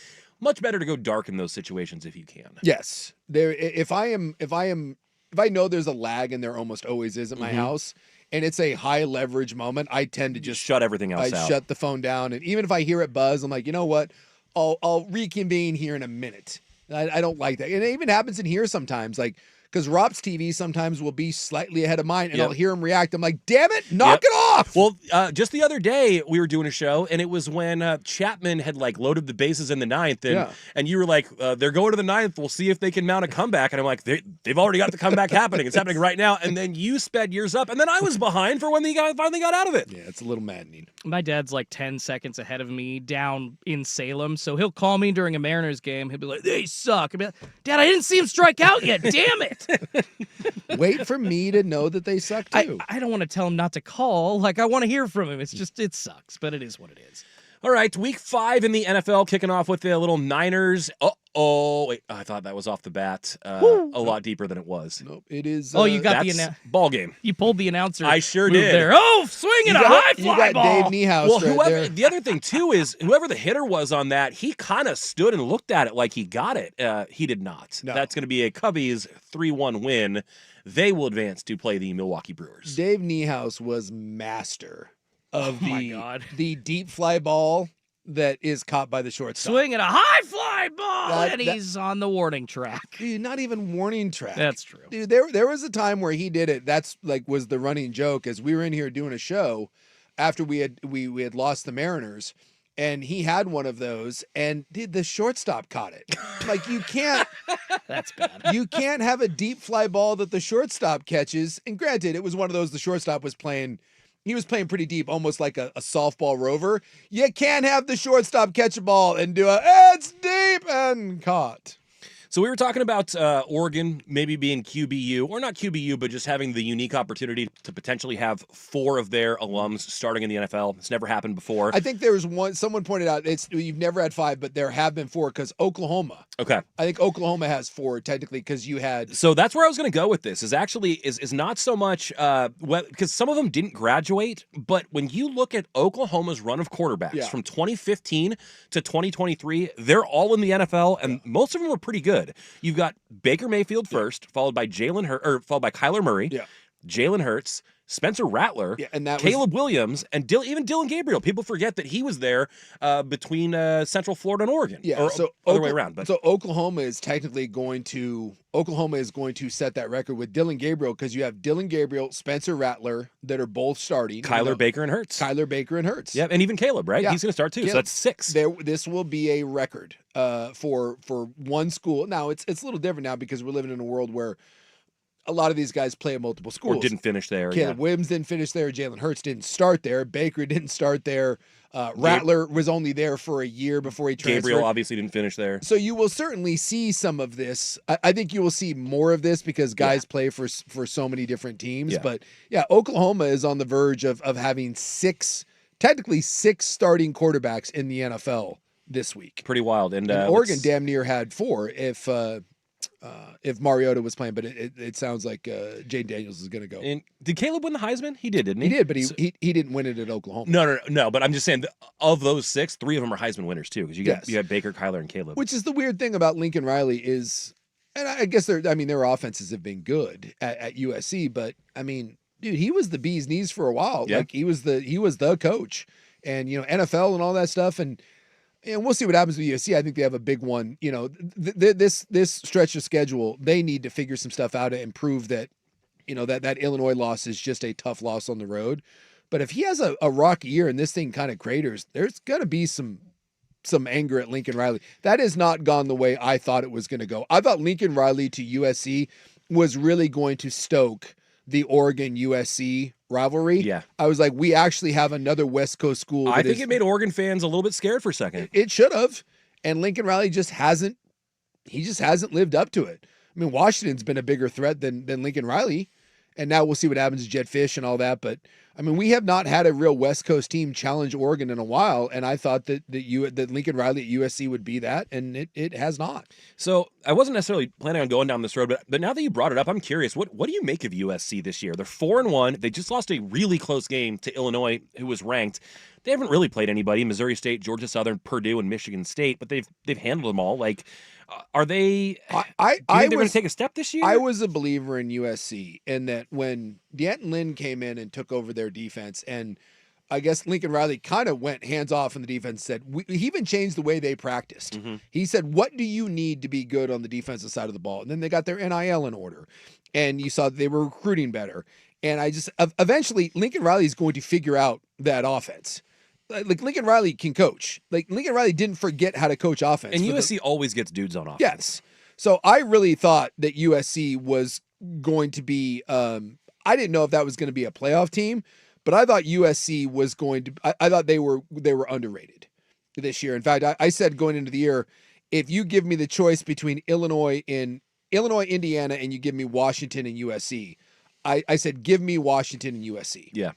Much better to go dark in those situations if you can. Yes. If I know there's a lag, and there almost always is at my house, and it's a high leverage moment, I tend to just shut everything else out. Shut the phone down. And even if I hear it buzz, I'm like, you know what? I'll reconvene here in a minute. I don't like that. And it even happens in here sometimes, like, because Rob's TV sometimes will be slightly ahead of mine, and I'll hear him react. I'm like, damn it, knock it off. Well, just the other day, we were doing a show, and it was when Chapman had, like, loaded the bases in the 9th, and you were like, they're going to the 9th. We'll see if they can mount a comeback. And I'm like, they've already got the comeback happening. It's happening right now. And then you sped yours up, and then I was behind for when the guy finally got out of it. Yeah, it's a little maddening. My dad's like 10 seconds ahead of me down in Salem, so he'll call me during a Mariners game. He'll be like, they suck. I'll be like, Dad, I didn't see him strike out yet. Damn it. Wait for me to know that they suck too. I don't want to tell him not to call. Like, I want to hear from him. It's just, it sucks, but it is what it is. All right, week 5 in the NFL, kicking off with the little Niners. Wait, I thought that was off the bat. A lot deeper than it was. Nope, it is. Oh, you got the ball game. You pulled the announcer. I sure move did. There. Oh, swinging a high fly You got ball. Dave Niehaus Well, right there. the other thing too is whoever the hitter was on that, he kind of stood and looked at it like he got it. He did not. No. That's going to be a Cubbies 3-1 win. They will advance to play the Milwaukee Brewers. Dave Niehaus was master of my God. the deep fly ball that is caught by the shortstop. Swinging a high fly ball, and he's on the warning track. Dude, not even warning track. That's true. Dude, there was a time where he did it. That's like was the running joke as we were in here doing a show after we had lost the Mariners, and he had one of those, and the shortstop caught it. Like you can't. That's bad. You can't have a deep fly ball that the shortstop catches. And granted, it was one of those the shortstop was playing. He was playing pretty deep, almost like a softball rover. You can't have the shortstop catch a ball and do it's deep and caught. So we were talking about Oregon maybe being QBU, or not QBU, but just having the unique opportunity to potentially have 4 of their alums starting in the NFL. It's never happened before. I think there was one. Someone pointed out you've never had 5, but there have been 4 because Oklahoma. Okay, I think Oklahoma has 4 technically because you had. So that's where I was going to go with this. Is actually is not so much because some of them didn't graduate, but when you look at Oklahoma's run of quarterbacks from 2015 to 2023, they're all in the NFL, and most of them are pretty good. You've got Baker Mayfield first, followed by Kyler Murray, Jalen Hurts, Spencer Rattler, and that Caleb Williams, and even Dylan Gabriel. People forget that he was there between Central Florida and Oregon. Yeah, or so other way around. But so Oklahoma is technically going to set that record with Dylan Gabriel because you have Dylan Gabriel, Spencer Rattler that are both starting. Kyler Baker and Hurts. Yeah, and even Caleb, right? Yeah. He's going to start too. So that's 6. This will be a record for one school. Now it's a little different now because we're living in a world where a lot of these guys play at multiple schools. Or didn't finish there. Caleb Williams didn't finish there. Jalen Hurts didn't start there. Baker didn't start there. Rattler was only there for a year before he transferred. Gabriel obviously didn't finish there. So you will certainly see some of this. I think you will see more of this because guys play for so many different teams. But Oklahoma is on the verge of having technically six starting quarterbacks in the NFL this week. Pretty wild. And Oregon damn near had 4 if Mariota was playing, but it sounds like Jane Daniels is going to go. And did Caleb win the Heisman? He did, didn't he? He did, but he didn't win it at Oklahoma. No. But I'm just saying, of those 6, 3 of them are Heisman winners too, because you have Baker, Kyler, and Caleb. Which is the weird thing about Lincoln Riley is, and I guess their offenses have been good at USC, but I mean, dude, he was the bee's knees for a while. Yeah. Like he was the coach, and NFL and all that stuff, and we'll see what happens with USC. I think they have a big one. This stretch of schedule, they need to figure some stuff out and prove that, that Illinois loss is just a tough loss on the road. But if he has a rocky year and this thing kind of craters, there's going to be some anger at Lincoln Riley. That has not gone the way I thought it was going to go. I thought Lincoln Riley to USC was really going to stoke the Oregon USC rivalry. Yeah. I was like, we actually have another West Coast school. I think it made Oregon fans a little bit scared for a second. It should have. And Lincoln Riley just hasn't lived up to it. I mean, Washington's been a bigger threat than Lincoln Riley. And now we'll see what happens to Jet Fish and all that. But I mean, we have not had a real West Coast team challenge Oregon in a while. And I thought that Lincoln Riley at USC would be that, and it has not. So I wasn't necessarily planning on going down this road, but now that you brought it up, I'm curious. What do you make of USC this year? They're 4-1. They just lost a really close game to Illinois, who was ranked. They haven't really played anybody: Missouri State, Georgia Southern, Purdue, and Michigan State. But they've handled them all. Like, are they? I they're going to take a step this year. I was a believer in USC in that when D'Anton Lynn came in and took over their defense, and I guess Lincoln Riley kind of went hands off in the defense. Said he even changed the way they practiced. Mm-hmm. He said, "What do you need to be good on the defensive side of the ball?" And then they got their NIL in order, and you saw they were recruiting better. And I just eventually Lincoln Riley is going to figure out that offense. Like Lincoln Riley can coach. Like Lincoln Riley didn't forget how to coach offense. And USC always gets dudes on offense. Yes. So I really thought that USC was going to be. I didn't know if that was going to be a playoff team, but I thought USC was going to. I thought they were underrated this year. In fact, I said going into the year, if you give me the choice between Illinois, Indiana, and you give me Washington and USC, I said give me Washington and USC. Yeah.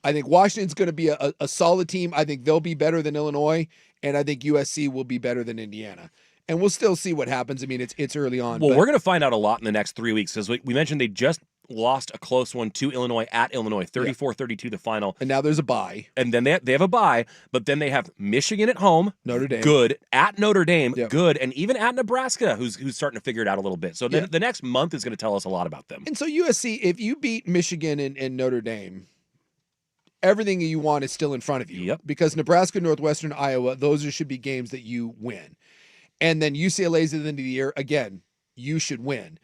I think Washington's going to be a solid team. I think they'll be better than Illinois, and I think USC will be better than Indiana. And we'll still see what happens. I mean, it's early on. Well, we're going to find out a lot in the next 3 weeks, because we mentioned they just lost a close one to Illinois at Illinois, 34-32 the final. And now there's a bye. And then they have a bye, but then they have Michigan at home, Notre Dame, good, at Notre Dame, good, and even at Nebraska, who's starting to figure it out a little bit. So the next month is going to tell us a lot about them. And so USC, if you beat Michigan and Notre Dame, everything you want is still in front of you. Yep. Because Nebraska, Northwestern, Iowa, those should be games that you win. And then UCLA's at the end of the year, again, you should win.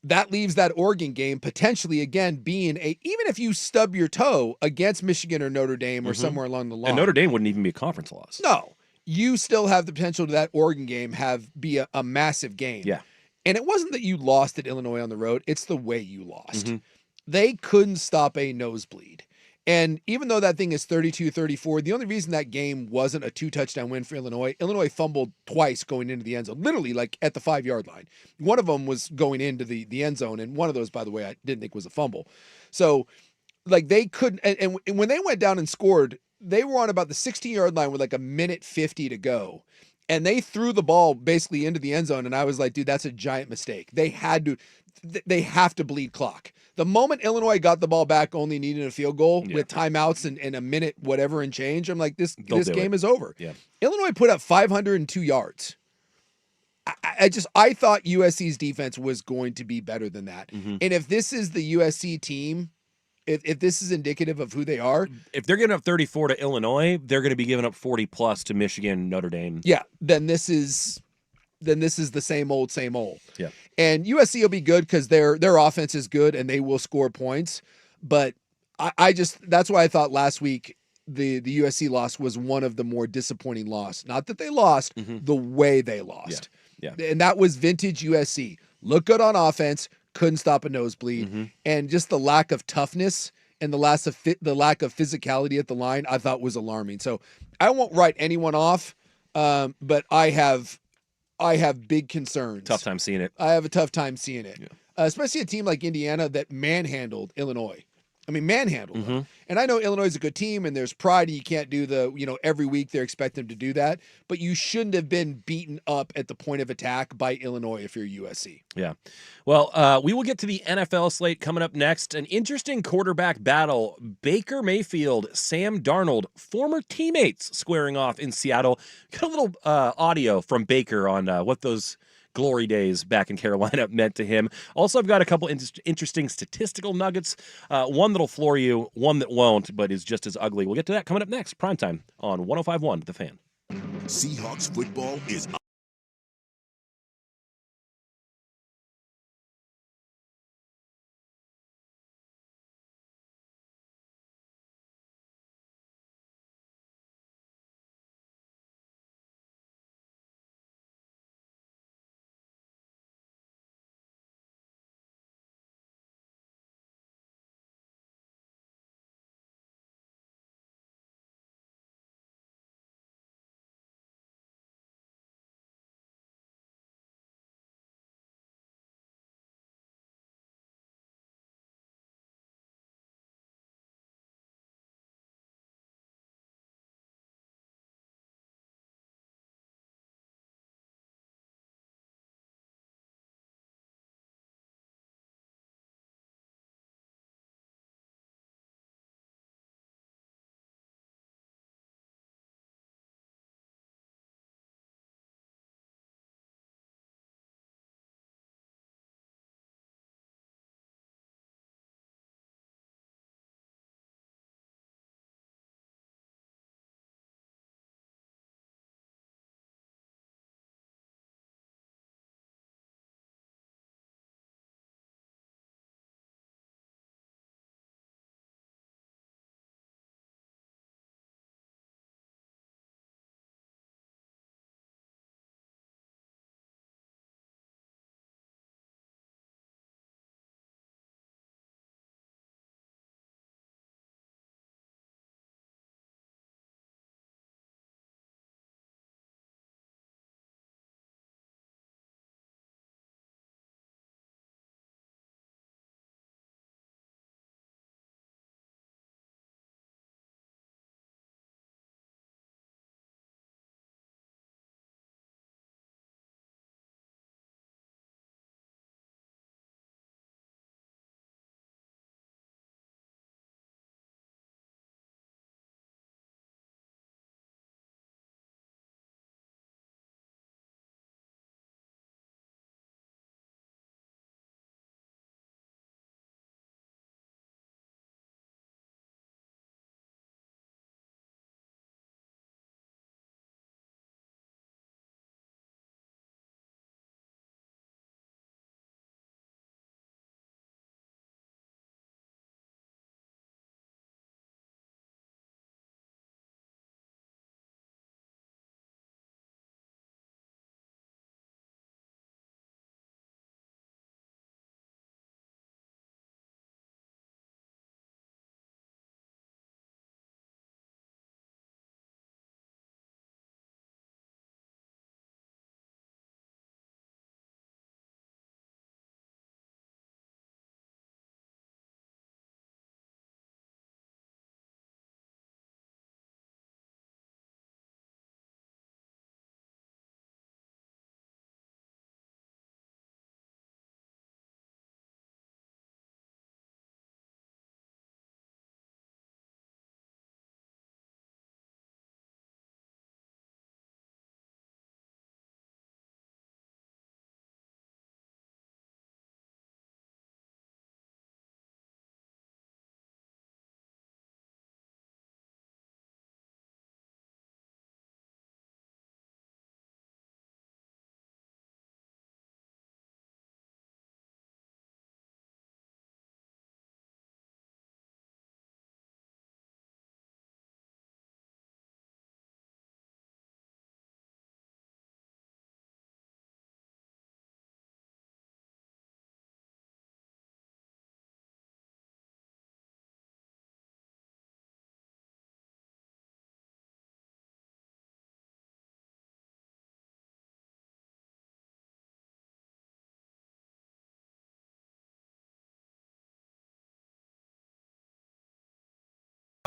That leaves that Oregon game potentially, again, being even if you stub your toe against Michigan or Notre Dame or somewhere along the line. And Notre Dame wouldn't even be a conference loss. No. You still have the potential to that Oregon game be a massive game. Yeah. And it wasn't that you lost at Illinois on the road. It's the way you lost. They couldn't stop a nosebleed. And even though that thing is 32-34, the only reason that game wasn't a 2-touchdown win for Illinois fumbled twice going into the end zone, literally like at the 5-yard line. One of them was going into the end zone, and one of those, by the way, I didn't think was a fumble. So, like, they couldn't, and when they went down and scored, they were on about the 16-yard line with like a minute 50 to go. And they threw the ball basically into the end zone, and I was like, dude, that's a giant mistake. They have to bleed clock. The moment Illinois got the ball back, only needing a field goal with timeouts and a minute whatever and change, I'm like, this game is over. Yeah. Illinois put up 502 yards. I thought USC's defense was going to be better than that. And if this is the USC team, if this is indicative of who they are, if they're giving up 34 to Illinois, they're going to be giving up 40 plus to Michigan, Notre Dame. Yeah, then this is the same old. Yeah. And USC will be good because their offense is good and they will score points. But I just that's why I thought last week the USC loss was one of the more disappointing losses. Not that they lost, the way they lost. Yeah. And that was vintage USC. Look good on offense, couldn't stop a nosebleed, and just the lack of toughness and the lack of physicality at the line I thought was alarming. So I won't write anyone off, but I have big concerns. Tough time seeing it. I have a tough time seeing it, especially a team like Indiana that manhandled Illinois. I mean, manhandled them. And I know Illinois is a good team, and there's pride. And you can't do every week they're expecting them to do that. But you shouldn't have been beaten up at the point of attack by Illinois if you're USC. Yeah. Well, we will get to the NFL slate coming up next. An interesting quarterback battle. Baker Mayfield, Sam Darnold, former teammates squaring off in Seattle. Got a little audio from Baker on what those glory days back in Carolina meant to him. Also, I've got a couple interesting statistical nuggets. One that'll floor you, one that won't, but is just as ugly. We'll get to that coming up next. Primetime on 105.1 The Fan. Seahawks football is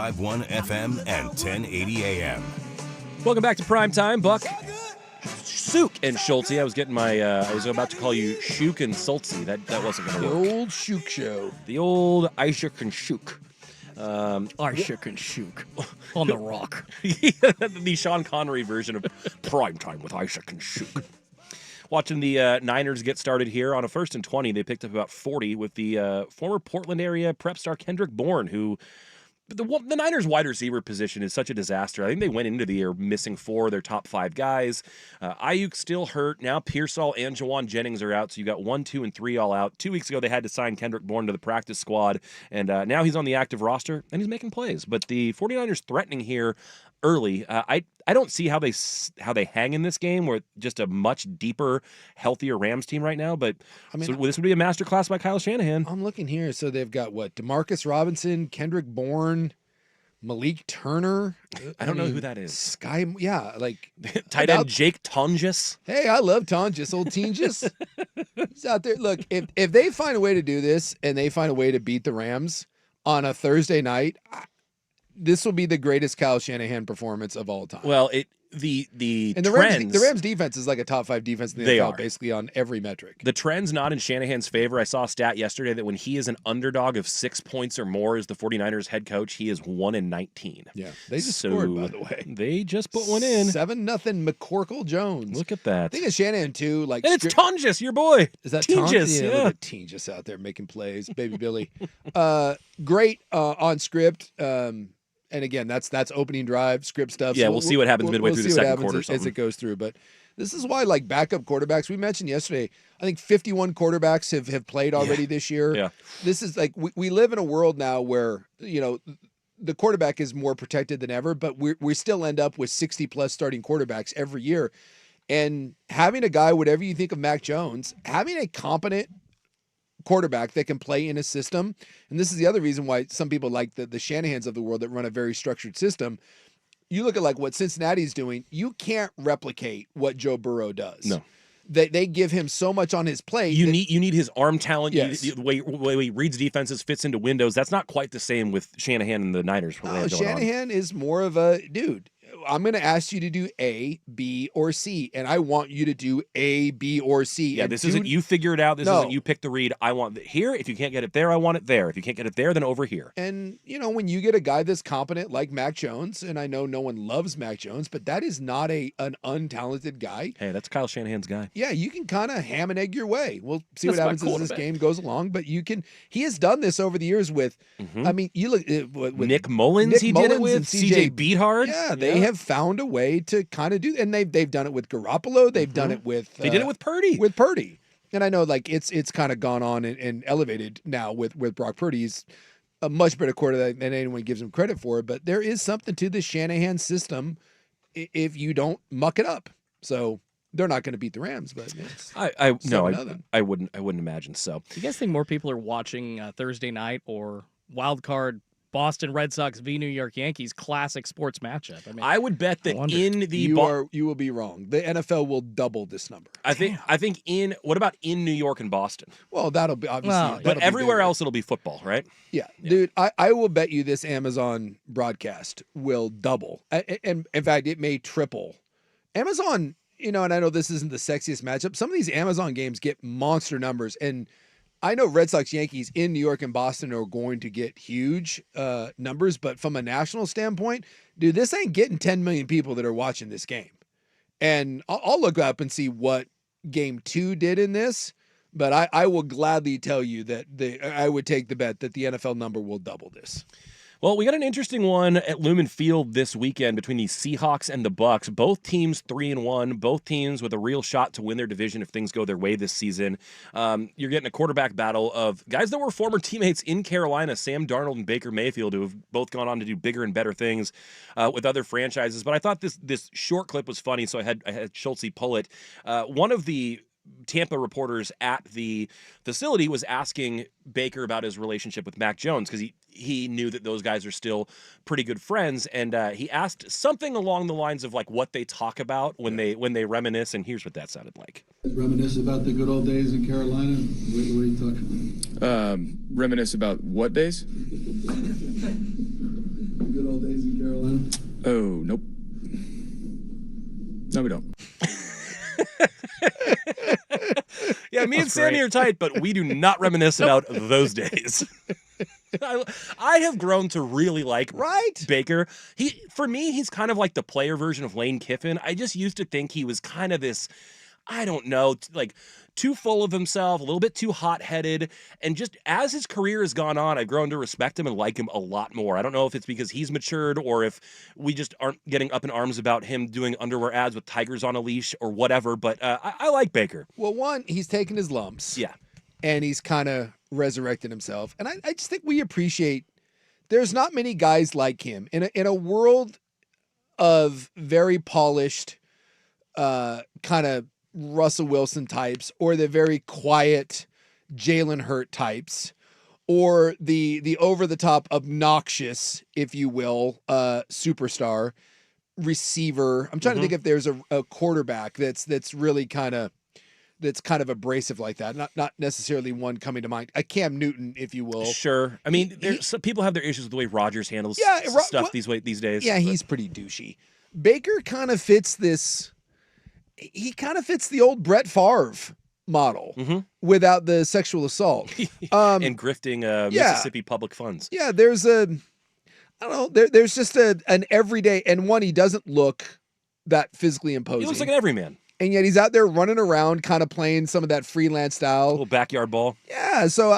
105.1 FM and 1080 AM. Welcome back to Primetime. Buck, Sook, and Schulte. I was getting my, I was about to call you Shook and Sultzy. That wasn't going to work. The old Shook show. The old Ishak and Shook. Ishak and Shook on the rock. The Sean Connery version of Primetime with Ishak and Shook. Watching the Niners get started here on a 1st and 20. They picked up about 40 with the former Portland area prep star Kendrick Bourne, who the Niners wide receiver position is such a disaster. I think they went into the year missing 4 of their top 5 guys. Ayuk still hurt. Now Pearsall and Jawan Jennings are out, so you got 1, 2, and 3 all out. 2 weeks ago, they had to sign Kendrick Bourne to the practice squad, and now he's on the active roster, and he's making plays. But the 49ers threatening here early. I don't see how they hang in this game. We're just a much deeper, healthier Rams team right now. But I mean, so this would be a masterclass by Kyle Shanahan. I'm looking here. So they've got what? Demarcus Robinson, Kendrick Bourne, Malik Turner. I don't know who that is. Like tight end Jake Tonjes. Hey, I love Tonjes, old Tonjes. He's out there. Look, if they find a way to do this and they find a way to beat the Rams on a Thursday night, this will be the greatest Kyle Shanahan performance of all time. Well, the Rams defense is like a top 5 defense in the NFL, basically on every metric. The trend's not in Shanahan's favor. I saw a stat yesterday that when he is an underdog of 6 points or more as the 49ers head coach, he is 1-19. Yeah, they just scored, by the way. They just put one in. 7-0 McCorkle Jones. Look at that. I think it's Shanahan too. Like, and it's Tonjes, your boy. Is that Tonjes? Yeah. Look at Tonjes out there making plays, baby Billy. Great on script. And again, that's opening drive script stuff. Yeah, so we'll see what happens midway through the second quarter as it goes through. But this is why, like, backup quarterbacks, we mentioned yesterday, I think 51 quarterbacks have played already this year. Yeah. This is like, we live in a world now where, the quarterback is more protected than ever, but we still end up with 60-plus starting quarterbacks every year. And having a guy, whatever you think of Mac Jones, having a competent quarterback that can play in a system, and this is the other reason why some people like the Shanahans of the world that run a very structured system. You look at like what Cincinnati's doing, you can't replicate what Joe Burrow does. No. They give him so much on his plate. You need his arm talent. Yes. The way he reads defenses, fits into windows. That's not quite the same with Shanahan and the Niners. No, Shanahan is more of a dude. I'm going to ask you to do A, B, or C, and I want you to do A, B, or C. Yeah, this isn't you figure it out. This isn't you pick the read. I want it here. If you can't get it there, I want it there. If you can't get it there, then over here. And, when you get a guy that's competent like Mac Jones, and I know no one loves Mac Jones, but that is not an untalented guy. Hey, that's Kyle Shanahan's guy. Yeah, you can kind of ham and egg your way. We'll see what happens as this game goes along, but he has done this over the years with, I mean, you look with Nick Mullins, did it with CJ Beathard. Yeah, they have found a way to kind of do, and they've done it with Garoppolo. They've done it with they did it with Purdy. And I know like it's kind of gone on and elevated now with Brock Purdy. He's a much better quarterback than anyone gives him credit for. But there is something to the Shanahan system if you don't muck it up. So they're not going to beat the Rams, but I wouldn't imagine so. Do you guys think more people are watching Thursday night or wild card Boston Red Sox v. New York Yankees classic sports matchup? I mean, I would bet that you will be wrong. The NFL will double this number. I think what about in New York and Boston? Well, that'll be obviously. But everywhere else it'll be football, right? Yeah. Dude, I will bet you this Amazon broadcast will double, and in fact, it may triple. Amazon, and I know this isn't the sexiest matchup. Some of these Amazon games get monster numbers, and I know Red Sox Yankees in New York and Boston are going to get huge numbers, but from a national standpoint, dude, this ain't getting 10 million people that are watching this game. And I'll look up and see what game 2 did in this, but I will gladly tell you that I would take the bet that the NFL number will double this. Well, we got an interesting one at Lumen Field this weekend between the Seahawks and the Bucks. Both teams 3-1. Both teams with a real shot to win their division if things go their way this season. You're getting a quarterback battle of guys that were former teammates in Carolina, Sam Darnold and Baker Mayfield, who have both gone on to do bigger and better things with other franchises. But I thought this short clip was funny, so I had Schultz pull it. One of the Tampa reporters at the facility was asking Baker about his relationship with Mac Jones because he knew that those guys are still pretty good friends, and he asked something along the lines of like what they talk about when they reminisce, and here's what that sounded like. Reminisce about the good old days in Carolina. What are you talking about? Reminisce about what days? Good days in Carolina? Oh, nope. No, we don't. Yeah, me and Sammy are tight, but we do not reminisce about those days. I have grown to really like Baker. For me, he's kind of like the player version of Lane Kiffin. I just used to think he was kind of this, I don't know, like too full of himself, a little bit too hot-headed. And just as his career has gone on, I've grown to respect him and like him a lot more. I don't know if it's because he's matured or if we just aren't getting up in arms about him doing underwear ads with tigers on a leash or whatever, but I like Baker. Well, one, he's taken his lumps. Yeah. And he's kind of resurrected himself. And I just think we appreciate, there's not many guys like him. In a world of very polished, kind of Russell Wilson types, or the very quiet Jalen Hurt types, or the over-the-top obnoxious, if you will, superstar receiver. I'm trying to think if there's a quarterback that's really kind of abrasive like that. Not necessarily one coming to mind. A Cam Newton, if you will. Sure. I mean, some people have their issues with the way Rodgers handles stuff these days. Yeah, he's pretty douchey. Baker kind of fits this. He kind of fits the old Brett Favre model without the sexual assault and grifting Mississippi public funds. Yeah, there's there's just an everyday, and one, he doesn't look that physically imposing. He looks like an everyman. And yet he's out there running around, kind of playing some of that freelance style, a little backyard ball. Yeah, so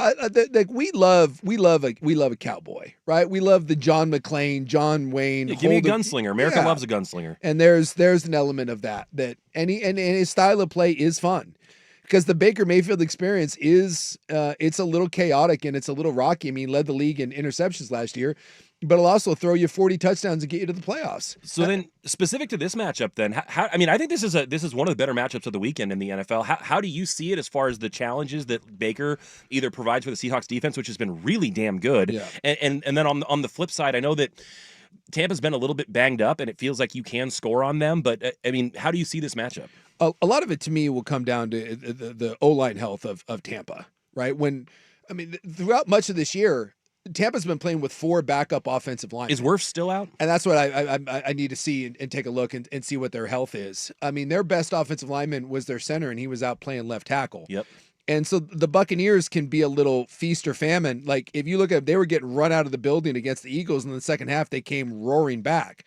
we love a cowboy, right? We love the John McClane, John Wayne. Yeah, give me a gunslinger. America loves a gunslinger. And there's an element of that and his style of play is fun, because the Baker Mayfield experience is it's a little chaotic and it's a little rocky. I mean, led the league in interceptions last year, but it'll also throw you 40 touchdowns and get you to the playoffs. So then, specific to this matchup, then, I think this is one of the better matchups of the weekend in the NFL. How do you see it as far as the challenges that Baker either provides for the Seahawks defense, which has been really damn good, and then on the flip side, I know that Tampa's been a little bit banged up, and it feels like you can score on them. But I mean, how do you see this matchup? A lot of it to me will come down to the O-line health of Tampa, right? Throughout much of this year, Tampa's been playing with 4 backup offensive linemen. Is Wirfs still out? And that's what I need to see and take a look and see what their health is. I mean, their best offensive lineman was their center, and he was out playing left tackle. Yep. And so the Buccaneers can be a little feast or famine. Like, if you look at, they were getting run out of the building against the Eagles, and in the second half, they came roaring back.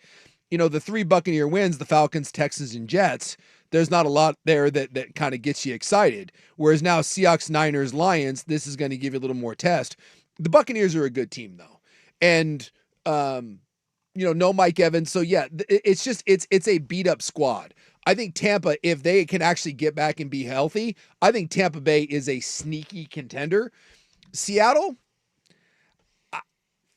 You know, the 3 Buccaneer wins, the Falcons, Texans, and Jets, there's not a lot there that kind of gets you excited. Whereas now Seahawks, Niners, Lions, this is going to give you a little more test. The Buccaneers are a good team, though. And, no Mike Evans. So, yeah, it's a beat-up squad. I think Tampa, if they can actually get back and be healthy, I think Tampa Bay is a sneaky contender. Seattle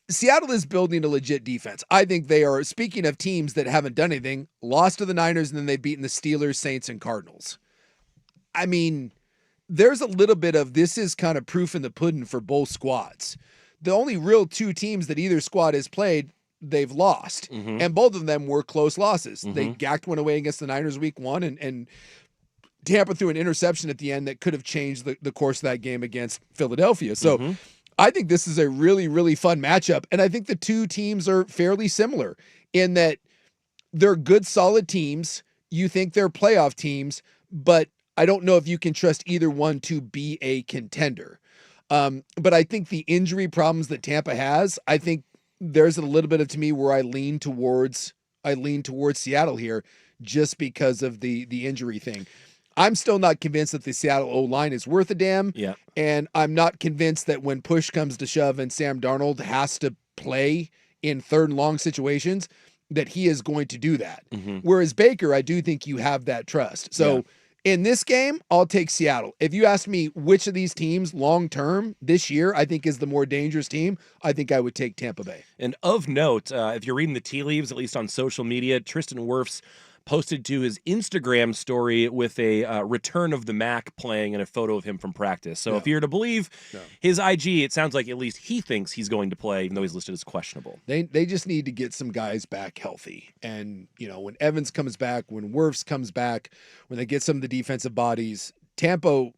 is building a legit defense. I think they are, speaking of teams that haven't done anything, lost to the Niners, and then they've beaten the Steelers, Saints, and Cardinals. I mean, there's a little bit of, this is kind of proof in the pudding for both squads. The only real 2 teams that either squad has played, they've lost. And both of them were close losses. They gacked one away against the Niners week 1, and Tampa threw an interception at the end that could have changed the course of that game against Philadelphia. So I think this is a really, really fun matchup. And I think the 2 teams are fairly similar in that they're good, solid teams. You think they're playoff teams, but I don't know if you can trust either one to be a contender. But I think the injury problems that Tampa has, I think there's a little bit of, to me, where I lean towards Seattle here, just because of the injury thing. I'm still not convinced that the Seattle O-line is worth a damn. Yeah. And I'm not convinced that when push comes to shove and Sam Darnold has to play in 3rd and long situations, that he is going to do that. Whereas Baker, I do think you have that trust. So in this game, I'll take Seattle. If you ask me which of these teams long-term this year I think is the more dangerous team, I think I would take Tampa Bay. And of note, if you're reading the tea leaves, at least on social media, Tristan Wirfs posted to his Instagram story with a return of the Mac playing and a photo of him from practice. So if you're to believe his IG, it sounds like at least he thinks he's going to play, even though he's listed as questionable. They just need to get some guys back healthy. And, when Evans comes back, when Wirfs comes back, when they get some of the defensive bodies, Tampa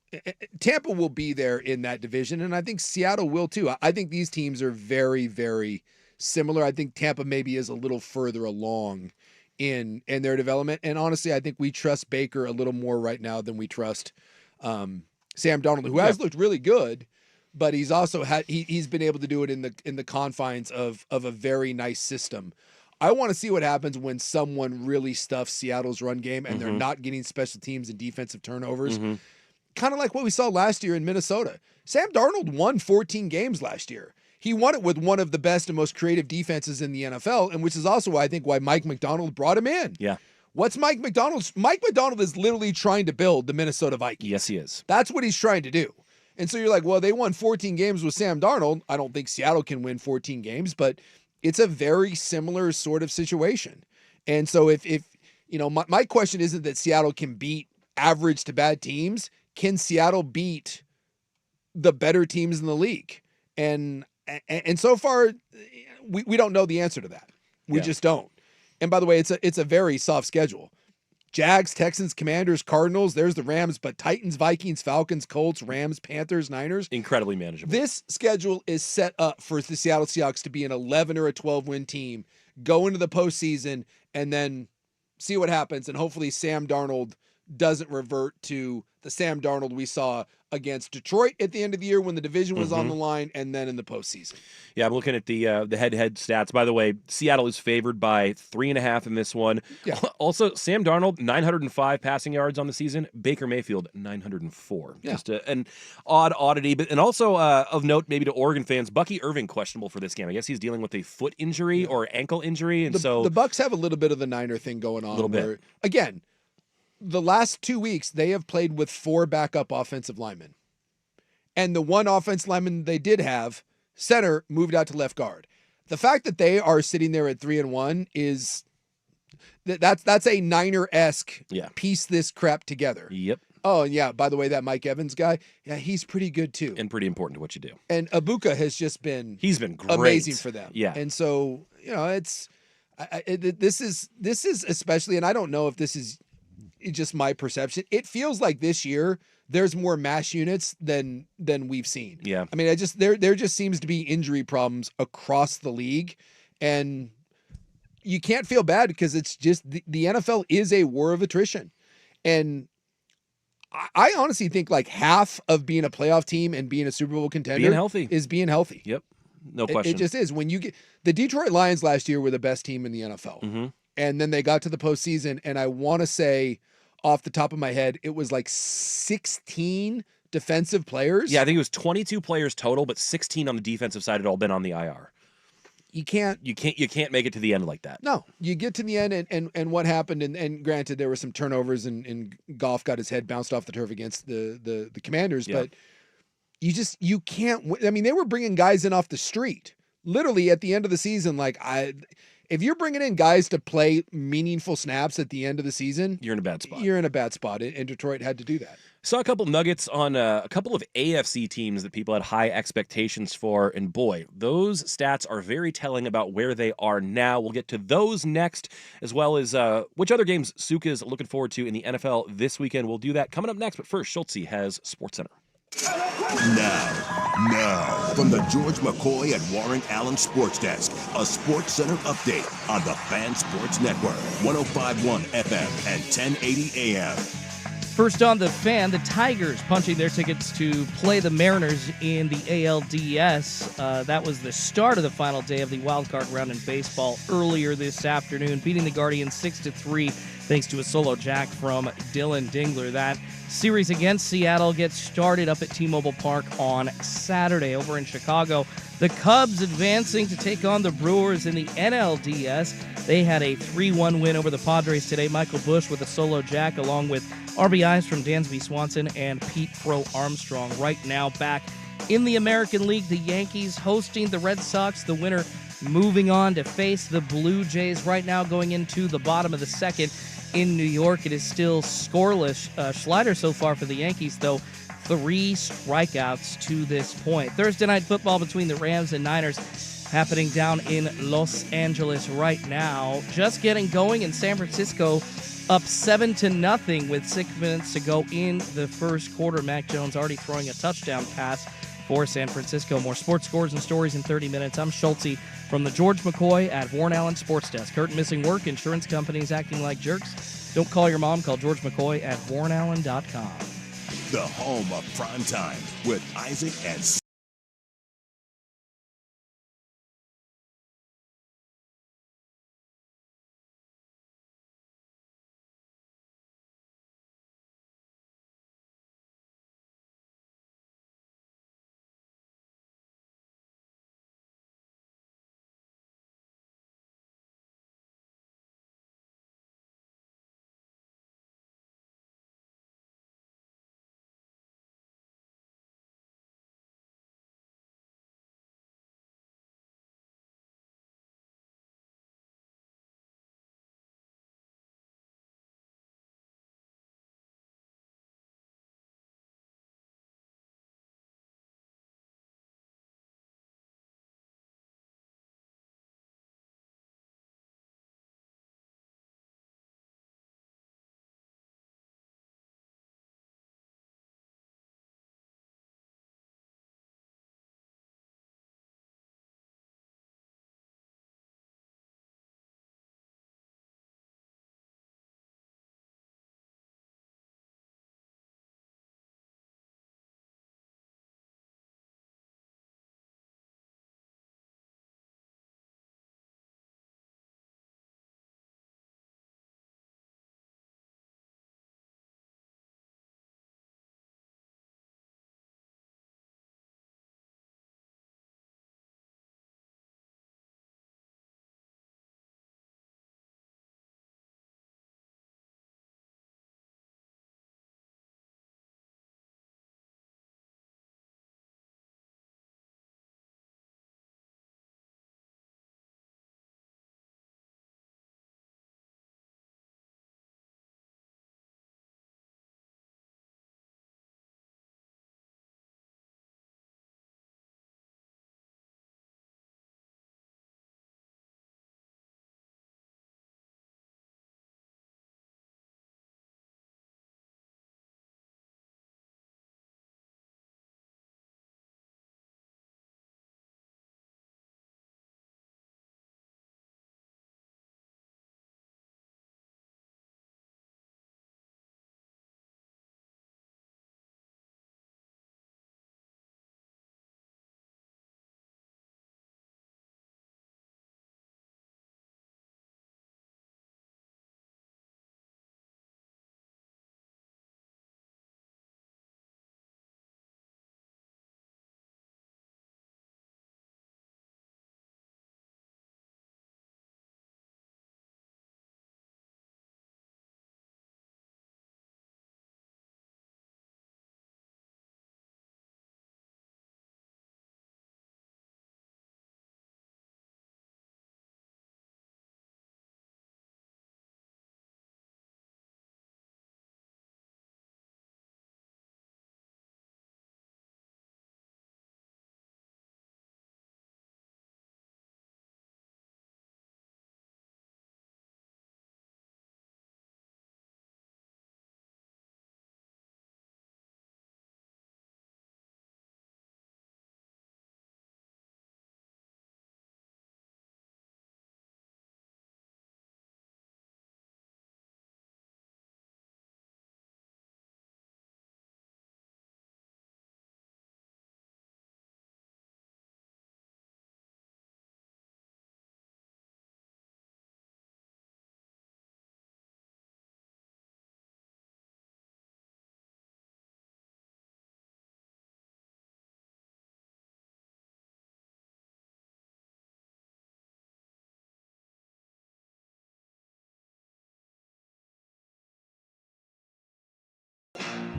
will be there in that division, and I think Seattle will too. I think these teams are very, very similar. I think Tampa maybe is a little further along in their development. And honestly, I think we trust Baker a little more right now than we trust Sam Darnold, who has looked really good, but he's also he's been able to do it in the confines of a very nice system. I want to see what happens when someone really stuffs Seattle's run game and they're not getting special teams and defensive turnovers. Kind of like what we saw last year in Minnesota. Sam Darnold won 14 games last year. He won it with one of the best and most creative defenses in the NFL, and which is also why Mike McDonald brought him in. Yeah. What's Mike McDonald's? Mike McDonald is literally trying to build the Minnesota Vikings. Yes, he is. That's what he's trying to do. And so you're like, well, they won 14 games with Sam Darnold. I don't think Seattle can win 14 games, but it's a very similar sort of situation. And so if my question isn't that Seattle can beat average to bad teams. Can Seattle beat the better teams in the league? And so far, we don't know the answer to that. We just don't. And by the way, it's a very soft schedule. Jags, Texans, Commanders, Cardinals, there's the Rams, but Titans, Vikings, Falcons, Colts, Rams, Panthers, Niners. Incredibly manageable. This schedule is set up for the Seattle Seahawks to be an 11 or a 12-win team, go into the postseason, and then see what happens. And hopefully Sam Darnold doesn't revert to the Sam Darnold we saw against Detroit at the end of the year when the division was on the line, and then in the postseason. Yeah, I'm looking at the head-to-head stats. By the way, Seattle is favored by 3.5 in this one. Yeah. Also, Sam Darnold, 905 passing yards on the season. Baker Mayfield, 904. Yeah. Just an odd oddity. And also of note, maybe to Oregon fans, Bucky Irving questionable for this game. I guess he's dealing with a foot injury or ankle injury, and the Bucs have a little bit of the Niner thing going on. A little bit. Again, the last 2 weeks, they have played with 4 backup offensive linemen. And the one offensive lineman they did have, center, moved out to left guard. The fact that they are sitting there at 3-1 is that's a Niner-esque piece this crap together. Yep. Oh, and yeah, by the way, that Mike Evans guy, yeah, he's pretty good too. And pretty important to what you do. And Ibuka has just been He's been great. Amazing for them. Yeah. And so, it's this is especially, and I don't know if this is just my perception. It feels like this year there's more mash units than we've seen. Yeah. I mean, there just seems to be injury problems across the league, and you can't feel bad because it's just the NFL is a war of attrition. And I honestly think like half of being a playoff team and being a Super Bowl contender is being healthy. Yep. No question. It just is. When you get the Detroit Lions last year were the best team in the NFL. And then they got to the postseason, and I want to say off the top of my head, it was like 16 defensive players. Yeah, I think it was 22 players total, but 16 on the defensive side had all been on the IR. You can't make it to the end like that. No, you get to the end, and what happened, and granted there were some turnovers, and Goff got his head bounced off the turf against the Commanders, but you can't. I mean, they were bringing guys in off the street, literally at the end of the season. If you're bringing in guys to play meaningful snaps at the end of the season, you're in a bad spot. You're in a bad spot, and Detroit had to do that. Saw a couple nuggets on a couple of AFC teams that people had high expectations for, and boy, those stats are very telling about where they are now. We'll get to those next, as well as which other games Suka is looking forward to in the NFL this weekend. We'll do that coming up next, but first, Schultze has SportsCenter. Now, from the George McCoy and Warren Allen Sports Desk, a Sports Center update on the Fan Sports Network, 105.1 FM and 1080 AM. First on the Fan, the Tigers punching their tickets to play the Mariners in the ALDS. That was the start of the final day of the wildcard round in baseball earlier this afternoon, beating the Guardians 6-3 thanks to a solo jack from Dylan Dingler. That series against Seattle gets started up at T-Mobile Park on Saturday. Over in Chicago, the Cubs advancing to take on the Brewers in the NLDS. They had a 3-1 win over the Padres today. Michael Busch with a solo jack, along with RBIs from Dansby Swanson and Pete Crow Armstrong. Right now, back in the American League, the Yankees hosting the Red Sox. The winner moving on to face the Blue Jays. Right now, going into the bottom of the second in New York. It is still scoreless. Schleider so far for the Yankees, though, 3 strikeouts to this point. Thursday night football between the Rams and Niners happening down in Los Angeles right now. Just getting going in San Francisco, up 7-0 with 6 minutes to go in the first quarter. Mac Jones already throwing a touchdown pass for San Francisco. More sports scores and stories in 30 minutes. I'm Schulte from the George McCoy at Warren Allen Sports Desk. Hurt and missing work, insurance companies acting like jerks. Don't call your mom. Call George McCoy at WarrenAllen.com. The home of Primetime with Isaac and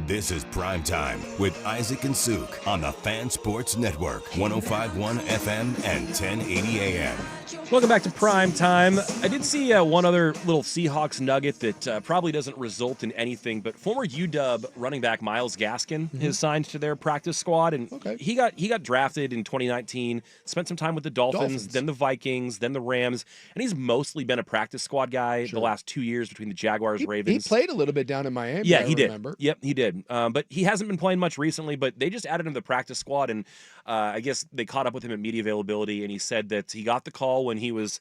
This is Primetime with Isaac and Suk on the Fan Sports Network, 105.1 FM and 1080 AM. Welcome back to Prime Time. I did see one other little Seahawks nugget that probably doesn't result in anything, but former UW running back Myles Gaskin is signed to their practice squad, and he got drafted in 2019, spent some time with the Dolphins, then the Vikings, then the Rams, and he's mostly been a practice squad guy the last 2 years between the Jaguars, Ravens. He played a little bit down in Miami. Yeah, I he remember. did. Yep, he did. But he hasn't been playing much recently, but they just added him to the practice squad, and I guess they caught up with him at media availability, and he said that he got the call when he was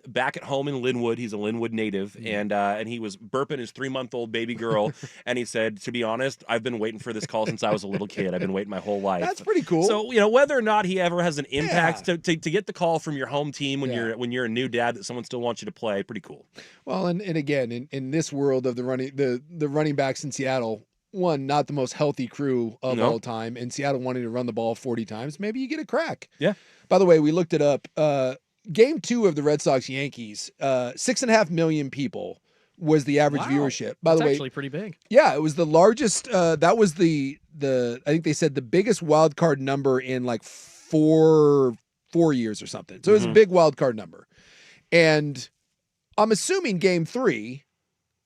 back at home in Linwood. He's a Linwood native, and he was burping his 3-month-old baby girl, and he said, to be honest, I've been waiting for this call since I was a little kid. I've been waiting my whole life. That's pretty cool. So, whether or not he ever has an impact to get the call from your home team when you're a new dad that someone still wants you to play, pretty cool. Well, and again, in this world of the running backs in Seattle, one, not the most healthy crew of all time, and Seattle wanting to run the ball 40 times, maybe you get a crack. Yeah. By the way, we looked it up. Game 2 of the Red Sox-Yankees, 6.5 million people was the average viewership. By the way, actually pretty big. Yeah, it was the largest. That was the I think they said the biggest wild card number in like four years or something. So it was a big wild card number. And I'm assuming Game 3,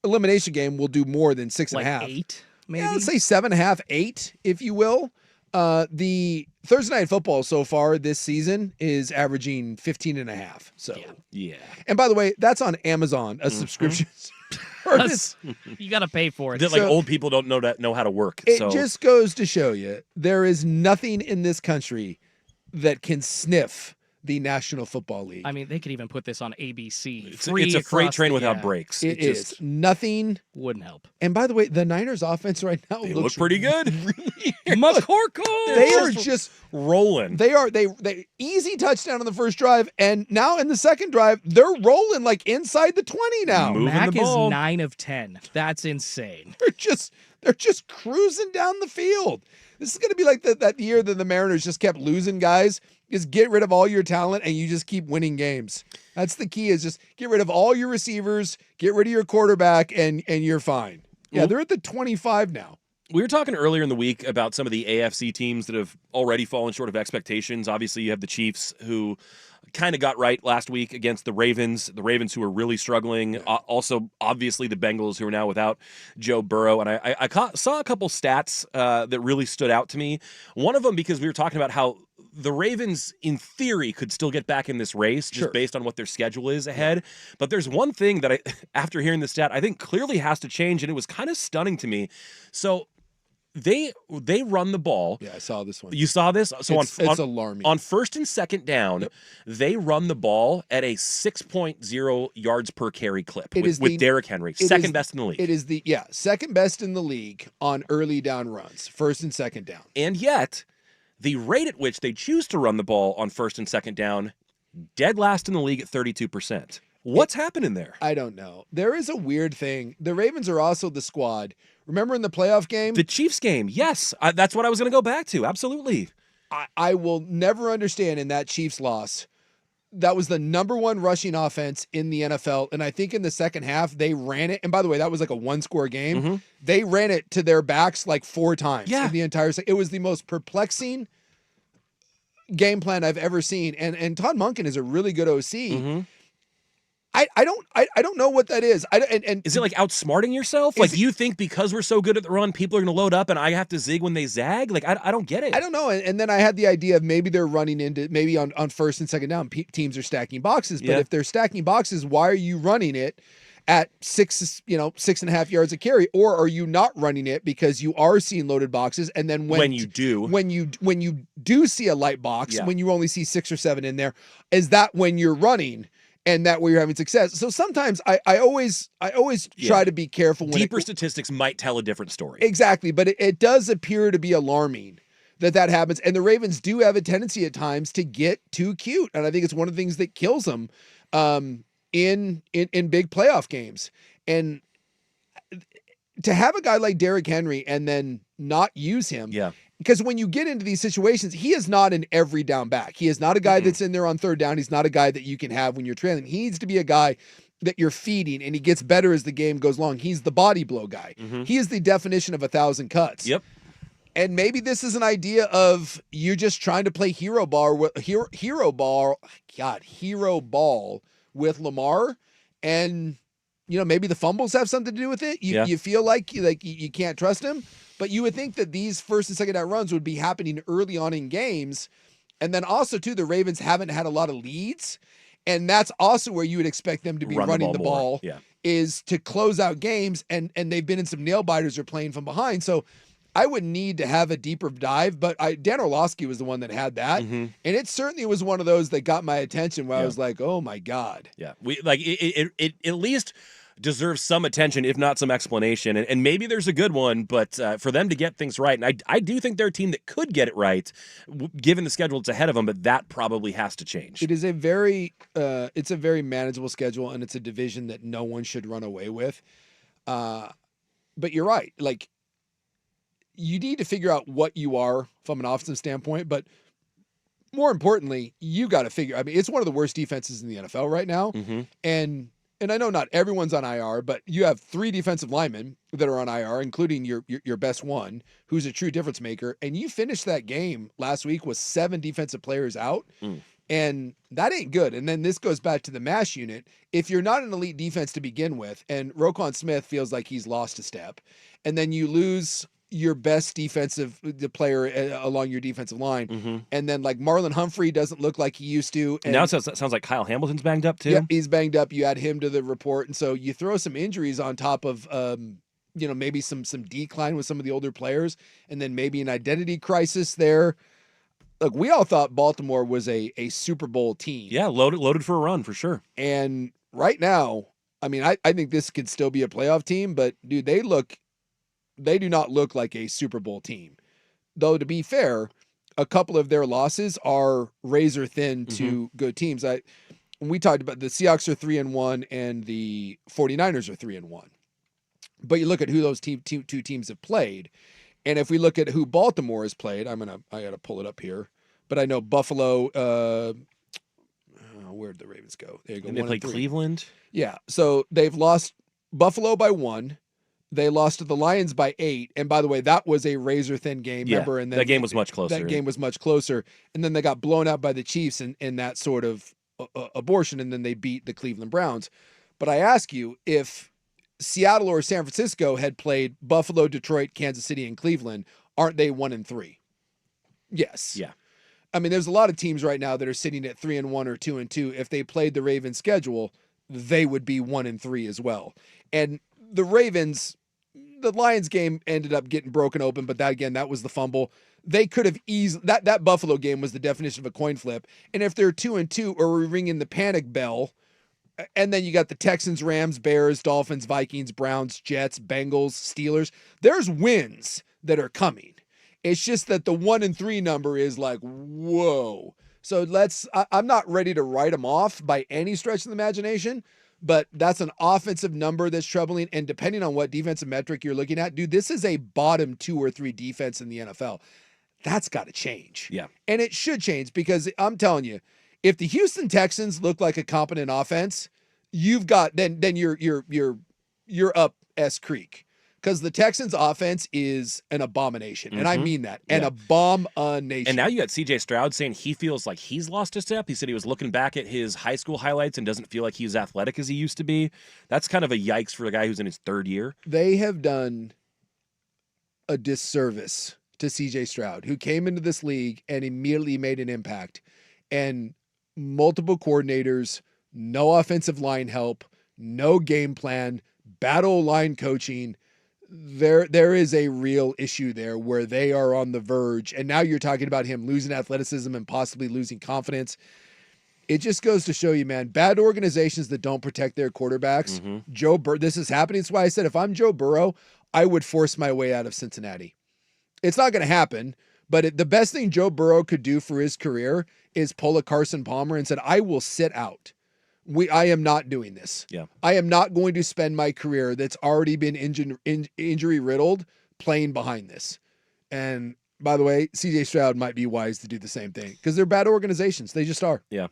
elimination game, will do more than 6.5. Like 8, maybe? Yeah, let's say 7.5, 8, if you will. The Thursday Night Football so far this season is averaging 15.5. So yeah. And by the way, that's on Amazon, a subscription service. You got to pay for it. That, like, old people don't know how to work. It just goes to show you there is nothing in this country that can sniff the National Football League. I mean, they could even put this on ABC. It's a freight train without brakes. It is. Nothing wouldn't help. And by the way, the Niners offense right now looks pretty good. McCorkle! They are just rolling. They easy touchdown on the first drive, and now in the second drive, they're rolling like inside the 20 now. Mac is 9 of 10. That's insane. They're just cruising down the field. This is going to be like that year that the Mariners just kept losing guys. Just get rid of all your talent and you just keep winning games. That's the key, is just get rid of all your receivers, get rid of your quarterback, and you're fine. Yeah, they're at the 25 now. We were talking earlier in the week about some of the AFC teams that have already fallen short of expectations. Obviously, you have the Chiefs, who kind of got right last week against the Ravens who are really struggling. Also, obviously, the Bengals, who are now without Joe Burrow. And I saw a couple stats that really stood out to me. One of them, because we were talking about how the Ravens, in theory, could still get back in this race just based on what their schedule is ahead. But there's one thing that after hearing the stat, I think clearly has to change, and it was kind of stunning to me. So they run the ball. Yeah, I saw this one. You saw this? So it's alarming. On first and second down, they run the ball at a 6.0 yards per carry clip with Derrick Henry, second best in the league. It is second best in the league on early down runs, first and second down. And yet, the rate at which they choose to run the ball on first and second down, dead last in the league at 32%. What's happening there? I don't know. There is a weird thing. The Ravens are also the squad. Remember in the playoff game? The Chiefs game, yes. That's what I was going to go back to. Absolutely. I will never understand in that Chiefs loss. That was the number 1 rushing offense in the NFL. And I think in the second half, they ran it. And by the way, that was like a 1-score game. They ran it to their backs like 4 times in the entire second. It was the most perplexing game plan I've ever seen. And Todd Monken is a really good OC. I don't know what that is. And is it like outsmarting yourself? Like you think because we're so good at the run, people are going to load up and I have to zig when they zag? Like I don't get it. I don't know. And then I had the idea of maybe they're running into maybe on first and second down, teams are stacking boxes. But if they're stacking boxes, why are you running it at 6.5 yards a carry? Or are you not running it because you are seeing loaded boxes? And then when you do see a light box, when you only see 6 or 7 in there, is that when you're running? And that way you're having success. So sometimes I always try to be careful. When deeper statistics might tell a different story. Exactly, but it does appear to be alarming that happens. And the Ravens do have a tendency at times to get too cute, and I think it's one of the things that kills them in big playoff games. And to have a guy like Derrick Henry and then not use him, because when you get into these situations, he is not an every down back. He is not a guy that's in there on third down. He's not a guy that you can have when you're trailing. He needs to be a guy that you're feeding, and he gets better as the game goes along. He's the body blow guy. He is the definition of 1,000 cuts. Yep. And maybe this is an idea of you just trying to play hero ball with Lamar, and maybe the fumbles have something to do with it. You feel like you can't trust him, but you would think that these first and second down runs would be happening early on in games, and then also too the Ravens haven't had a lot of leads, and that's also where you would expect them to be running the ball is to close out games, and they've been in some nail biters or playing from behind, so. I would need to have a deeper dive, but Dan Orlovsky was the one that had that, and it certainly was one of those that got my attention where I was like, "Oh my god!" Yeah, we like it at least deserves some attention, if not some explanation, and maybe there's a good one. But for them to get things right, and I do think they're a team that could get it right, given the schedule that's ahead of them. But that probably has to change. It is a very manageable schedule, and it's a division that no one should run away with. But you're right, like. You need to figure out what you are from an offensive standpoint, but more importantly, you got to figure. I mean, it's one of the worst defenses in the NFL right now, and I know not everyone's on IR, but you have 3 defensive linemen that are on IR, including your best one, who's a true difference maker. And you finished that game last week with 7 defensive players out, and that ain't good. And then this goes back to the MASH unit. If you're not an elite defense to begin with, and Roquan Smith feels like he's lost a step, and then you lose your best defensive player along your defensive line. And then like Marlon Humphrey doesn't look like he used to. And now it sounds like Kyle Hamilton's banged up too. Yeah, he's banged up. You add him to the report. And so you throw some injuries on top of, maybe some decline with some of the older players, and then maybe an identity crisis there. Look, we all thought Baltimore was a Super Bowl team. Yeah, loaded for a run for sure. And right now, I mean, I think this could still be a playoff team, but dude, they do not look like a Super Bowl team. Though, to be fair, a couple of their losses are razor thin to good teams. We talked about the Seahawks are 3-1 and the 49ers are 3-1. But you look at who those two teams have played. And if we look at who Baltimore has played, I got to pull it up here. But I know Buffalo, where'd the Ravens go? There you go. And they played Cleveland? Yeah. So they've lost Buffalo by 1. They lost to the Lions by 8. And by the way, that was a razor-thin game. Yeah, remember? And then that game was much closer. That game was much closer. And then they got blown out by the Chiefs in that sort of abortion, and then they beat the Cleveland Browns. But I ask you, if Seattle or San Francisco had played Buffalo, Detroit, Kansas City, and Cleveland, aren't they 1-3? Yes. Yeah. I mean, there's a lot of teams right now that are sitting at 3-1 or 2-2. If they played the Ravens schedule, they would be 1-3 as well. And the Ravens, the Lions game ended up getting broken open, but that was the fumble. They could have easily, that Buffalo game was the definition of a coin flip. And if they're 2-2, or we're ringing the panic bell, and then you got the Texans, Rams, Bears, Dolphins, Vikings, Browns, Jets, Bengals, Steelers, there's wins that are coming. It's just that the 1-3 number is like, whoa. So I'm not ready to write them off by any stretch of the imagination, but that's an offensive number that's troubling. And depending on what defensive metric you're looking at, dude, this is a bottom 2 or 3 defense in the NFL. That's got to change. Yeah. And it should change, because I'm telling you, if the Houston Texans look like a competent offense, you've got, then you're up S Creek. Because the Texans offense is an abomination. And I mean that. An abomination. And now you got CJ Stroud saying he feels like he's lost a step. He said he was looking back at his high school highlights and doesn't feel like he's athletic as he used to be. That's kind of a yikes for a guy who's in his 3rd year. They have done a disservice to CJ Stroud, who came into this league and immediately made an impact. And multiple coordinators, no offensive line help, no game plan, bad O-line coaching. There is a real issue there where they are on the verge. And now you're talking about him losing athleticism and possibly losing confidence. It just goes to show you, man, bad organizations that don't protect their quarterbacks. Joe Burrow, this is happening. That's why I said, if I'm Joe Burrow, I would force my way out of Cincinnati. It's not going to happen, but the best thing Joe Burrow could do for his career is pull a Carson Palmer and said, I will sit out. I am not doing this. Yeah. I am not going to spend my career that's already been injury riddled playing behind this. And by the way, CJ Stroud might be wise to do the same thing because they're bad organizations. They just are. Yeah.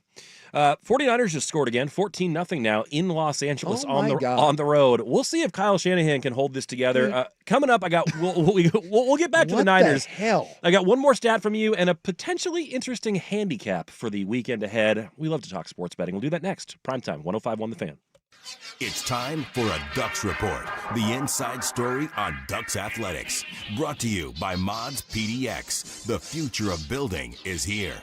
49ers just scored again, 14-0 now in Los Angeles on the road. We'll see if Kyle Shanahan can hold this together. Coming up, we'll get back to the Niners. What the hell? I got one more stat from you and a potentially interesting handicap for the weekend ahead. We love to talk sports betting. We'll do that next. Primetime, 105.1 The Fan. It's time for a Ducks Report, the inside story on Ducks athletics. Brought to you by Mods PDX. The future of building is here.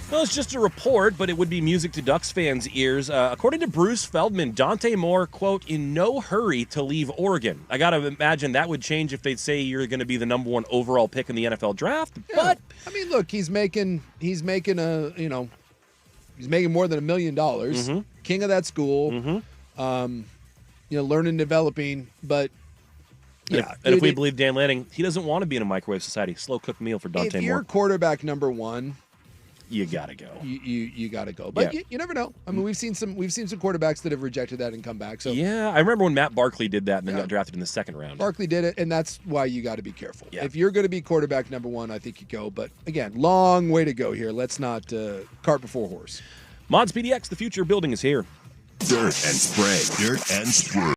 Well, it's just a report, but it would be music to Ducks fans' ears. According to Bruce Feldman, Dante Moore, quote, in no hurry to leave Oregon. I got to imagine that would change if they'd say you're going to be the number 1 overall pick in the NFL draft. Yeah. But I mean, look, he's making he's making more than $1 million. King of that school. Learning, developing, but yeah. If we believe Dan Lanning, he doesn't want to be in a microwave society. Slow cooked meal for Dante Moore. If you're quarterback number 1, you gotta go. You gotta go. But you never know. I mean, we've seen some quarterbacks that have rejected that and come back. So yeah, I remember when Matt Barkley did that and then got drafted in the 2nd round. Barkley did it, and that's why you got to be careful. Yeah. If you're going to be quarterback number 1, I think you go. But again, long way to go here. Let's not cart before horse. Mods PDX, the future building is here. Dirt and spray. Dirt and spray.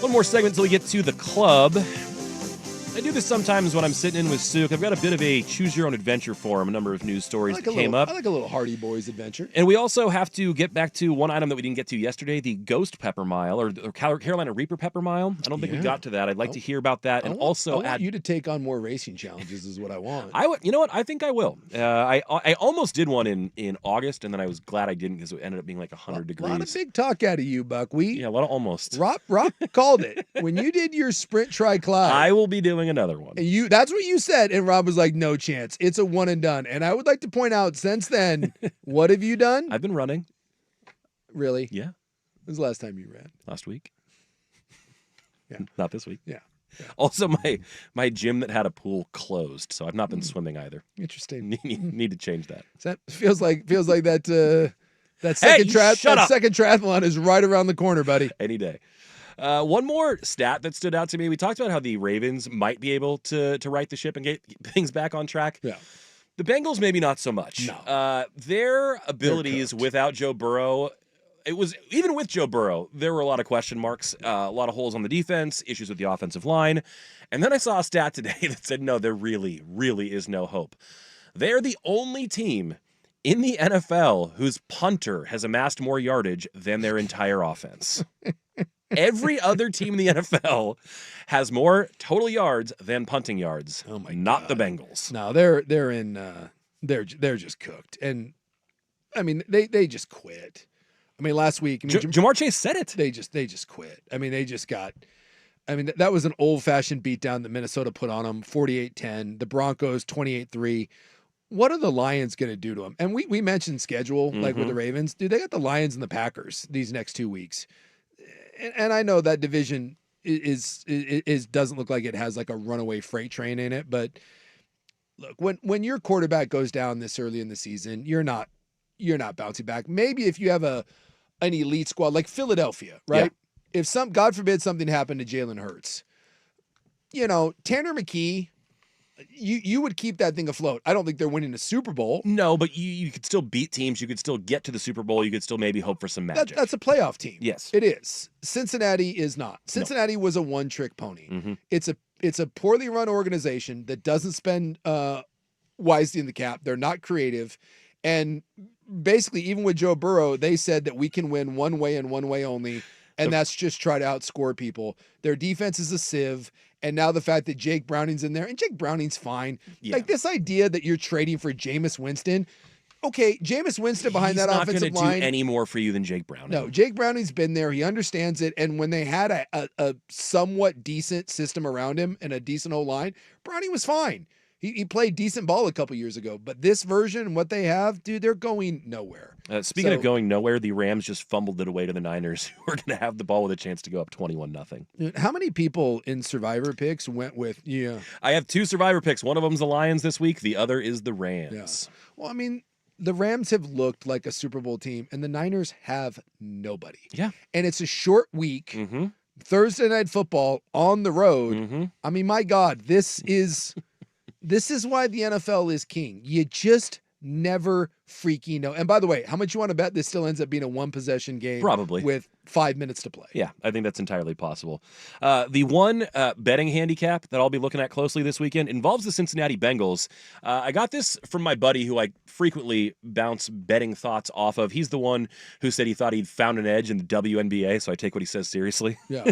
One more segment until we get to the club. I do this sometimes when I'm sitting in with Suk. I've got a bit of a choose-your-own-adventure for him, a number of news stories that came up. I like a little Hardy Boys adventure. And we also have to get back to one item that we didn't get to yesterday, the Ghost Pepper Mile, or Carolina Reaper Pepper Mile. I don't think we got to that. I'd like to hear about that. And I want you to take on more racing challenges is what I want. You know what? I think I will. I almost did one in August, and then I was glad I didn't because it ended up being like 100 degrees. A lot of big talk out of you, Buck. Yeah, a lot of almost. Rob called it. When you did your sprint tri-climb. I will be doing another one. And that's what you said, and Rob was like, no chance. It's a one and done. And I would like to point out, since then, what have you done? I've been running. Really? Yeah. When was the last time you ran? Last week. Yeah. Not this week. Yeah. Also, my gym that had a pool closed, so I've not been swimming either. Interesting. Need to change that. That feels like that second triathlon is right around the corner, buddy. Any day. One more stat that stood out to me. We talked about how the Ravens might be able to right the ship and get things back on track. Yeah. The Bengals, maybe not so much. No. Their abilities without Joe Burrow, even with Joe Burrow, there were a lot of question marks, a lot of holes on the defense, issues with the offensive line. And then I saw a stat today that said, no, there really, really is no hope. They're the only team in the NFL whose punter has amassed more yardage than their entire offense. Every other team in the NFL has more total yards than punting yards. Oh my Not God. the Bengals. No, they're just cooked. And I mean, they just quit. I mean, last week, Jamar Chase said it. They just quit. I mean, that was an old-fashioned beatdown that Minnesota put on them, 48-10. The Broncos 28-3. What are the Lions going to do to them? And we mentioned schedule, like with the Ravens. Dude, they got the Lions and the Packers these next 2 weeks. And I know that division is doesn't look like it has like a runaway freight train in it, but look, when your quarterback goes down this early in the season, you're not bouncing back. Maybe if you have an elite squad like Philadelphia, right? Yeah. If God forbid something happened to Jalen Hurts, Tanner McKee, you would keep that thing afloat. I don't think they're winning a Super Bowl. No, but you could still beat teams. You could still get to the Super Bowl. You could still maybe hope for some magic. That's a playoff team. Yes. It is. Cincinnati is not. Cincinnati was a one-trick pony. Mm-hmm. It's a poorly run organization that doesn't spend wisely in the cap. They're not creative. And basically, even with Joe Burrow, they said that we can win one way and one way only, and that's just try to outscore people. Their defense is a sieve. And now the fact that Jake Browning's in there, and Jake Browning's fine. Yeah. Like this idea that you're trading for Jameis Winston. Okay, Jameis Winston behind that offensive line. He's not going to do any more for you than Jake Browning. No, Jake Browning's been there. He understands it. And when they had a somewhat decent system around him and a decent O-line, Browning was fine. He played decent ball a couple years ago. But this version, what they have, dude, they're going nowhere. Speaking of going nowhere, the Rams just fumbled it away to the Niners, who are going to have the ball with a chance to go up 21-0. How many people in Survivor picks went with, I have 2 Survivor picks. One of them's the Lions this week. The other is the Rams. Yeah. Well, I mean, the Rams have looked like a Super Bowl team, and the Niners have nobody. Yeah. And it's a short week. Mm-hmm. Thursday Night Football on the road. Mm-hmm. I mean, my God, this is why the NFL is king. You just never freaking know. And by the way, how much you want to bet this still ends up being a one-possession game? Probably. With 5 minutes to play. Yeah, I think that's entirely possible. The one betting handicap that I'll be looking at closely this weekend involves the Cincinnati Bengals. I got this from my buddy who I frequently bounce betting thoughts off of. He's the one who said he thought he'd found an edge in the WNBA, so I take what he says seriously. Yeah.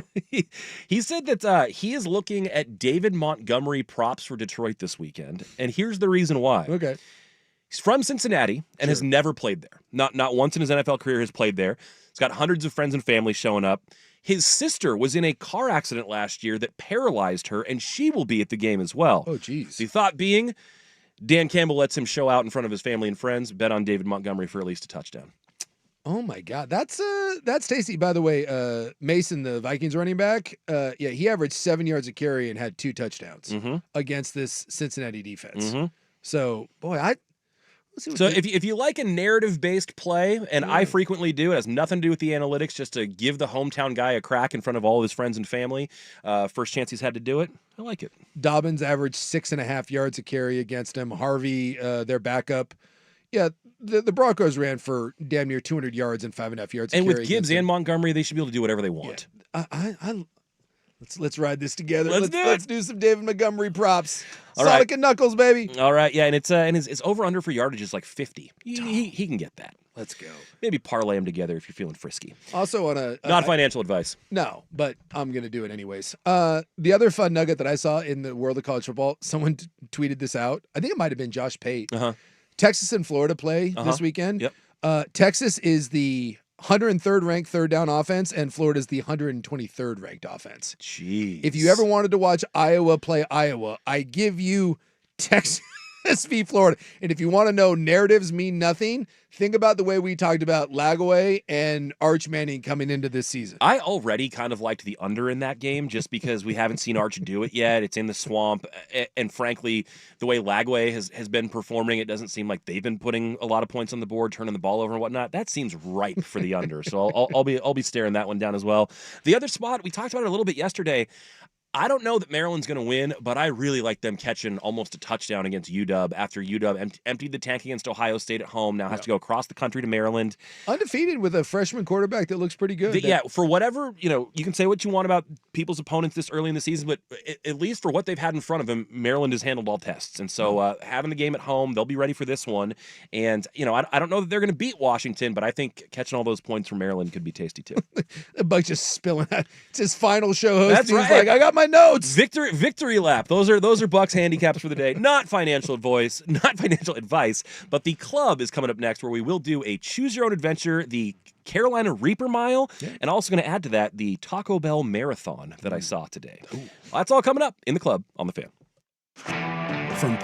He said that he is looking at David Montgomery props for Detroit this weekend, and here's the reason why. Okay. He's from Cincinnati and has never played there. Not once in his NFL career has played there. He's got hundreds of friends and family showing up. His sister was in a car accident last year that paralyzed her, and she will be at the game as well. Oh, geez. The thought being, Dan Campbell lets him show out in front of his family and friends. Bet on David Montgomery for at least a touchdown. Oh my God, that's tasty. By the way, Mason, the Vikings running back, he averaged 7 yards a carry and had 2 touchdowns against this Cincinnati defense. Mm-hmm. So, boy, if you like a narrative-based play, and I frequently do, it has nothing to do with the analytics, just to give the hometown guy a crack in front of all of his friends and family, first chance he's had to do it, I like it. Dobbins averaged 6.5 yards a carry against him. Harvey, their backup. Yeah, the Broncos ran for damn near 200 yards and 5.5 yards a carry. And with Gibbs and Montgomery, they should be able to do whatever they want. Yeah. Let's ride this together. Let's do it. Let's do some David Montgomery props. All Sonic right. and Knuckles, baby. All right, yeah, and it's his over under for yardage is like 50. He can get that. Let's go. Maybe parlay them together if you're feeling frisky. Also on a Not financial advice. No, but I'm gonna do it anyways. The other fun nugget that I saw in the world of college football, someone tweeted this out. I think it might have been Josh Pate. Texas and Florida play this weekend. Yep. Texas is the 103rd ranked third down offense, and Florida is the 123rd ranked offense. Jeez. If you ever wanted to watch Iowa play Iowa, I give you Texas v. Florida. And if you want to know narratives mean nothing, think about the way we talked about Lagway and Arch Manning coming into this season. I already kind of liked the under in that game just because we haven't seen Arch do it yet. It's in the swamp. And frankly, the way Lagway has been performing, it doesn't seem like they've been putting a lot of points on the board, turning the ball over and whatnot. That seems ripe for the under. So I'll be staring that one down as well. The other spot, we talked about it a little bit yesterday. I don't know that Maryland's going to win, but I really like them catching almost a touchdown against UW after UW emptied the tank against Ohio State at home. Now has to go across the country to Maryland. Undefeated with a freshman quarterback that looks pretty good. Yeah, for whatever, you can say what you want about people's opponents this early in the season, but at least for what they've had in front of them, Maryland has handled all tests. And so having the game at home, they'll be ready for this one. And, I don't know that they're going to beat Washington, but I think catching all those points from Maryland could be tasty too. Buck just spilling out. It's his final show host. That's He's right. like, I got my notes. Victory lap. Those are Buck's handicaps for the day. Not financial advice, but the club is coming up next where we will do a choose your own adventure, the Carolina Reaper Mile, and also going to add to that the Taco Bell Marathon that I saw today. That's all coming up in the club on the Fan. From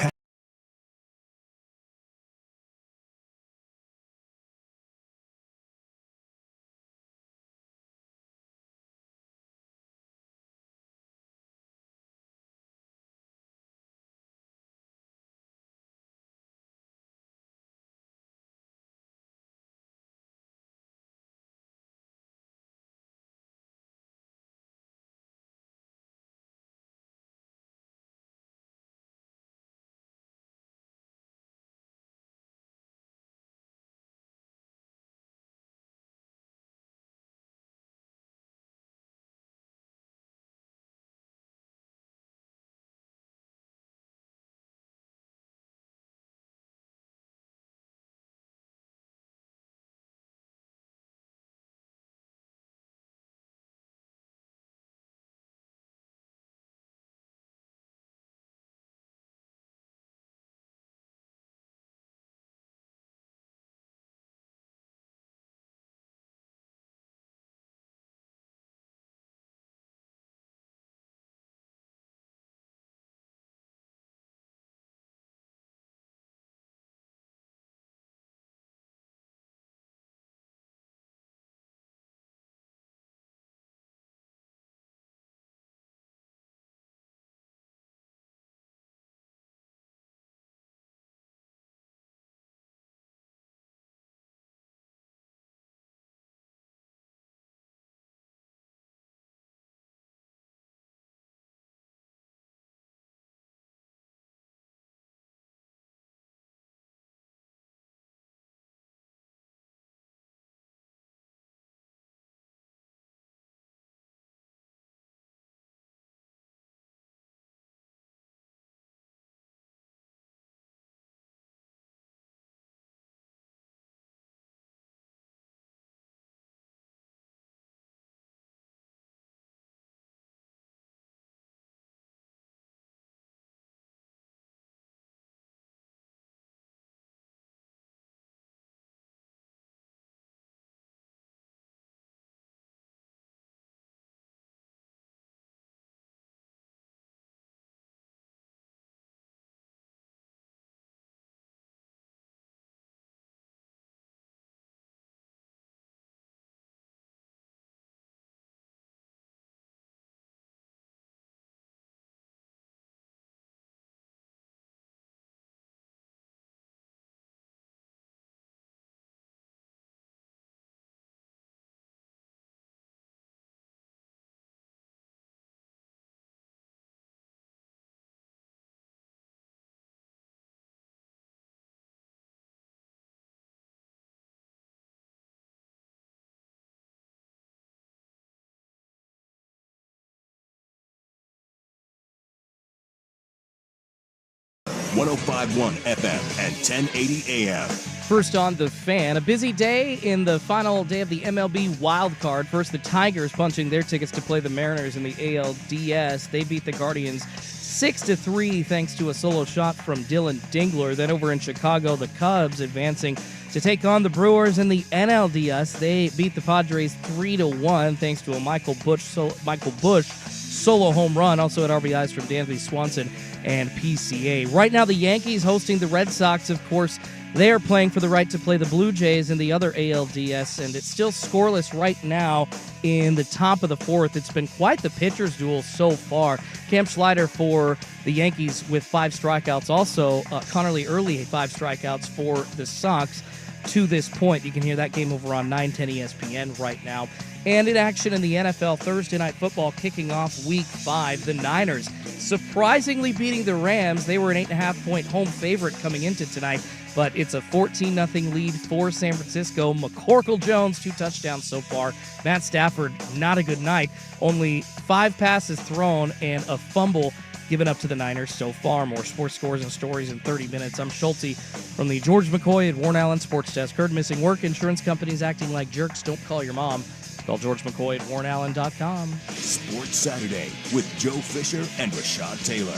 1051 FM and 1080 AM. First on The Fan, a busy day in the final day of the MLB wild card. First, the Tigers punching their tickets to play the Mariners in the ALDS. They beat the Guardians 6-3 thanks to a solo shot from Dylan Dingler. Then over in Chicago, the Cubs advancing to take on the Brewers in the NLDS. They beat the Padres 3-1 thanks to a Michael Busch solo home run. Also had RBIs from Dansby Swanson and PCA. Right now, the Yankees hosting the Red Sox, of course. They are playing for the right to play the Blue Jays in the other ALDS, and it's still scoreless right now in the top of the fourth. It's been quite the pitcher's duel so far. Cam Schleider for the Yankees with 5 strikeouts. Also, Connerly Early 5 strikeouts for the Sox to this point. You can hear that game over on 910 ESPN right now. And in action in the NFL, Thursday Night Football kicking off Week 5. The Niners surprisingly beating the Rams. They were an 8.5-point home favorite coming into tonight, but it's a 14-0 lead for San Francisco. McCorkle Jones, 2 touchdowns so far. Matt Stafford, not a good night. Only 5 passes thrown and a fumble given up to the Niners so far. More sports scores and stories in 30 minutes. I'm Schulte from the George McCoy at Warren Allen Sports Desk. Heard missing work, insurance companies acting like jerks. Don't call your mom. Call George McCoy at warrenallen.com. Sports Saturday with Joe Fisher and Rashad Taylor.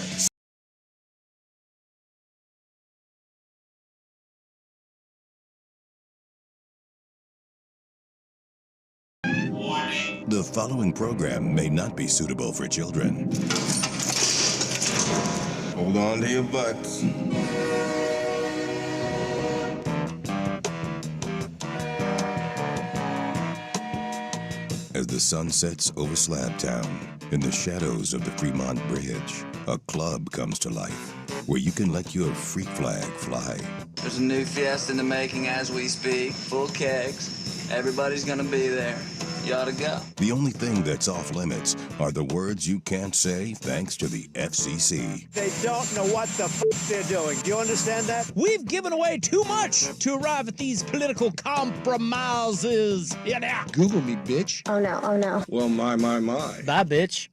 The following program may not be suitable for children. Hold on to your butts. As the sun sets over Slab Town, in the shadows of the Fremont Bridge, a club comes to life where you can let your freak flag fly. There's a new fiesta in the making as we speak. Full kegs. Everybody's gonna be there. You ought to go. The only thing that's off limits are the words you can't say thanks to the FCC. They don't know what the they're doing. Do you understand that? We've given away too much to arrive at these political compromises. Yeah. Google me, bitch. Oh no, oh no. Well, my. Bye, bitch.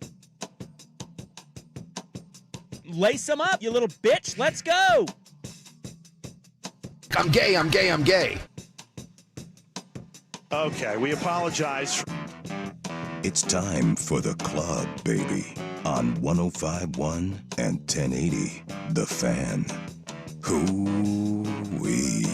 Lace them up, you little bitch. Let's go. I'm gay. Okay, we apologize. It's time for the club, baby, on 105.1 and 1080. The Fan. Hoo-wee.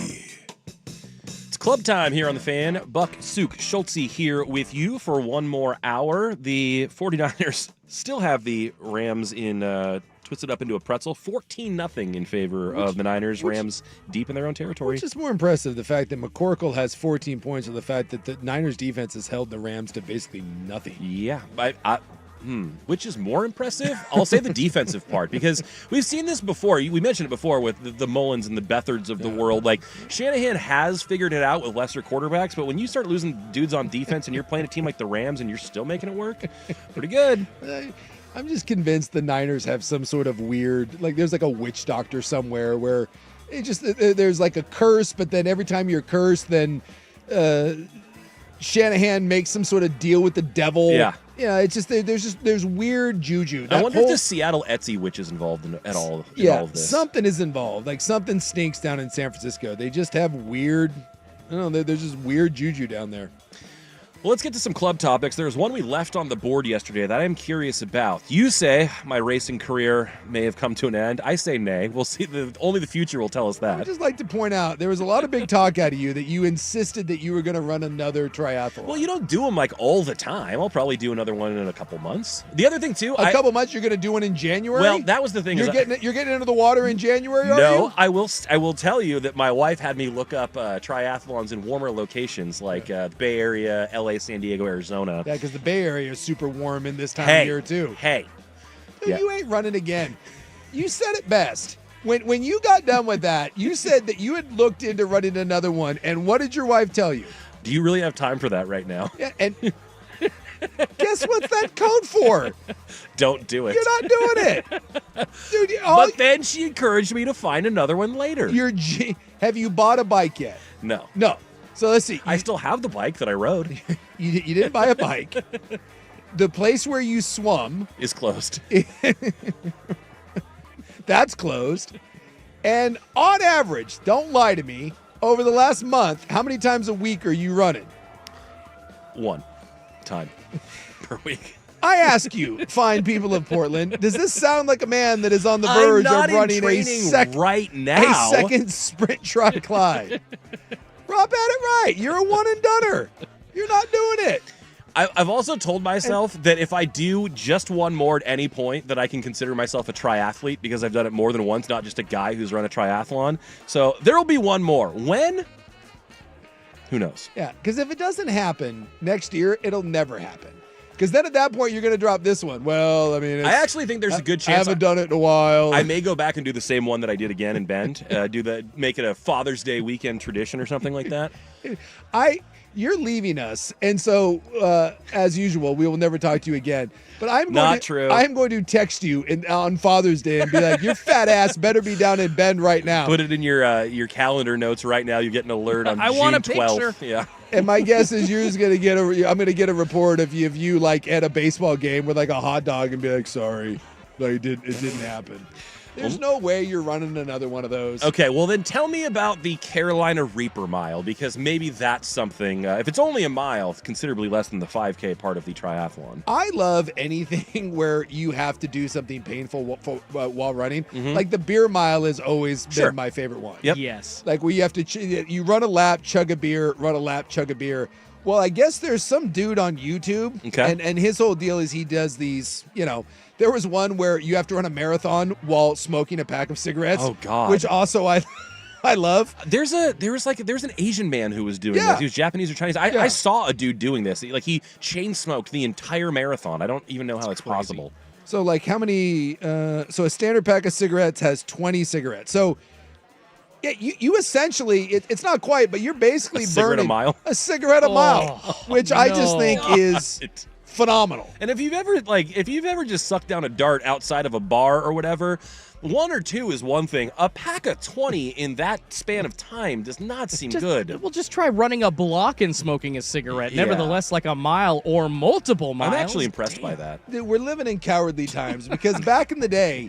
It's club time here on The Fan. Buck, Suk, Schultze here with you for one more hour. The 49ers still have the Rams in twisted up into a pretzel. 14-0 in favor of the Niners. Rams deep in their own territory. Which is more impressive, the fact that McCorkle has 14 points, or the fact that the Niners defense has held the Rams to basically nothing. Yeah, which is more impressive? I'll say the defensive part, because we've seen this before. We mentioned it before with the Mullins and the Beathards of the world. Like, Shanahan has figured it out with lesser quarterbacks, but when you start losing dudes on defense and you're playing a team like the Rams and you're still making it work, pretty good. I'm just convinced the Niners have some sort of weird, like there's like a witch doctor somewhere where there's like a curse, but then every time you're cursed, then Shanahan makes some sort of deal with the devil. Yeah. Yeah, it's just there's weird juju. I wonder if the Seattle Etsy witch is involved at all in all of this. Something is involved. Like something stinks down in San Francisco. They just have weird, I don't know, there's just weird juju down there. Well, let's get to some club topics. There's one we left on the board yesterday that I'm curious about. You say my racing career may have come to an end. I say nay. We'll see. Only the future will tell us that. I'd just like to point out there was a lot of big talk out of you that you insisted that you were going to run another triathlon. Well, you don't do them like all the time. I'll probably do another one in a couple months. The other thing too, a couple months. You're going to do one in January. Well, that was the thing. You're getting into the water in January. Are you? I will tell you that my wife had me look up triathlons in warmer locations like the Bay Area, LA, San Diego, Arizona. Yeah, because the Bay Area is super warm in this time of year too. Dude, you ain't running again. You said it best. When you got done with that, you said that you had looked into running another one, and what did your wife tell you? Do you really have time for that right now? Yeah, and guess what's that code for? Don't do it. You're not doing it. Dude, but then she encouraged me to find another one later. Have you bought a bike yet? No. So let's see. I still have the bike that I rode. You didn't buy a bike. The place where you swum is closed. That's closed. And on average, don't lie to me, over the last month, how many times a week are you running? 1 time per week. I ask you, fine people of Portland, does this sound like a man that is on the verge of running right now. a second sprint trot Clyde? Rob had it right. You're a one and doneer. You're not doing it. I've also told myself that if I do just one more at any point, that I can consider myself a triathlete because I've done it more than once, not just a guy who's run a triathlon. So there will be one more. When? Who knows? Yeah, because if it doesn't happen next year, it'll never happen. Because then at that point, you're going to drop this one. Well, I mean, I actually think there's a good chance. I haven't done it in a while. I may go back and do the same one that I did again in Bend. Make it a Father's Day weekend tradition or something like that. You're leaving us, and so as usual, we will never talk to you again. But I'm going to text you on Father's Day and be like, "Your fat ass better be down in Bend right now." Put it in your calendar notes right now. You get an alert on June 12th. Yeah. And my guess is I'm going to get a report of you like at a baseball game with like a hot dog and be like, "Sorry, it didn't happen." There's no way you're running another one of those. Okay, well then tell me about the Carolina Reaper Mile, because maybe that's something, if it's only a mile, it's considerably less than the 5K part of the triathlon. I love anything where you have to do something painful while running. Mm-hmm. Like the beer mile has always been my favorite one. Yep. Yes. Like where you have to, you run a lap, chug a beer, run a lap, chug a beer. Well, I guess there's some dude on YouTube, and his whole deal is he does these, there was one where you have to run a marathon while smoking a pack of cigarettes. Oh God! Which also I love. There's an Asian man who was doing this. He was Japanese or Chinese. I saw a dude doing this. He chain smoked the entire marathon. I don't even know how it's possible. So like how many? So a standard pack of cigarettes has 20 cigarettes. So. Yeah, you essentially, it's not quite, but you're basically burning a cigarette a mile, which I just think is phenomenal. And if you've ever just sucked down a dart outside of a bar or whatever, 1 or 2 is one thing. A pack of 20 in that span of time does not seem good. Well, just try running a block and smoking a cigarette. Yeah. Nevertheless, like a mile or multiple miles. I'm actually impressed by that. Dude, we're living in cowardly times because back in the day,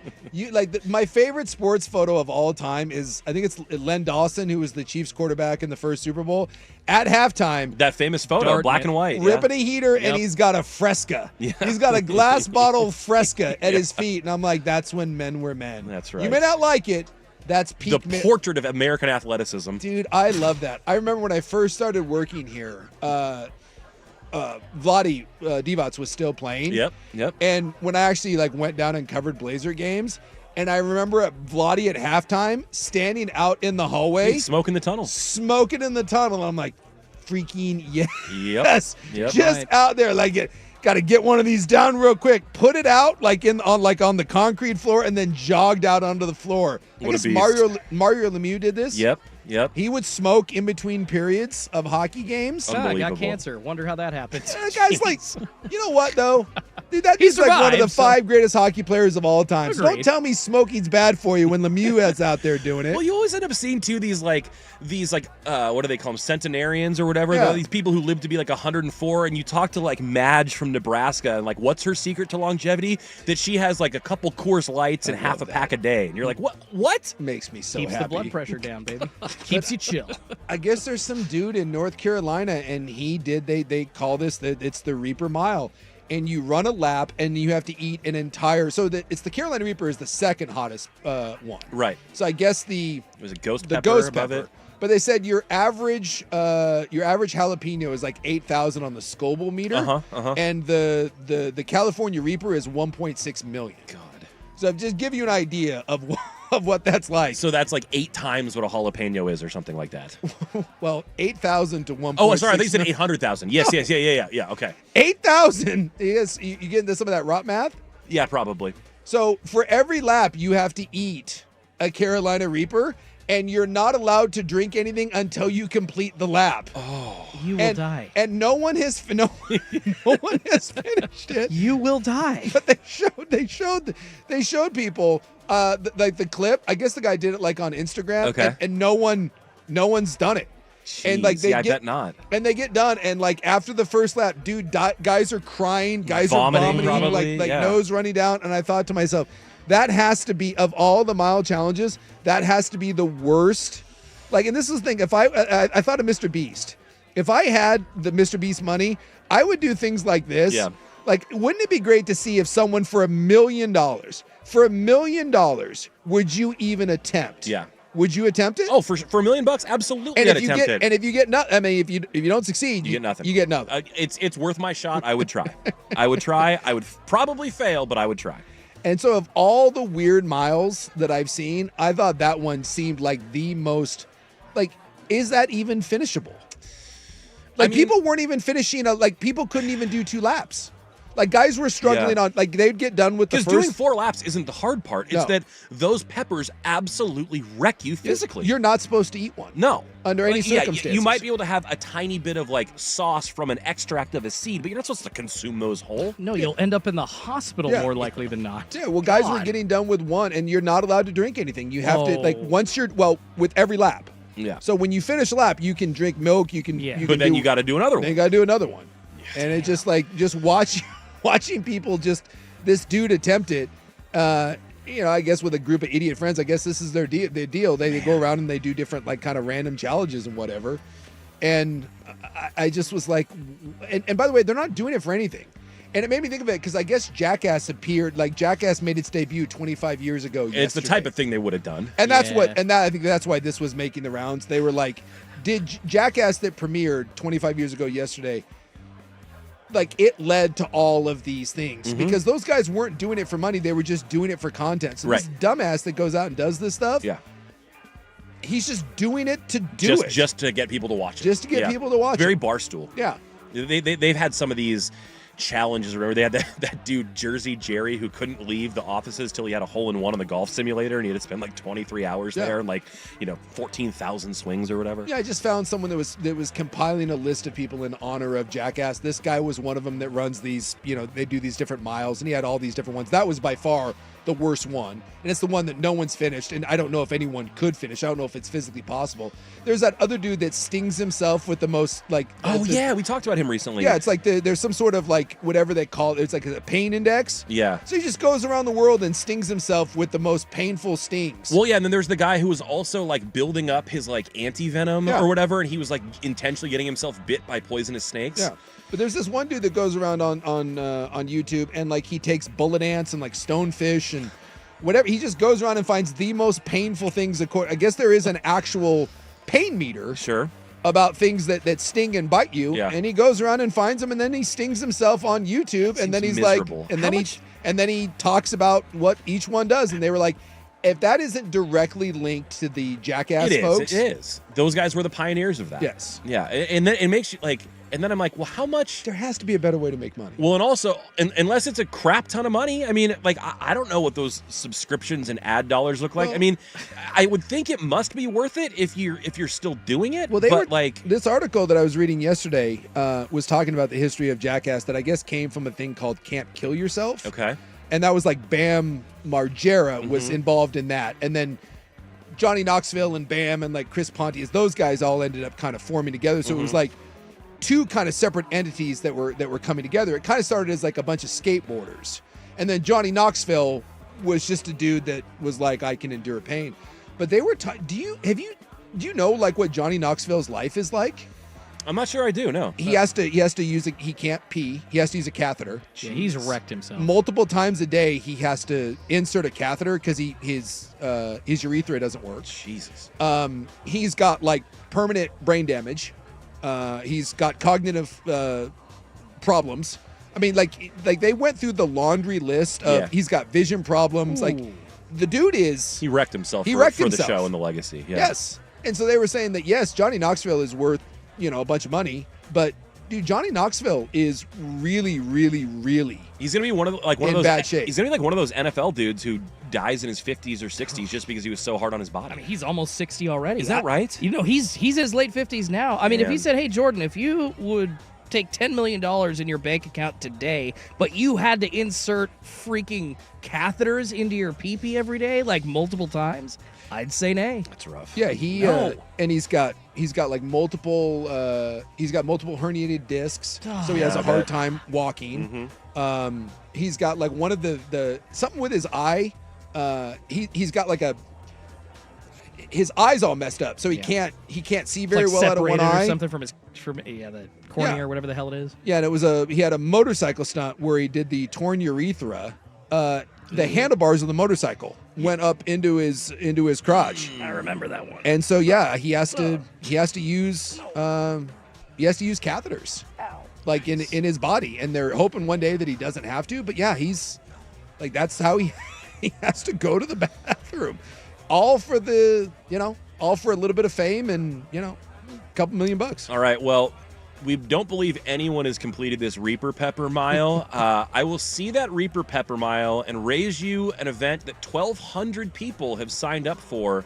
my favorite sports photo of all time is, I think it's Len Dawson, who was the Chiefs quarterback in the first Super Bowl. At halftime, that famous photo, black and white, ripping a heater, and he's got a Fresca. Yeah. He's got a glass bottle Fresca at his feet, and I'm like, that's when men were men. That's right. You may not like it. That's peak. The portrait of American athleticism. Dude, I love that. I remember when I first started working here, Vladi Divac was still playing. Yep. And when I actually went down and covered Blazer games, and I remember Vladi at halftime standing out in the hallway. He's smoking the tunnel. Smoking in the tunnel. I'm like, freaking yes. Yep. Just out there. Got to get one of these down real quick. Put it out on the concrete floor and then jogged out onto the floor. What a beast. Mario Lemieux did this. Yep. He would smoke in between periods of hockey games. I got cancer. Wonder how that happened. That guy's like, you know what though? Dude, that dude's like one of the 5 greatest hockey players of all time. So don't tell me smoking's bad for you when Lemieux is out there doing it. Well, you always end up seeing too these what do they call them, centenarians or whatever? Yeah. These people who live to be 104, and you talk to Madge from Nebraska, and what's her secret to longevity? That she has a couple Coors Lights and half a pack a day, and you're like, what? Makes me so Keeps happy. the blood pressure down, baby. Keeps you chill. I guess there's some dude in North Carolina, and they call this it's the Reaper Mile. And you run a lap, and you have to eat an entire. It's the Carolina Reaper is the second hottest one. Right. So I guess the ghost pepper above it. But they said your average jalapeno is 8,000 on the Scoville meter, and the California Reaper is 1.6 million. God. So just give you an idea of what that's like. So that's 8 times what a jalapeno is, or something like that. Well, 8,000 to 1.6. Oh, sorry, I think you said 800,000. Yes, yeah. Okay. 8,000. Yes, you get into some of that rot math. Yeah, probably. So for every lap, you have to eat a Carolina Reaper, and you're not allowed to drink anything until you complete the lap. Oh, you will die. And no one has finished it. You will die. But they showed people the clip. I guess the guy did it on Instagram. Okay. And no one's done it. Jeez, and I bet not. And they get done, and after the first lap, dude, guys are crying, guys are vomiting, probably, nose running down. And I thought to myself, that has to be, of all the mile challenges, that has to be the worst. Like, and this is the thing, if I thought of Mr. Beast. If I had the Mr. Beast money, I would do things like this. Yeah. Like, wouldn't it be great to see if someone for $1 million, would you even attempt? Yeah. Would you attempt it? Oh, for $1 million, absolutely. And I'd if you attempt get, it. and if you get nothing, I mean, if you don't succeed, You get nothing. You get nothing. It's worth my shot. I would try. I would try. I would probably fail, but I would try. And so, of all the weird miles that I've seen, I thought that one seemed like the most. Like, is that even finishable? Like, people weren't even finishing. Like, people couldn't even do 2 laps. Like, guys were struggling on. Like, they'd get done with the first. Because doing 4 laps isn't the hard part. It's No. that those peppers absolutely wreck you physically. You're not supposed to eat one. No. Under any Yeah, circumstances. you might be able to have a tiny bit of like sauce from an extract of a seed, but you're not supposed to consume those whole. No, you'll end up in the hospital Yeah. more likely than not. Yeah, well, guys were God. getting done with one, and you're not allowed to drink anything. You have to, like, once you're, with every lap. Yeah. So when you finish a lap, you can drink milk, you can But then you got to do another one. Then you got to do another one. And it's just like, watching people this dude attempt it, I guess with a group of idiot friends, I guess this is their deal. They go around and they do different, like, kind of random challenges and whatever. And I just was like, and by the way, they're not doing it for anything. And it made me think of it because I guess Jackass Jackass made its debut 25 years ago. It's the type of thing they would have done. And that's I think that's why this was making the rounds. They were like, did Jackass that premiered 25 years ago yesterday, like, it led to all of these things because those guys weren't doing it for money. They were just doing it for content. So this dumbass that goes out and does this stuff, he's just doing it to do it. Just to get people to watch it. Just to get people to watch Very it. Barstool. Yeah. They've had some of these challenges. Remember, they had that dude Jersey Jerry who couldn't leave the offices till he had a hole-in-one on the golf simulator, and he had to spend like 23 hours there and 14,000 swings or whatever. Yeah, I just found someone that was compiling a list of people in honor of Jackass. This guy was one of them that runs these, they do these different miles, and he had all these different ones. That was by far the worst one, and it's the one that no one's finished, and I don't know if anyone could finish. I don't know if it's physically possible. There's that other dude that stings himself with the most, like... we talked about him recently. Yeah, it's like there's some sort of, like, whatever they call it. It's like a pain index. Yeah. So he just goes around the world and stings himself with the most painful stings. Well, yeah, and then there's the guy who was also, like, building up his, like, anti-venom or whatever, and he was, like, intentionally getting himself bit by poisonous snakes. Yeah. But there's this one dude that goes around on YouTube, and, like, he takes bullet ants and, like, stonefish and whatever. He just goes around and finds the most painful things. I guess there is an actual pain meter. Sure. About things that sting and bite you. Yeah. And he goes around and finds them, and then he stings himself on YouTube, and then he's miserable. like, and then he talks about what each one does. And they were like, if that isn't directly linked to the Jackass folks. It is. Those guys were the pioneers of that. Yes. Yeah. And then it makes you like, and then I'm like, well, how much? There has to be a better way to make money. Well, and also, unless it's a crap ton of money, I mean, like, I don't know what those subscriptions and ad dollars look like. Well, I mean, I would think it must be worth it if you're still doing it. Well, this article that I was reading yesterday was talking about the history of Jackass that I guess came from a thing called Can't Kill Yourself. Okay. And that was like Bam Margera was involved in that. And then Johnny Knoxville and Bam and like Chris Pontius, those guys all ended up kind of forming together. So it was like two kind of separate entities that were coming together. It kind of started as like a bunch of skateboarders. And then Johnny Knoxville was just a dude that was like, I can endure pain. But they were do you know like what Johnny Knoxville's life is like? I'm not sure I do, no. He has to use he can't pee. He has to use a catheter. Yeah, he's wrecked himself. Multiple times a day he has to insert a catheter because his urethra doesn't work. Jesus. He's got like permanent brain damage. He's got cognitive problems. I mean, like they went through the laundry list of he's got vision problems. Ooh. Like the dude he wrecked himself for the show and the legacy. Yeah. Yes. And so they were saying that yes, Johnny Knoxville is worth, a bunch of money, but dude, Johnny Knoxville is really, really, really he's gonna be one of those bad shape. He's gonna be like one of those NFL dudes who dies in his 50s or 60s just because he was so hard on his body. I mean, he's almost 60 already. Is that right? He's in his late 50s now. I mean, if he said, "Hey, Jordan, if you would take $10 million in your bank account today, but you had to insert freaking catheters into your pee-pee every day, like multiple times," I'd say nay. That's rough. Yeah, and he's got like multiple herniated discs, so he has a hard time walking. He's got like one of the something with his eye he's got like his eyes all messed up, so he can't see very well out of one eye. Or something from the cornea or whatever the hell it is. Yeah, and he had a motorcycle stunt where he did the torn urethra. The handlebars of the motorcycle went up into his crotch. I remember that one. And so he has to use catheters like in his body, and they're hoping one day that he doesn't have to. But yeah, he's like, that's how he has to go to the bathroom, all for a little bit of fame and a couple $1 million. All right, well, we don't believe anyone has completed this Reaper Pepper Mile. I will see that Reaper Pepper Mile and raise you an event that 1,200 people have signed up for,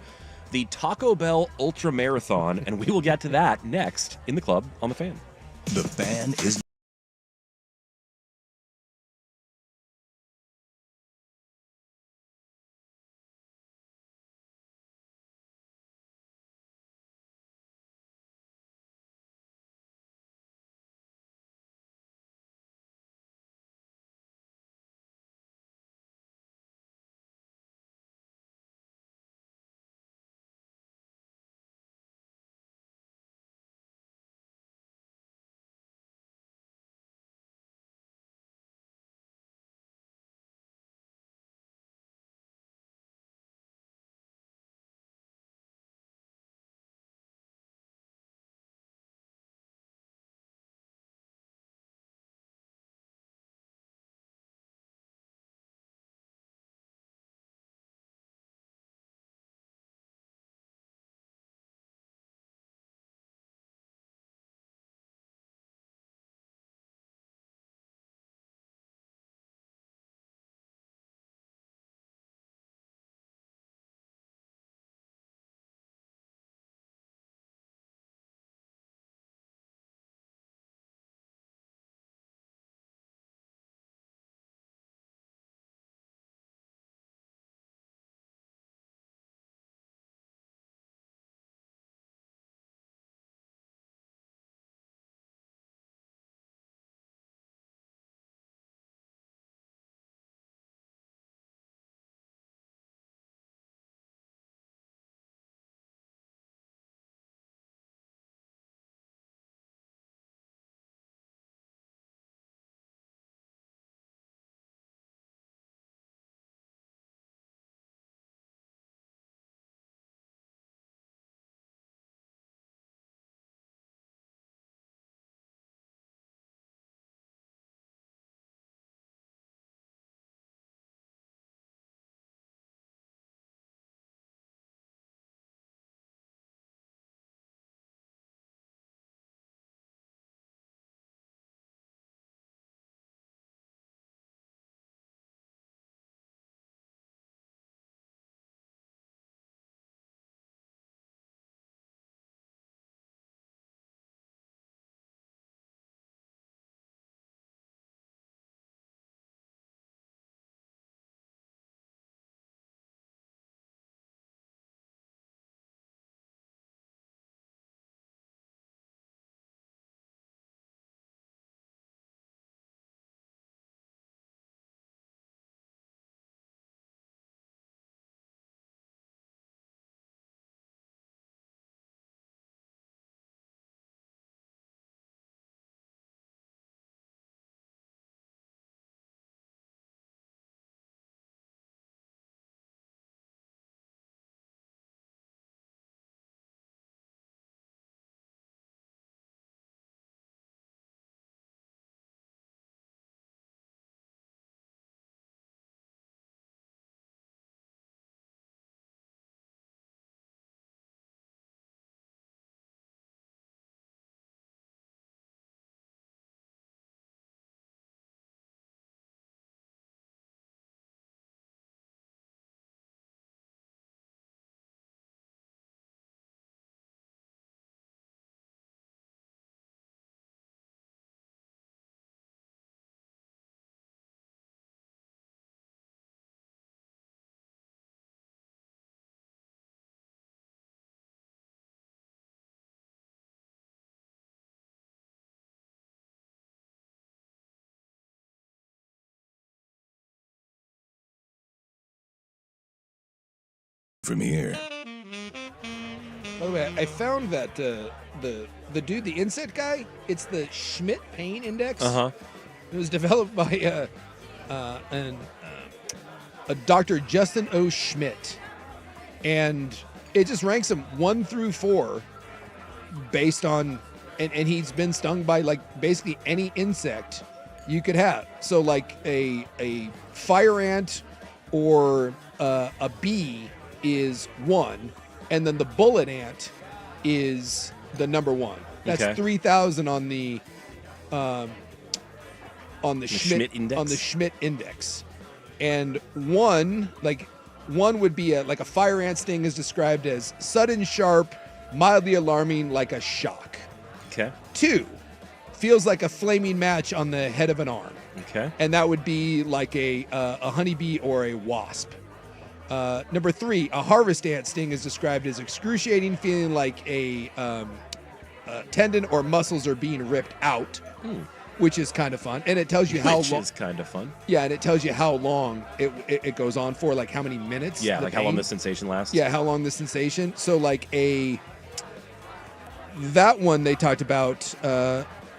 the Taco Bell Ultra Marathon, and we will get to that next in the Club on the Fan. The Fan is from here. By the way, I found that the dude, the insect guy, it's the Schmidt Pain Index. It was developed by a Dr. Justin O. Schmidt, and it just ranks them 1 through 4 based on, and he's been stung by like basically any insect you could have. So like a fire ant or a bee is 1, and then the bullet ant is the number 1. That's 3,000 on the Schmidt index. On the Schmidt index. And 1 would be like a fire ant sting is described as sudden, sharp, mildly alarming, like a shock. 2 feels like a flaming match on the head of an arm. And that would be like a honeybee or a wasp. Number 3, a harvest ant sting is described as excruciating, feeling like a tendon or muscles are being ripped out, which is kind of fun. And it tells you how long. Which is kind of fun. Yeah, and it tells you how long it goes on for, like how many minutes. Yeah, like how long the sensation lasts. Yeah, how long the sensation. So like that one they talked about,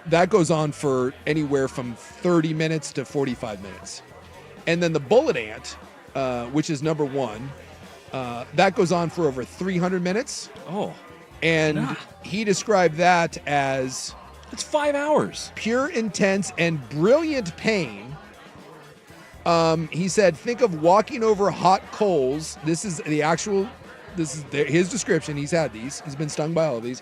that goes on for anywhere from 30 minutes to 45 minutes. And then the bullet ant, which is number 1, that goes on for over 300 minutes. And he described that as... It's 5 hours. Pure, intense, and brilliant pain. He said, think of walking over hot coals. This is his description. He's had these. He's been stung by all of these.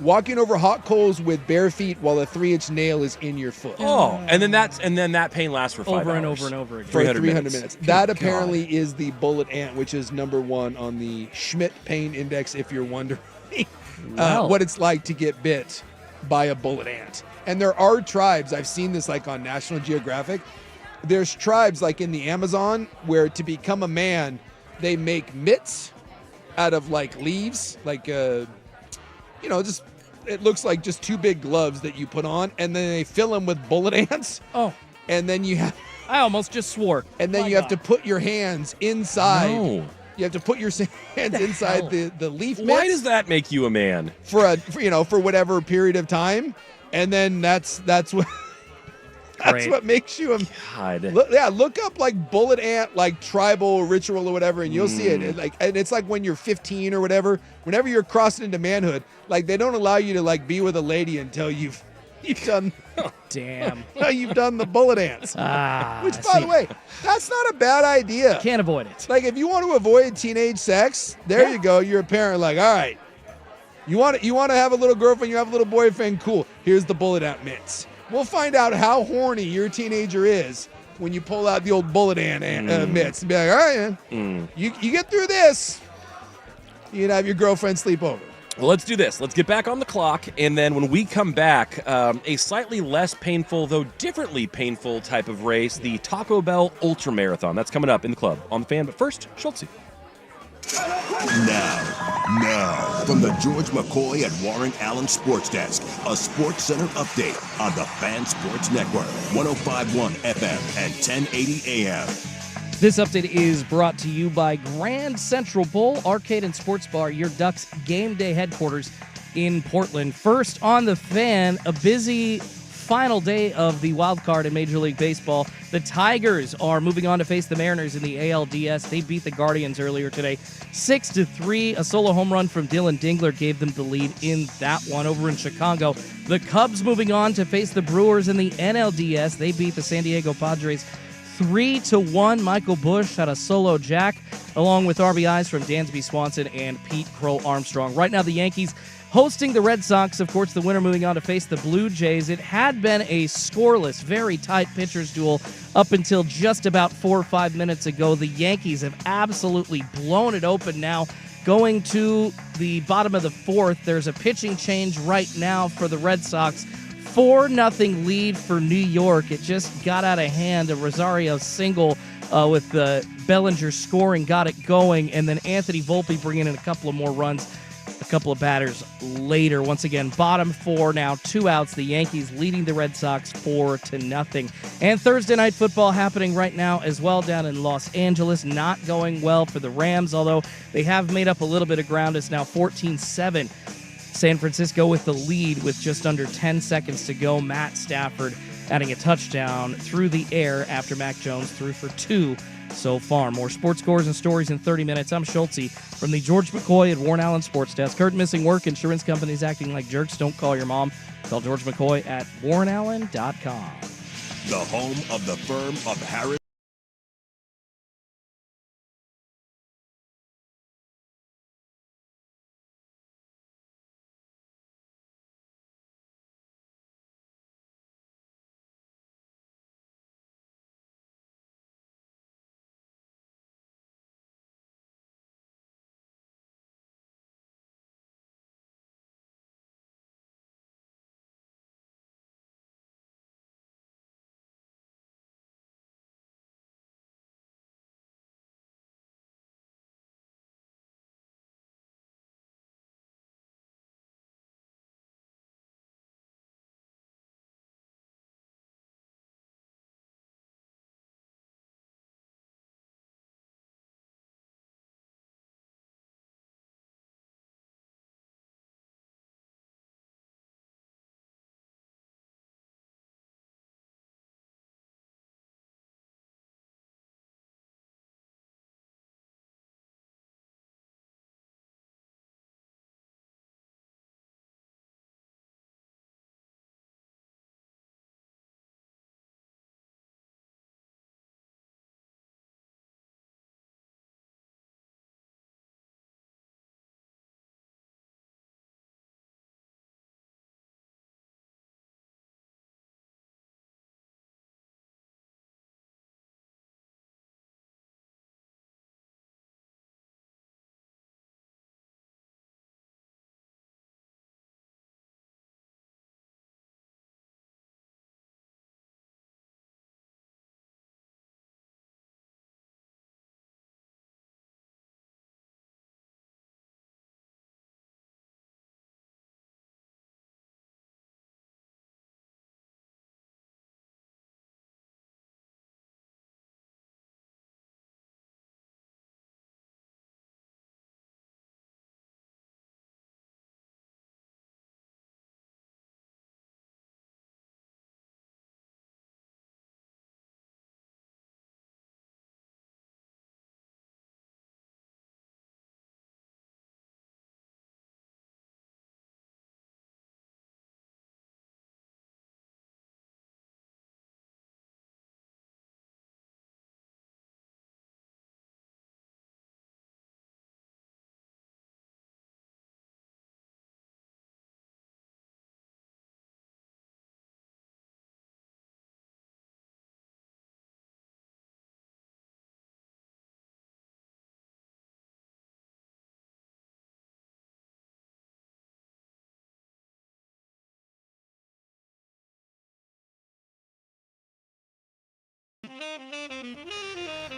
Walking over hot coals with bare feet while a 3-inch nail is in your foot. And then that pain lasts for 5 over hours. and over and over again. For 300 minutes. That apparently is the bullet ant, which is number 1 on the Schmidt Pain Index, if you're wondering what it's like to get bit by a bullet ant. And there are tribes, I've seen this like on National Geographic, there's tribes like in the Amazon where to become a man, they make mitts out of like leaves, like just it looks like just 2 big gloves that you put on, and then they fill them with bullet ants. And then you have... I almost just swore. And then you have to put your hands inside. No. You have to put your hands inside the leaf mitts. Why does that make you a man? For whatever period of time, and then that's what that's what makes you a God. Look up like bullet ant like tribal ritual or whatever, and you'll see it. And it's like when you're 15 or whatever. Whenever you're crossing into manhood, like they don't allow you to like be with a lady until you've done. You've done the bullet ants. Which, by the way, that's not a bad idea. Can't avoid it. Like, if you want to avoid teenage sex, there you go. You're a parent. Like, all right, you want to have a little girlfriend, you have a little boyfriend. Cool. Here's the bullet ant mitts. We'll find out how horny your teenager is when you pull out the old bullet ant mitts and be like, all right, man, you get through this, you can have your girlfriend sleep over. Well, let's do this. Let's get back on the clock, and then when we come back, a slightly less painful, though differently painful type of race, the Taco Bell Ultra Marathon. That's coming up in the club on the Fan. But first, Schultzy. Now, from the George McCoy at Warren Allen Sports Desk, a Sports Center update on the Fan Sports Network, 105.1 FM and 1080 AM. This update is brought to you by Grand Central Bowl Arcade and Sports Bar, your Ducks game day headquarters in Portland. First on the Fan, a busy final day of the wild card in Major League Baseball. The Tigers are moving on to face the Mariners in the ALDS. They beat the Guardians earlier today, 6-3. A solo home run from Dylan Dingler gave them the lead in that one over in Chicago. The Cubs moving on to face the Brewers in the NLDS. They beat the San Diego Padres 3-1. Michael Busch had a solo jack, along with RBIs from Dansby Swanson and Pete Crow Armstrong. Right now, the Yankees hosting the Red Sox. Of course, the winner moving on to face the Blue Jays. It had been a scoreless, very tight pitchers duel up until just about 4 or 5 minutes ago. The Yankees have absolutely blown it open now. Going to the bottom of the 4th, there's a pitching change right now for the Red Sox. 4-0 lead for New York. It just got out of hand. A Rosario single with the Bellinger scoring got it going, and then Anthony Volpe bringing in a couple of more runs a couple of batters later. Once again, bottom 4 now, 2 outs. The Yankees leading the Red Sox 4-0. And Thursday night football happening right now as well down in Los Angeles. Not going well for the Rams, although they have made up a little bit of ground. It's now 14-7. San Francisco with the lead with just under 10 seconds to go. Matt Stafford adding a touchdown through the air after Mac Jones threw for 2 so far. More sports scores and stories in 30 minutes. I'm Schultze from the George McCoy at Warren Allen Sports Desk. Heard missing work, insurance companies acting like jerks. Don't call your mom. Call George McCoy at warrenallen.com. The home of the firm of Harris.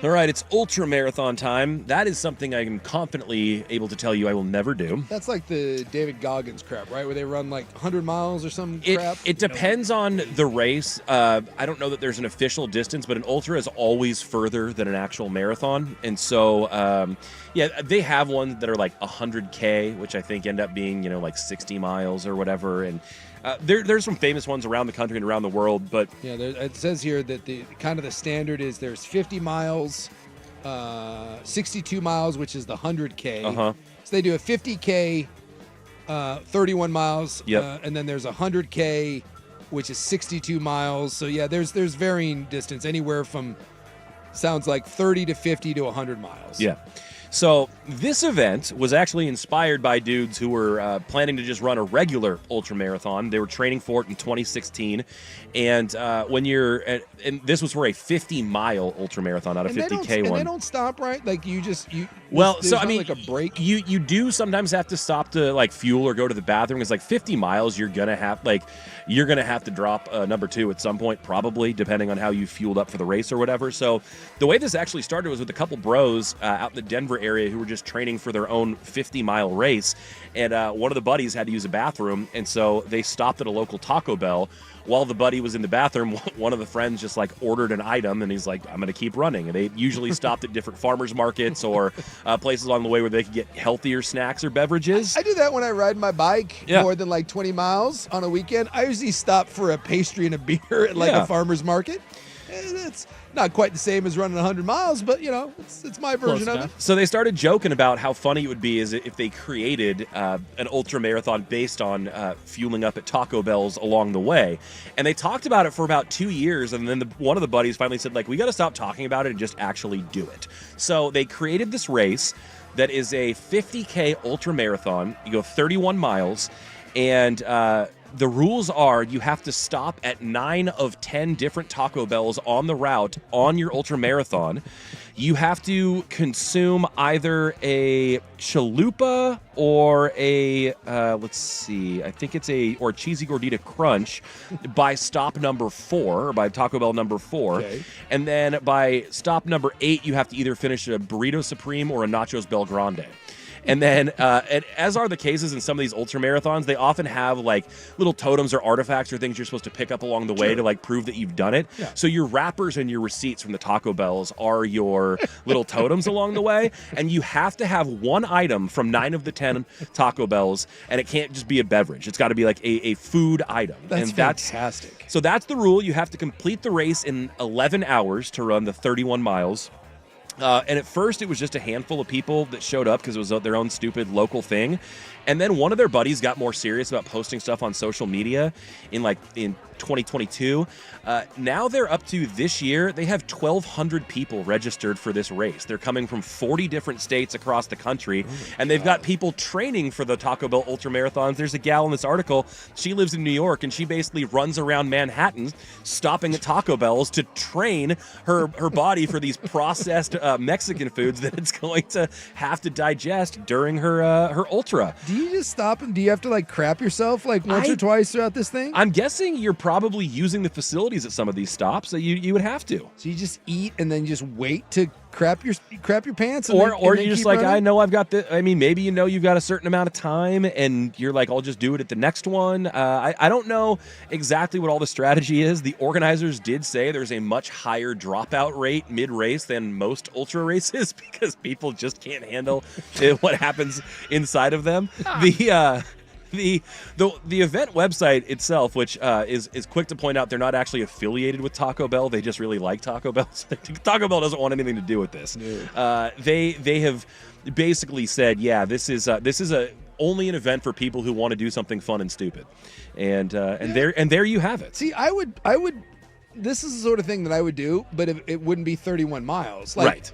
All right, it's ultra marathon time. That is something I am confidently able to tell you I will never do. That's like the David Goggins crap, right? Where they run like 100 miles or some crap. It depends on the race. I don't know that there's an official distance, but an ultra is always further than an actual marathon. And so, yeah, they have ones that are like 100K, which I think end up being, like 60 miles or whatever. And there's some famous ones around the country and around the world, but yeah, it says here that the standard is there's 50 miles, 62 miles, which is the 100K. Uh-huh. So they do a 50K, 31 miles, yep. And then there's a 100K, which is 62 miles. So yeah, there's varying distance, anywhere from sounds like 30 to 50 to 100 miles. Yeah. So this event was actually inspired by dudes who were planning to just run a regular ultramarathon. They were training for it in 2016, and and this was for a 50-mile ultramarathon, not a 50K one. And they don't stop, right? Like you Well, There's so I not mean, like a break. You do sometimes have to stop to like fuel or go to the bathroom. It's like 50 miles. You're gonna have to drop number 2 at some point, probably depending on how you fueled up for the race or whatever. So the way this actually started was with a couple bros out in the Denver area who were just training for their own 50-mile race, and one of the buddies had to use a bathroom, and so they stopped at a local Taco Bell. While the buddy was in the bathroom, one of the friends just like ordered an item, and he's like, I'm going to keep running. And they usually stopped at different farmers markets or places along the way where they could get healthier snacks or beverages. I do that when I ride my bike Yeah. more than like 20 miles on a weekend. I usually stop for a pastry and a beer at like Yeah. a farmer's market. It's not quite the same as running 100 miles, but it's my version of it. So they started joking about how funny it would be is if they created an ultra marathon based on fueling up at Taco Bell's along the way. And they talked about it for about 2 years, and then one of the buddies finally said, like, we got to stop talking about it and just actually do it. So they created this race that is a 50K ultra marathon. You go 31 miles, and the rules are you have to stop at 9 of 10 different Taco Bells on the route on your ultra marathon. You have to consume either a chalupa or a or cheesy gordita crunch by stop number 4, or by Taco Bell number 4. Okay. And then by stop number 8, you have to either finish a burrito supreme or a nachos Bel Grande. And then, and as are the cases in some of these ultra marathons, they often have like little totems or artifacts or things you're supposed to pick up along the way to like prove that you've done it. Yeah. So your wrappers and your receipts from the Taco Bells are your little totems along the way. And you have to have one item from 9 of the 10 Taco Bells, and it can't just be a beverage. It's got to be like a food item. That's and fantastic. So that's the rule. You have to complete the race in 11 hours to run the 31 miles. And at first, it was just a handful of people that showed up because it was their own stupid local thing. And then one of their buddies got more serious about posting stuff on social media in 2022. Now they're up to this year, they have 1,200 people registered for this race. They're coming from 40 different states across the country, and they've got people training for the Taco Bell Ultra Marathons. There's a gal in this article, she lives in New York, and she basically runs around Manhattan, stopping at Taco Bells to train her body for these processed Mexican foods that it's going to have to digest during her Ultra. Do you just stop and do you have to like crap yourself like once or twice throughout this thing? I'm guessing you're probably using the facilities at some of these stops, so you would have to. So you just eat and then just wait to crap your pants, and Or then you're just keep like, running? I know I've got the. I mean, maybe you've got a certain amount of time, and you're like, I'll just do it at the next one. I don't know exactly what all the strategy is. The organizers did say there's a much higher dropout rate mid-race than most ultra races because people just can't handle what happens inside of them. The event website itself, which is quick to point out, they're not actually affiliated with Taco Bell. They just really like Taco Bell. Taco Bell doesn't want anything to do with this. No. They have basically said, yeah, this is only an event for people who want to do something fun and stupid, and there you have it. See, I would. This is the sort of thing that I would do, but it wouldn't be 31 miles. Like, right.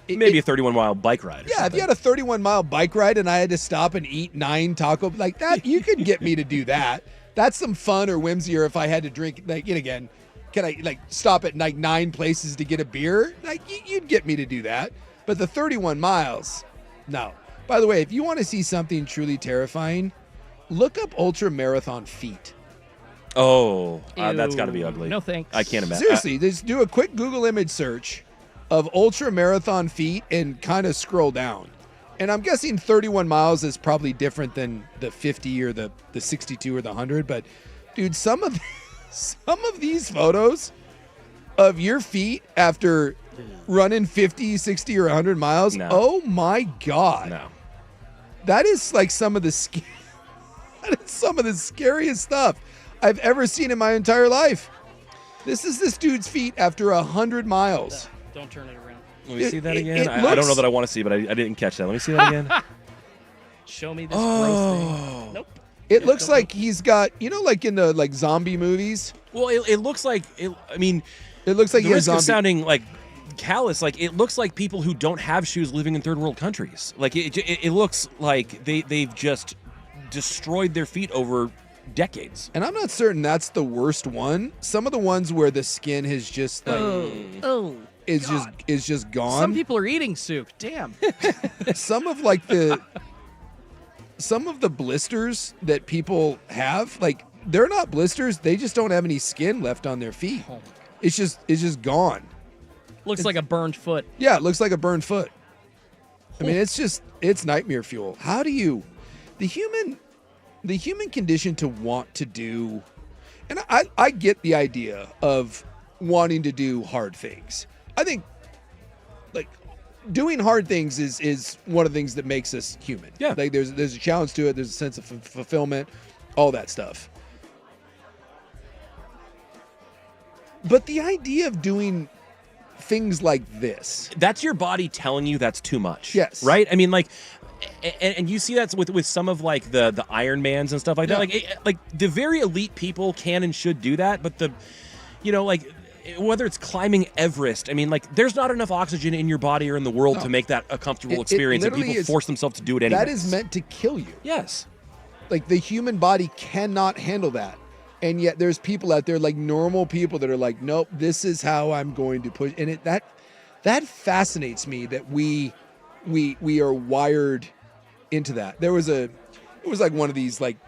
Maybe a 31-mile bike ride. Yeah, if you had a 31-mile bike ride and I had to stop and eat 9 taco like that, you could get me to do that. That's some fun or whimsy. Or if I had to drink, like, and again, can I like stop at like 9 places to get a beer? Like, you'd get me to do that. But the 31 miles, no. By the way, if you want to see something truly terrifying, look up ultra marathon feet. Oh, that's got to be ugly. No thanks. I can't imagine. Seriously, just do a quick Google image search of ultra marathon feet and kind of scroll down. And I'm guessing 31 miles is probably different than the 50 or the 62 or the 100. But, dude, some of these photos of your feet after running 50, 60, or 100 miles, oh my God. No. That is like some of the scariest stuff I've ever seen in my entire life. This is this dude's feet after 100 miles. Don't turn it around. Let me see that again. I don't know that I want to see, but I didn't catch that. Let me see that again. Show me this gross thing. Nope. It looks like he's got, like in the like zombie movies. Well, it looks like it looks like the he has risk of zombie. sounding like callous. Like it looks like people who don't have shoes living in third world countries. Like it looks like they've just destroyed their feet over decades. And I'm not certain that's the worst one. Some of the ones where the skin has just like is just gone. Some people are eating soup. Damn. Some of the blisters that people have, like, they're not blisters. They just don't have any skin left on their feet. Oh. It's just gone. Looks like a burned foot. Yeah, it looks like a burned foot. I mean, it's nightmare fuel. How do you, the human condition to want to do, and I get the idea of wanting to do hard things. I think, like, doing hard things is one of the things that makes us human. Yeah. Like, there's a challenge to it. There's a sense of fulfillment, all that stuff. But the idea of doing things like this, that's your body telling you that's too much. Yes. Right? I mean, like, and you see that with some of, like, the Ironmans and stuff like that. Like the very elite people can and should do that, but like, whether it's climbing Everest, I mean, like, there's not enough oxygen in your body or in the world to make that a comfortable experience, and people force themselves to do it anyway. That is meant to kill you. Yes. Like, the human body cannot handle that. And yet there's people out there, like normal people, that are like, nope, this is how I'm going to push. And that fascinates me, that we are wired into that. It was like one of these, like,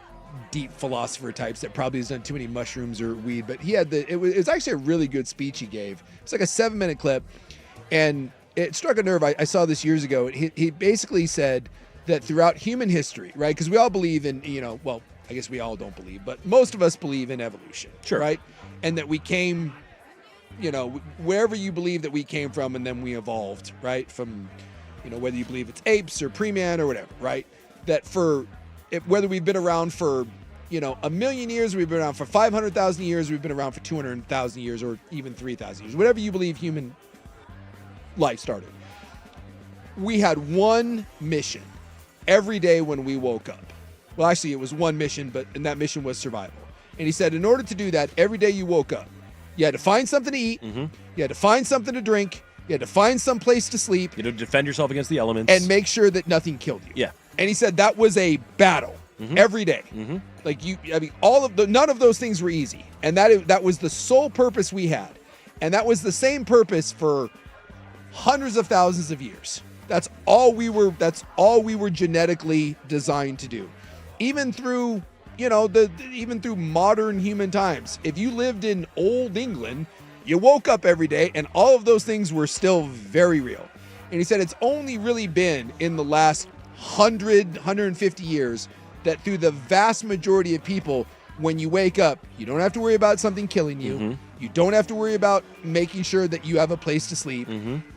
deep philosopher types that probably has done too many mushrooms or weed, but he had it was actually a really good speech he gave. It's like a 7-minute clip, and it struck a nerve. I saw this years ago. He basically said that throughout human history, right? Because we all believe in, well, I guess we all don't believe, but most of us believe in evolution, sure, right? And that we came, wherever you believe that we came from, and then we evolved, right? From, whether you believe it's apes or pre-man or whatever, right? That whether we've been around for, 1 million years, we've been around for 500,000 years, we've been around for 200,000 years, or even 3,000 years, whatever you believe human life started. We had one mission every day when we woke up. Well, actually, it was one mission, and that mission was survival. And he said, in order to do that, every day you woke up, you had to find something to eat, you had to find something to drink, you had to find some place to sleep. You had to defend yourself against the elements. And make sure that nothing killed you. Yeah. And he said that was a battle every day. Like, none of those things were easy. And that was the sole purpose we had. And that was the same purpose for hundreds of thousands of years. That's all we were genetically designed to do. Even through, even through modern human times. If you lived in old England, you woke up every day and all of those things were still very real. And he said it's only really been in the last 150 years that through the vast majority of people, when you wake up, you don't have to worry about something killing you. You don't have to worry about making sure that you have a place to sleep.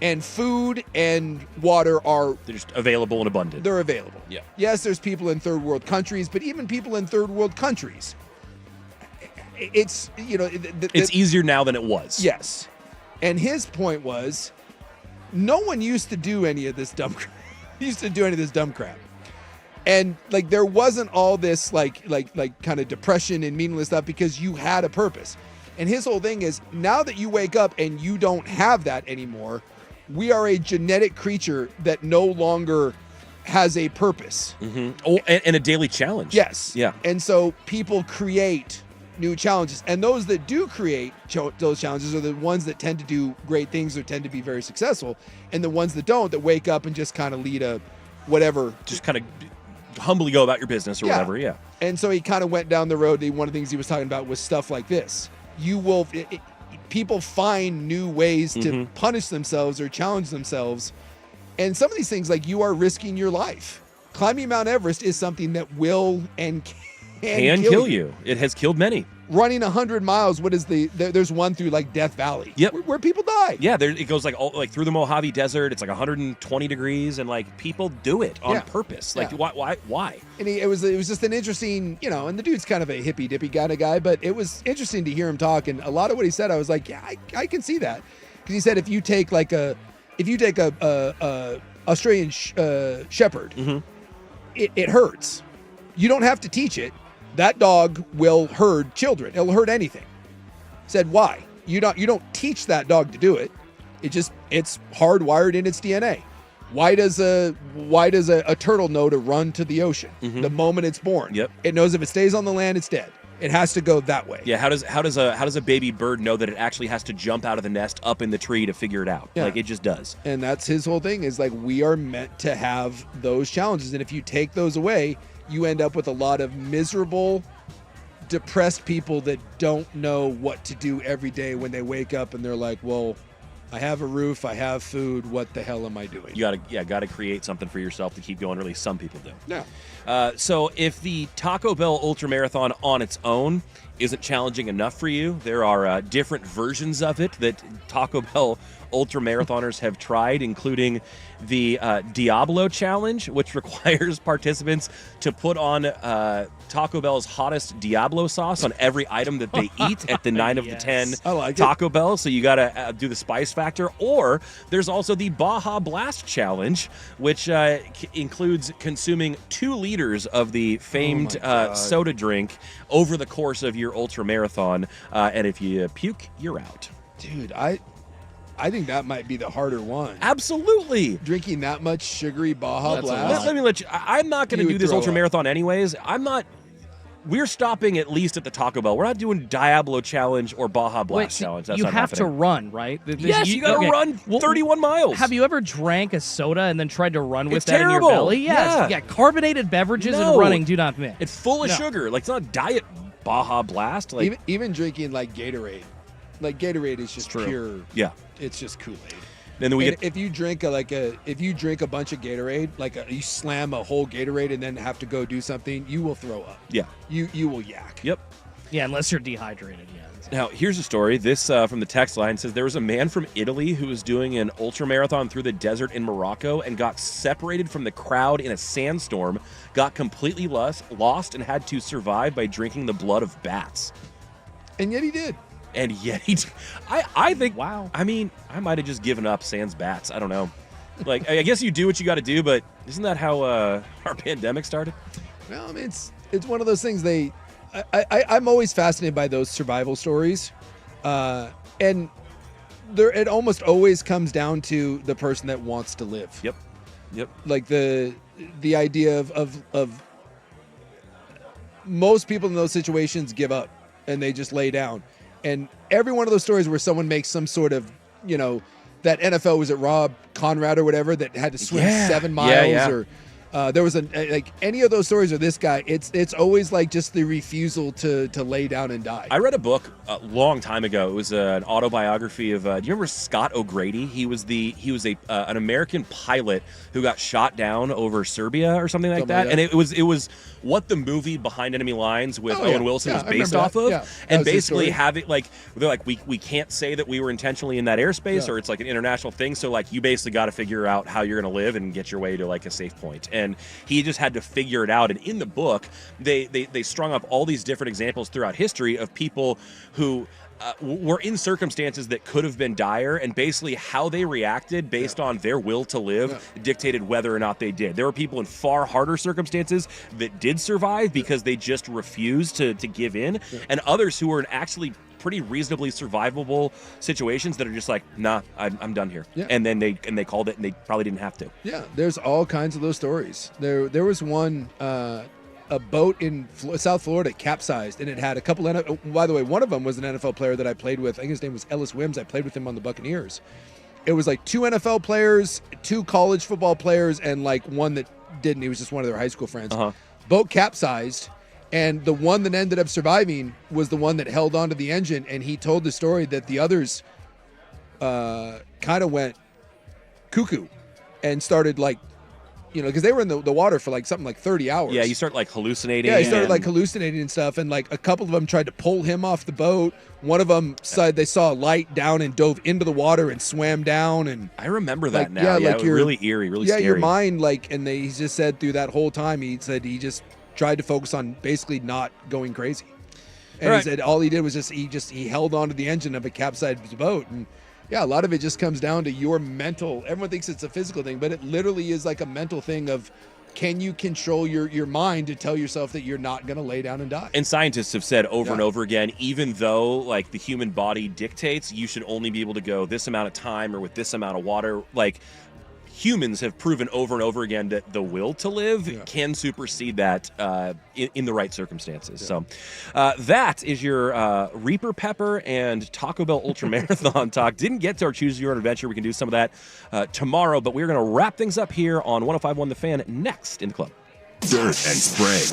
And food and water they're just available and abundant. They're available. Yeah. Yes, there's people in third world countries, but even people in third world countries, it's, it's easier now than it was. Yes. And his point was, no one used to do any of this dumb crap. And, like, there wasn't all this like kind of depression and meaningless stuff because you had a purpose. And his whole thing is, now that you wake up and you don't have that anymore, we are a genetic creature that no longer has a purpose. Oh, and a daily challenge. Yes. Yeah. And so people create new challenges. And those that do create those challenges are the ones that tend to do great things or tend to be very successful. And the ones that don't, that wake up and just kind of lead a whatever. Just kind of humbly go about your business or whatever. Yeah. And so he kind of went down the road. One of the things he was talking about was stuff like this. People find new ways to punish themselves or challenge themselves. And some of these things, like, you are risking your life. Climbing Mount Everest is something that will and can kill you. It has killed many. Running 100 miles, there's one through, like, Death Valley. Yep. Where people die. Yeah, it goes like through the Mojave Desert. It's like 120 degrees, and, like, people do it on purpose. Like, why? And it was just an interesting, and the dude's kind of a hippy dippy kind of guy, but it was interesting to hear him talk. And a lot of what he said, I was like, yeah, I can see that. Because he said if you take a Australian shepherd, it hurts. You don't have to teach it. That dog will herd children. It'll herd anything. Said, why? You don't teach that dog to do it. It's hardwired in its DNA. Why does a turtle know to run to the ocean the moment it's born? Yep. It knows if it stays on the land, it's dead. It has to go that way. Yeah, how does a baby bird know that it actually has to jump out of the nest up in the tree to figure it out? Yeah. Like, it just does. And that's his whole thing, is like, we are meant to have those challenges. And if you take those away, you end up with a lot of miserable, depressed people that don't know what to do every day when they wake up and they're like, well, I have a roof, I have food, what the hell am I doing? You gotta create something for yourself to keep going, or at least some people do. Yeah. So if the Taco Bell Ultra Marathon on its own isn't challenging enough for you, there are different versions of it that Taco Bell Ultra Marathoners have tried, including the Diablo Challenge, which requires participants to put on Taco Bell's hottest Diablo sauce on every item that they eat at the 9 of the 10 Taco Bell. So you got to do the spice factor. Or there's also the Baja Blast Challenge, which includes consuming 2 liters of the famed soda drink over the course of your ultra marathon. And if you puke, you're out. Dude, I think that might be the harder one. Absolutely. Drinking that much sugary Baja Blast. Let me let you. I'm not going to do this ultra marathon anyways. We're stopping at least at the Taco Bell. We're not doing Diablo Challenge or Baja Blast Challenge. That's you not have happening. to run, right? Yes, you got to run 31 miles. Have you ever drank a soda and then tried to run with It's that terrible. in your belly? Yes. Yeah. Carbonated beverages and running do not mix. It's full of sugar. Like, it's not diet Baja Blast. Like, even drinking like Gatorade. Like, Gatorade is just pure. Yeah. It's just Kool-Aid. And then if you drink a bunch of Gatorade, you slam a whole Gatorade and then have to go do something, you will throw up. Yeah. You will yak. Yep. Yeah, unless you're dehydrated. Yeah. Now, here's a story. This from the text line says there was a man from Italy who was doing an ultra marathon through the desert in Morocco and got separated from the crowd in a sandstorm, got completely lost, and had to survive by drinking the blood of bats. And yet he did. And yet I think, wow. I mean, I might have just given up sans bats. I don't know. Like, I guess you do what you got to do, but isn't that how our pandemic started? Well, I mean, it's one of those things. I'm always fascinated by those survival stories, and it almost always comes down to the person that wants to live. Yep. Like the idea of most people in those situations give up and they just lay down. And every one of those stories where someone makes some sort of, that NFL, was it Rob Conrad or whatever, that had to swim 7 miles or there was any of those stories, or this guy, it's always like just the refusal to lay down and die. I read a book a long time ago. It was an autobiography of. Do you remember Scott O'Grady? He was an American pilot who got shot down over Serbia or something like that. And it was what the movie Behind Enemy Lines with Owen Wilson was based off of. Yeah, and basically having they're like, we can't say that we were intentionally in that airspace or it's like an international thing. So like you basically got to figure out how you're going to live and get your way to like a safe point. And he just had to figure it out. And in the book, they strung up all these different examples throughout history of people who were in circumstances that could have been dire, and basically how they reacted based on their will to live dictated whether or not they did. There were people in far harder circumstances that did survive because they just refused to give in, and others who were in actually pretty reasonably survivable situations that are just like, nah, I'm done here. Yeah. And then they called it, and they probably didn't have to. Yeah, there's all kinds of those stories. There was one, a boat in South Florida capsized, and it had a couple. By the way, one of them was an NFL player that I played with. I think his name was Ellis Wims. I played with him on the Buccaneers. It was like 2 NFL players, 2 college football players, and like one that didn't. He was just one of their high school friends. Boat capsized, and the one that ended up surviving was the one that held onto the engine. And he told the story that the others kind of went cuckoo and started like, because they were in the water for like something like 30 hours. Yeah, you start like hallucinating. Yeah, he started like hallucinating and stuff. And like a couple of them tried to pull him off the boat. One of them said they saw a light down and dove into the water and swam down. And I remember that now. Yeah, it was really eerie, really scary. Yeah, your mind he just said through that whole time, he said he just tried to focus on basically not going crazy. And he said all he did was he held onto the engine of a capsized boat. And yeah, a lot of it just comes down to your mental. Everyone thinks it's a physical thing, but it literally is like a mental thing of, can you control your mind to tell yourself that you're not going to lay down and die? And scientists have said over and over again, even though like the human body dictates you should only be able to go this amount of time or with this amount of water, like humans have proven over and over again that the will to live can supersede that in the right circumstances. So that is your Reaper Pepper and Taco Bell Ultra Marathon talk. Didn't get to our Choose Your Own Adventure. We can do some of that tomorrow, but we're going to wrap things up here on 105.1 The Fan next in the club. Dirt and Sprague.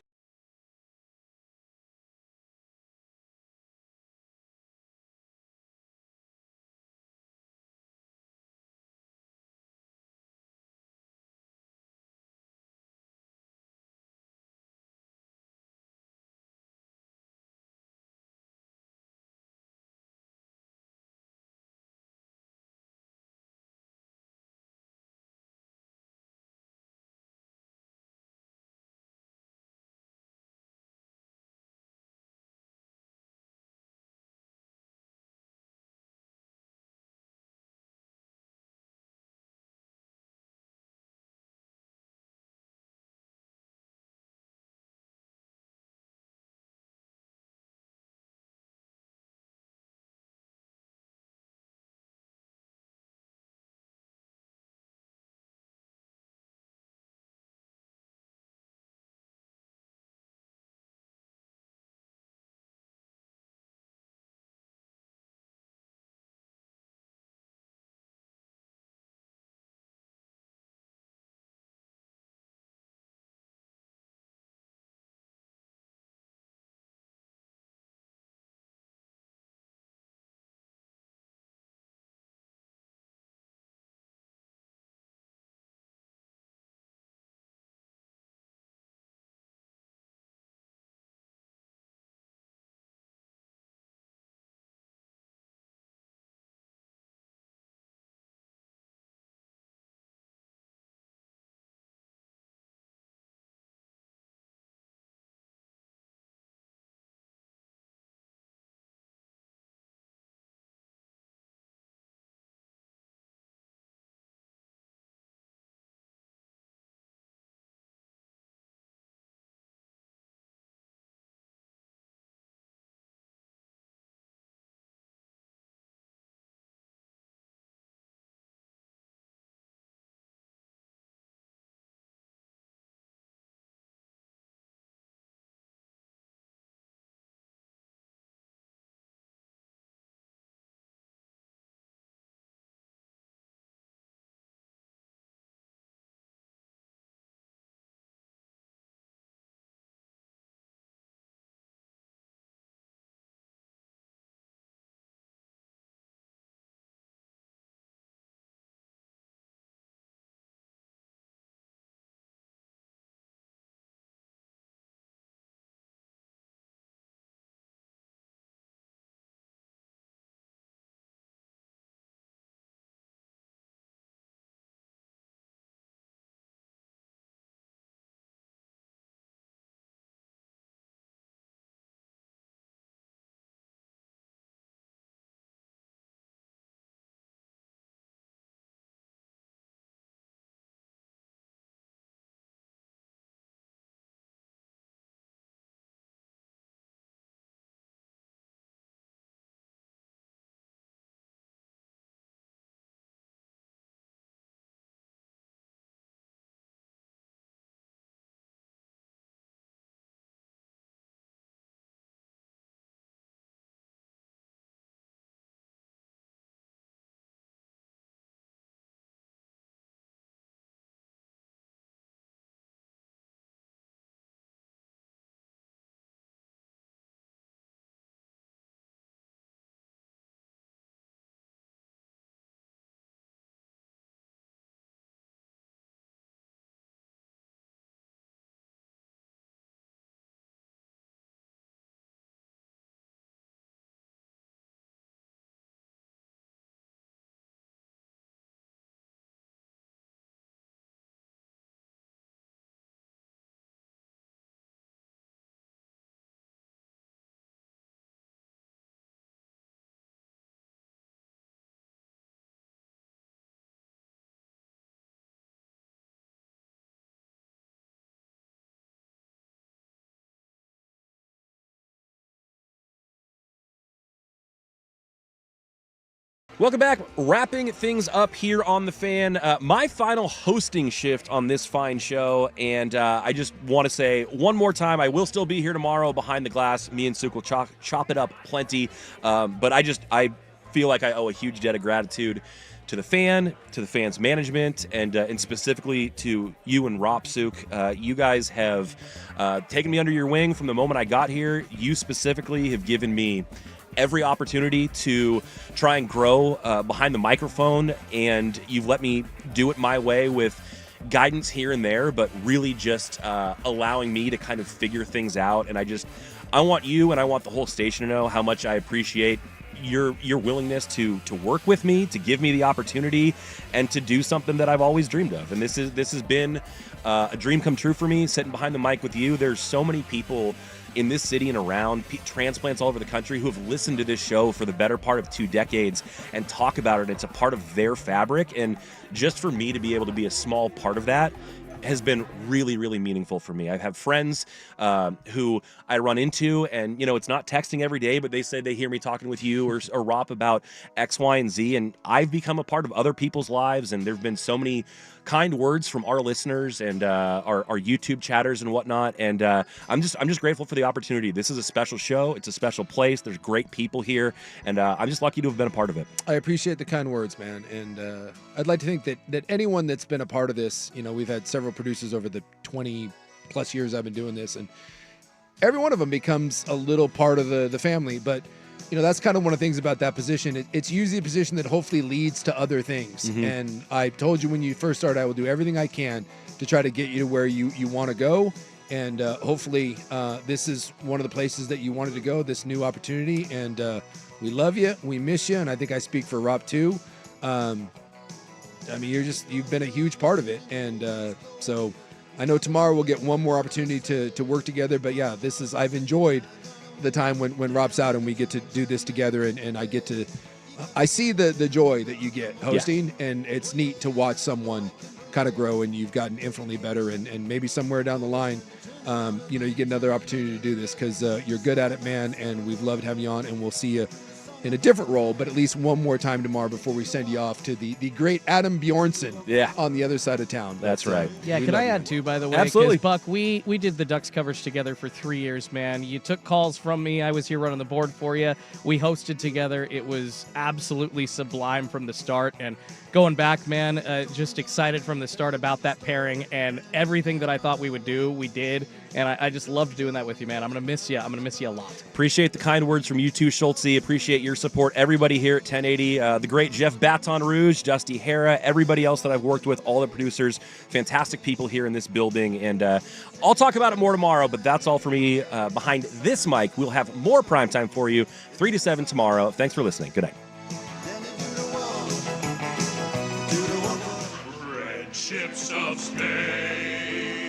Welcome back. Wrapping things up here on The Fan. My final hosting shift on this fine show, and I just want to say one more time, I will still be here tomorrow behind the glass. Me and Suk will chop it up plenty, but I feel like I owe a huge debt of gratitude to The Fan, to The Fan's management, and specifically to you and Rop, Suk. You guys have taken me under your wing from the moment I got here. You specifically have given me every opportunity to try and grow behind the microphone, and you've let me do it my way with guidance here and there, but really just allowing me to kind of figure things out. And I want you and I want the whole station to know how much I appreciate your willingness to work with me, to give me the opportunity, and to do something that I've always dreamed of. And this has been a dream come true for me, sitting behind the mic with you. There's so many people in this city and around, transplants all over the country, who have listened to this show for the better part of 2 decades and talk about it. It's a part of their fabric. And just for me to be able to be a small part of that has been really, really meaningful for me. I have friends who I run into, and, it's not texting every day, but they say they hear me talking with you or Rop about X, Y, and Z, and I've become a part of other people's lives, and there have been so many kind words from our listeners and our YouTube chatters and whatnot, and I'm just grateful for the opportunity. This is a special show. It's a special place. There's great people here, and I'm just lucky to have been a part of it. I appreciate the kind words, man, and I'd like to think that anyone that's been a part of this, we've had several producers over the 20 plus years I've been doing this, and every one of them becomes a little part of the family. But that's kind of one of the things about that position. It's usually a position that hopefully leads to other things. Mm-hmm. And I told you when you first started, I will do everything I can to try to get you to where you want to go. And hopefully this is one of the places that you wanted to go, this new opportunity. And we love you. We miss you. And I think I speak for Rob too. You've been a huge part of it. And so I know tomorrow we'll get one more opportunity to work together. But yeah, I've enjoyed the time when Rob's out and we get to do this together, and I see the joy that you get hosting, and it's neat to watch someone kind of grow, and you've gotten infinitely better, and maybe somewhere down the line, you get another opportunity to do this, because you're good at it, man, and we've loved having you on, and we'll see you in a different role, but at least one more time tomorrow before we send you off to the great Adam Bjornson on the other side of town. That's right. Yeah, can I add too, by the way? Absolutely. Buck, we did the Ducks coverage together for 3 years, man. You took calls from me. I was here running the board for you. We hosted together. It was absolutely sublime from the start. And going back, man, just excited from the start about that pairing, and everything that I thought we would do, we did. And I just loved doing that with you, man. I'm going to miss you. I'm going to miss you a lot. Appreciate the kind words from you too, Schultze. Appreciate your support. Everybody here at 1080, the great Jeff Baton Rouge, Dusty Hara, everybody else that I've worked with, all the producers, fantastic people here in this building. And I'll talk about it more tomorrow, but that's all for me. Behind this mic, we'll have more Primetime for you, 3 to 7 tomorrow. Thanks for listening. Good night. Red ships of space.